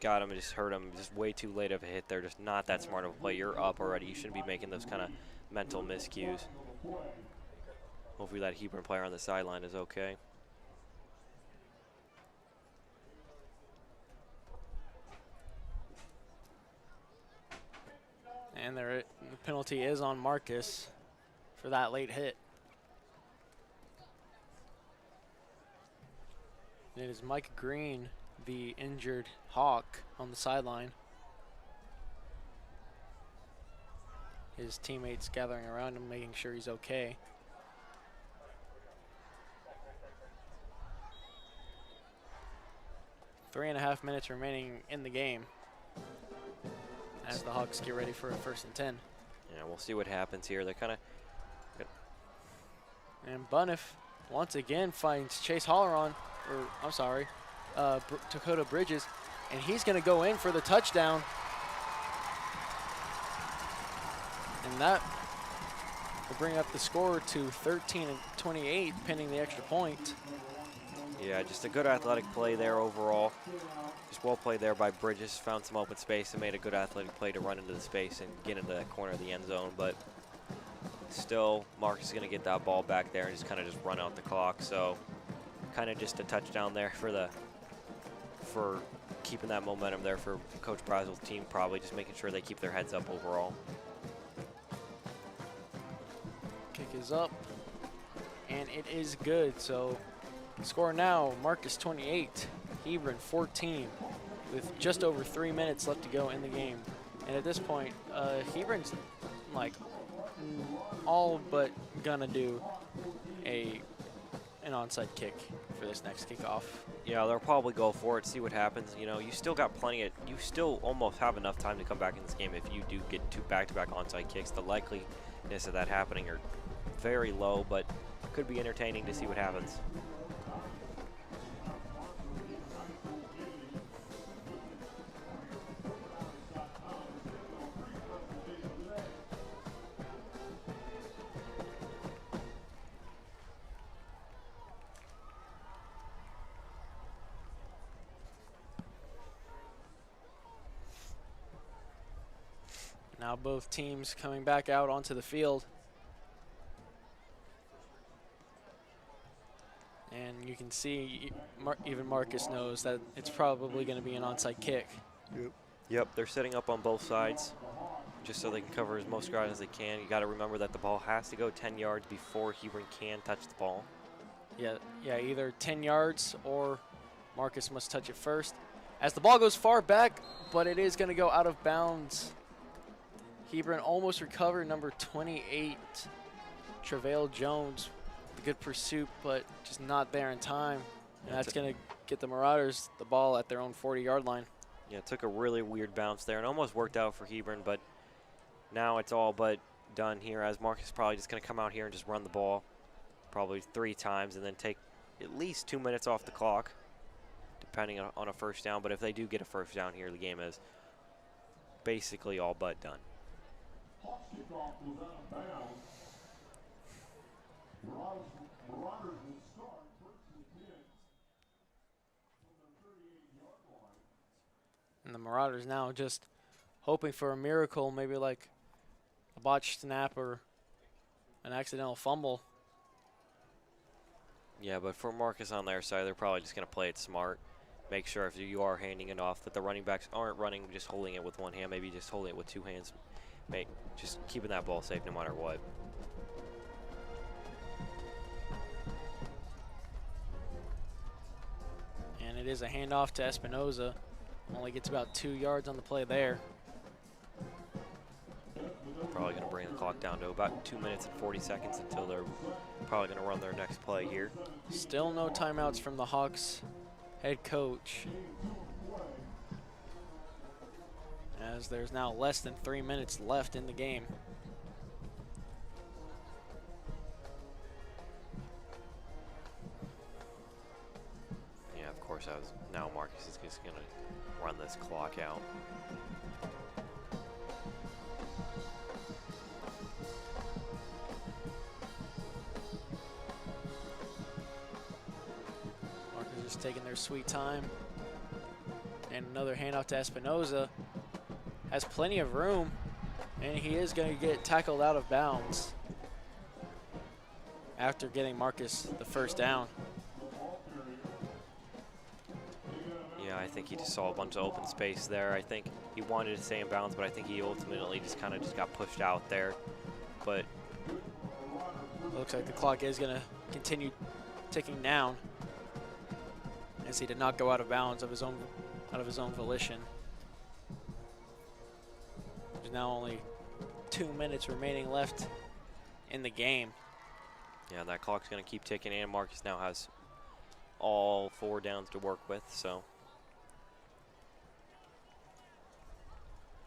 got him and just hurt him. Just way too late of a hit there. Just not that smart of a play. You're up already. You shouldn't be making those kind of mental miscues. Hopefully that Hebron player on the sideline is okay. And the penalty is on Marcus for that late hit. It is Mike Green, the injured Hawk, on the sideline. His teammates gathering around him, making sure he's okay. Three and a half minutes remaining in the game as the Hawks get ready for a 1st and 10. Yeah, we'll see what happens here. They're kind of... And Bunnif once again finds Chase Holleron, or I'm sorry, Dakota Bridges, and he's going to go in for the touchdown. And that will bring up the score to 13 and 28, pending the extra point. Yeah, just a good athletic play there overall. Just well played there by Bridges. Found some open space and made a good athletic play to run into the space and get into that corner of the end zone. But still, Marcus is going to get that ball back there and just kind of just run out the clock. So kind of just a touchdown there for keeping that momentum there for Coach Brazel's team, probably just making sure they keep their heads up overall. Kick is up, and it is good. So score now, Marcus 28, Hebron 14, with just over 3 minutes left to go in the game. And at this point, Hebron's like all but gonna do an onside kick for this next kickoff. Yeah, they'll probably go for it, see what happens. You know, you still got you still almost have enough time to come back in this game if you do get 2 back-to-back onside kicks. The likeliness of that happening are very low, but could be entertaining to see what happens. Now both teams coming back out onto the field. And you can see even Marcus knows that it's probably going to be an onside kick. Yep, they're setting up on both sides just so they can cover as most ground as they can. You got to remember that the ball has to go 10 yards before Hebron can touch the ball. Yeah, either 10 yards or Marcus must touch it first. As the ball goes far back, but it is going to go out of bounds. Hebron almost recovered, number 28, Travail Jones. Good pursuit, but just not there in time. And that's going to get the Marauders the ball at their own 40-yard line. Yeah, it took a really weird bounce there and almost worked out for Hebron, but now it's all but done here as Marcus is probably just going to come out here and just run the ball probably 3 times and then take at least 2 minutes off the clock, depending on a first down. But if they do get a first down here, the game is basically all but done. And the Marauders now just hoping for a miracle, maybe like a botched snap or an accidental fumble. Yeah, but for Marcus on their side, they're probably just going to play it smart. Make sure if you are handing it off that the running backs aren't running, just holding it with one hand, maybe just holding it with 2 hands. Just keeping that ball safe no matter what. And it is a handoff to Espinoza. Only gets about 2 yards on the play there. Probably going to bring the clock down to about 2 minutes and 40 seconds until they're probably going to run their next play here. Still no timeouts from the Hawks head coach, as there's now less than 3 minutes left in the game. Yeah, of course, now Marcus is just going to run this clock out. Marcus is taking their sweet time. And another handoff to Espinoza. Has plenty of room, and he is going to get tackled out of bounds after getting Marcus the first down. Yeah, I think he just saw a bunch of open space there. I think he wanted to stay in bounds, but I think he ultimately just kind of got pushed out there. But looks like the clock is going to continue ticking down, as he did not go out of bounds of his own volition. There's now only 2 minutes remaining left in the game. yeah, that clock's going to keep ticking, and Marcus now has all 4 downs to work with, so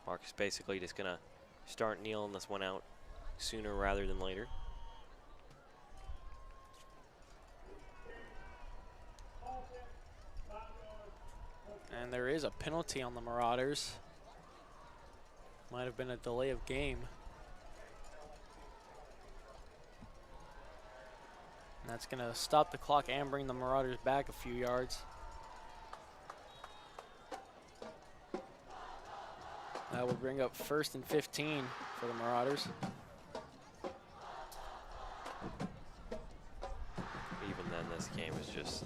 Marcus basically just going to start kneeling this one out sooner rather than later. And there is a penalty on the Marauders. Might have been a delay of game. That's going to stop the clock and bring the Marauders back a few yards. That will bring up 1st and 15 for the Marauders. Even then, this game is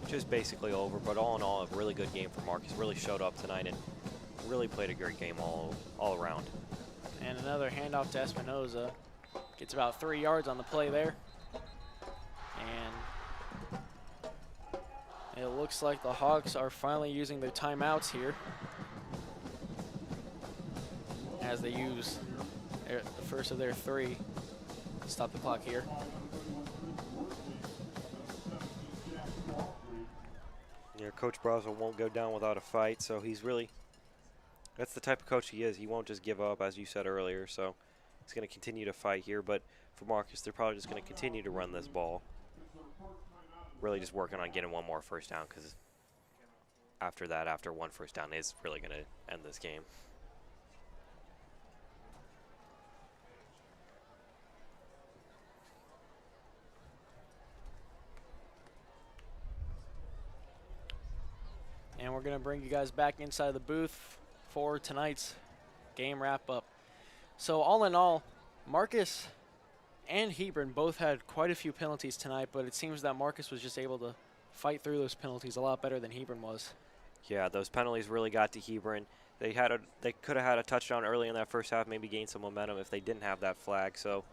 just basically over. But all in all, a really good game for Marcus. Really showed up tonight and really played a great game all around. And another handoff to Espinoza. Gets about 3 yards on the play there. And it looks like the Hawks are finally using their timeouts here, as they use the first of their 3 to stop the clock here. Yeah, Coach Brazel won't go down without a fight, so that's the type of coach he is. He won't just give up, as you said earlier, so he's going to continue to fight here. But for Marcus, they're probably just going to continue to run this ball. Really just working on getting one more first down, because after that, after one first down is really going to end this game. And we're going to bring you guys back inside the booth for tonight's game wrap-up. So all in all, Marcus and Hebron both had quite a few penalties tonight, but it seems that Marcus was just able to fight through those penalties a lot better than Hebron was. Yeah, those penalties really got to Hebron. They could have had a touchdown early in that first half, maybe gain some momentum if they didn't have that flag. So,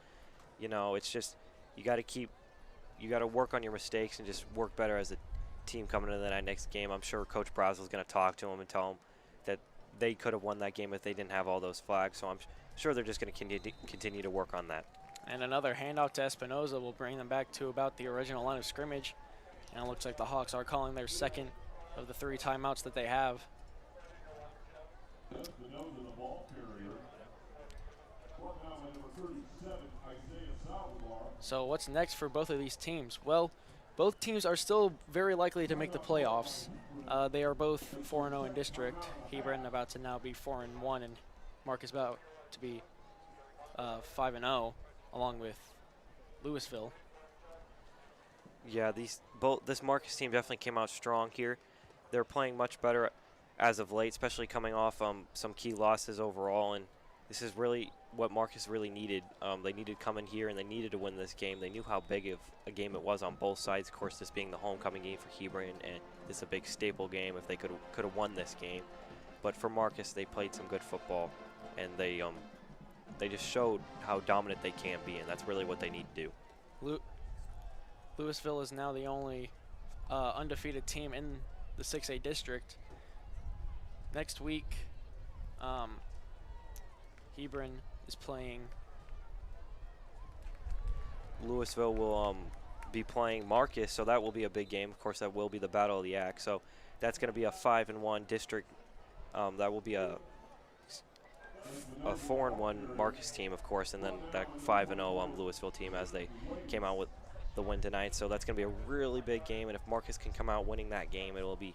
you know, it's just you got to work on your mistakes and just work better as a team coming into that next game. I'm sure Coach Brazel is going to talk to them and tell them that they could have won that game if they didn't have all those flags. So I'm sure they're just going to continue to work on that. And another handoff to Espinoza will bring them back to about the original line of scrimmage. And it looks like the Hawks are calling their second of the 3 timeouts that they have. So what's next for both of these teams? Well, both teams are still very likely to make the playoffs. They are both 4-0 in district. Hebron about to now be 4-1, and Marcus about to be 5-0, along with Louisville. Yeah, this Marcus team definitely came out strong here. They're playing much better as of late, especially coming off some key losses overall, and this is really what Marcus really needed. They needed to come in here and they needed to win this game. They knew how big of a game it was on both sides. Of course, this being the homecoming game for Hebron, and this is a big staple game if they could have won this game. But for Marcus, they played some good football, and they just showed how dominant they can be, and that's really what they need to do. Louisville is now the only undefeated team in the 6A district. Next week, Hebron is playing. Louisville will be playing Marcus, so that will be a big game. Of course, that will be the Battle of the Axe. So that's going to be a 5-1 district. That will be a 4-1 Marcus team, of course, and then that 5-0 Louisville team as they came out with the win tonight. So that's going to be a really big game, and if Marcus can come out winning that game, it'll be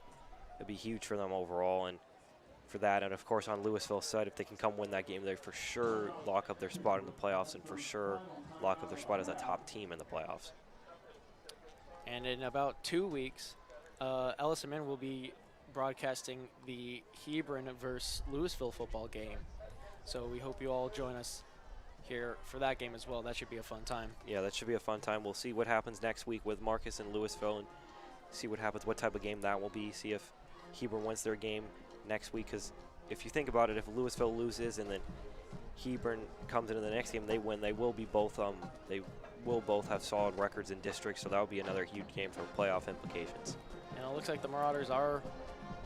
huge for them overall. And for that, and of course on Louisville's side, if they can come win that game, they for sure lock up their spot in the playoffs and for sure lock up their spot as a top team in the playoffs. And in about 2 weeks, LSMN will be broadcasting the Hebron versus Louisville football game. So we hope you all join us here for that game as well. That should be a fun time. Yeah, that should be a fun time. We'll see what happens next week with Marcus and Louisville and see what happens, what type of game that will be, see if Hebron wins their game next week, because if you think about it, if Louisville loses and then Hebron comes into the next game, they win, they will both have solid records in district, so that will be another huge game for playoff implications. And it looks like the Marauders are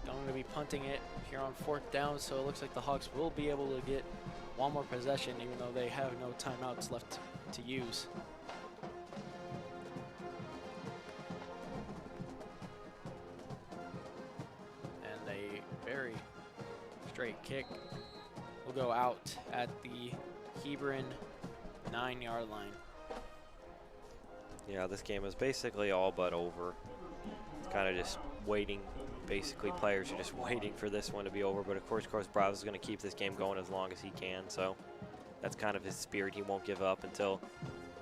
going to be punting it here on 4th down, so it looks like the Hawks will be able to get one more possession, even though they have no timeouts left to use. Very straight kick will go out at the Hebron 9-yard line. Yeah, this game is basically all but over. It's kind of just waiting. Basically, players are just waiting for this one to be over. But of course, Brazel is going to keep this game going as long as he can. So that's kind of his spirit. He won't give up until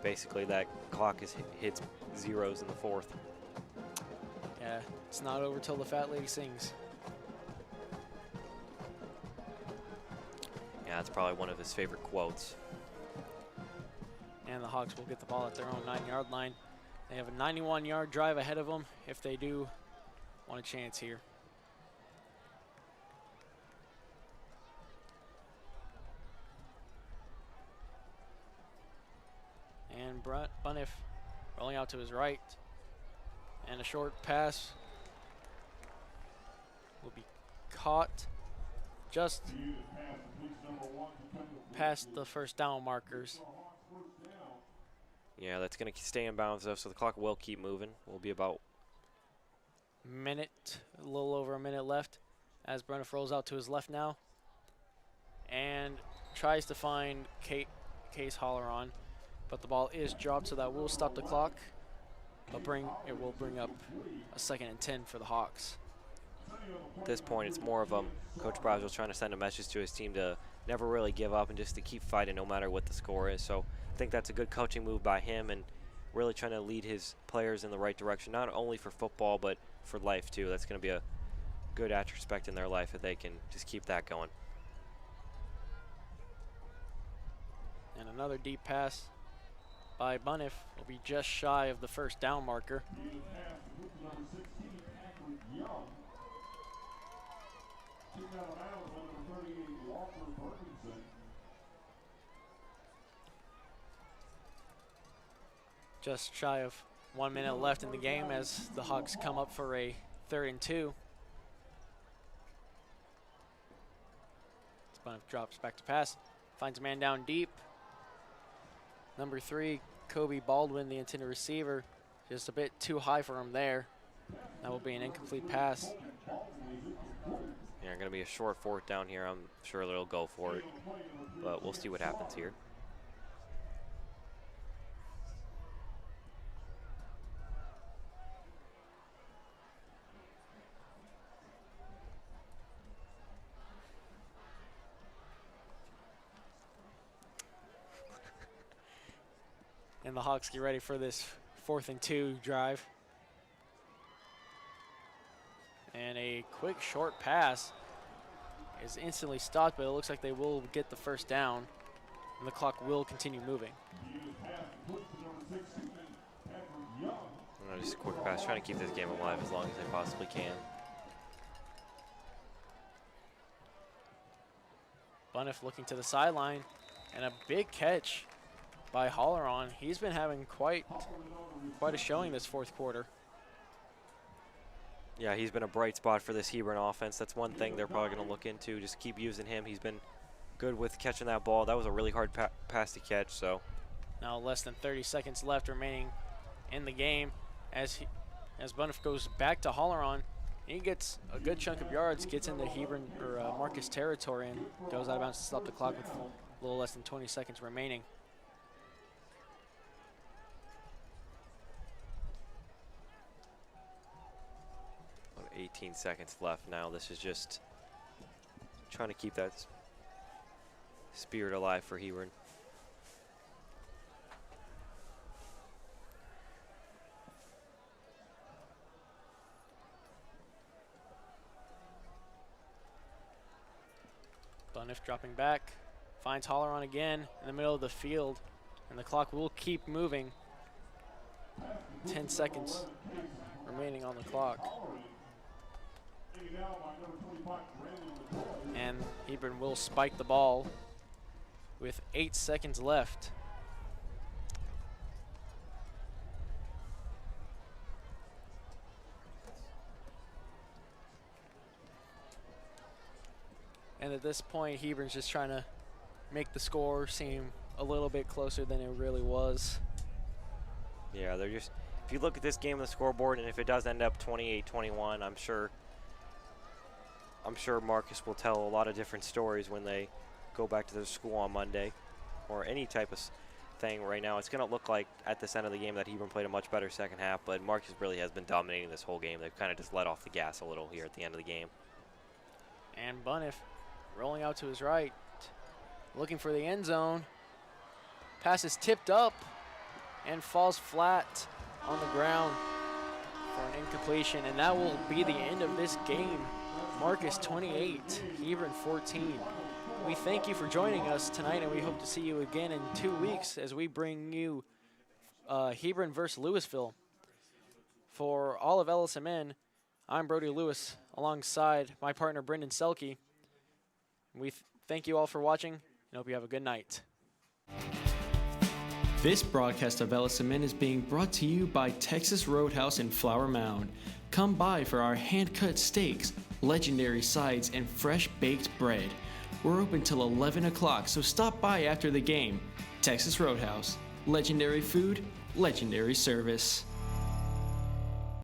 basically that clock hits zeros in the fourth. Yeah, it's not over till the fat lady sings. Yeah, that's probably one of his favorite quotes. And the Hawks will get the ball at their own 9-yard line. They have a 91-yard drive ahead of them if they do want a chance here. And Bunniff rolling out to his right. And a short pass will be caught just past the first down markers. Yeah, that's going to stay in bounds, though, so the clock will keep moving. Will be about a little over a minute left as Bunniff rolls out to his left now and tries to find Case Holleron, but the ball is dropped, so that will stop the clock. But it will bring up a 2nd and 10 for the Hawks. At this point, it's more of Coach Brazel trying to send a message to his team to never really give up and just to keep fighting no matter what the score is. So I think that's a good coaching move by him and really trying to lead his players in the right direction, not only for football but for life too. That's going to be a good aspect in their life if they can just keep that going. And another deep pass by Bunniff will be just shy of the first down marker. Just shy of 1 minute left in the game as the Hawks come up for a 3rd and 2. Bunniff drops back to pass, finds a man down deep. Number 3, Kobe Baldwin, the intended receiver, just a bit too high for him there. That will be an incomplete pass. Yeah, going to be a short 4th down here. I'm sure they'll go for it, but we'll see what happens here. And the Hawks get ready for this 4th and 2 drive. And a quick short pass is instantly stopped, but it looks like they will get the first down, and the clock will continue moving. Just a quick pass, trying to keep this game alive as long as they possibly can. Bunniff looking to the sideline, and a big catch by Holleron. He's been having quite a showing this 4th quarter. Yeah, he's been a bright spot for this Hebron offense. That's one thing they're probably going to look into. Just keep using him. He's been good with catching that ball. That was a really hard pass to catch. So now less than 30 seconds left remaining in the game as Bunniff goes back to Holleron. He gets a good chunk of yards, gets into Hebron or Marcus territory, and goes out of bounds to stop the clock with a little less than 20 seconds remaining. About 18 seconds left now. This is just trying to keep that spirit alive for Hebron. Bunniff dropping back, finds Holleron again in the middle of the field, and the clock will keep moving. 10 seconds remaining on the clock. And Hebron will spike the ball with 8 seconds left. And at this point, Hebron's just trying to make the score seem a little bit closer than it really was. Yeah, they're just, if you look at this game on the scoreboard, and if it does end up 28-21, I'm sure Marcus will tell a lot of different stories when they go back to their school on Monday, or any type of thing. Right now, it's going to look like at this end of the game that Hebron played a much better second half, but Marcus really has been dominating this whole game. They've kind of just let off the gas a little here at the end of the game. And Bunniff rolling out to his right, looking for the end zone. Pass is tipped up, and falls flat on the ground for an incompletion, and that will be the end of this game. Marcus 28, Hebron 14. We thank you for joining us tonight, and we hope to see you again in 2 weeks as we bring you Hebron versus Louisville. For all of LSMN, I'm Brody Lewis alongside my partner Brendan Selke. We thank you all for watching and hope you have a good night. This broadcast of LSMN is being brought to you by Texas Roadhouse in Flower Mound. Come by for our hand-cut steaks, legendary sides, and fresh baked bread. We're open till 11 o'clock, so stop by after the game. Texas Roadhouse. Legendary food, legendary service.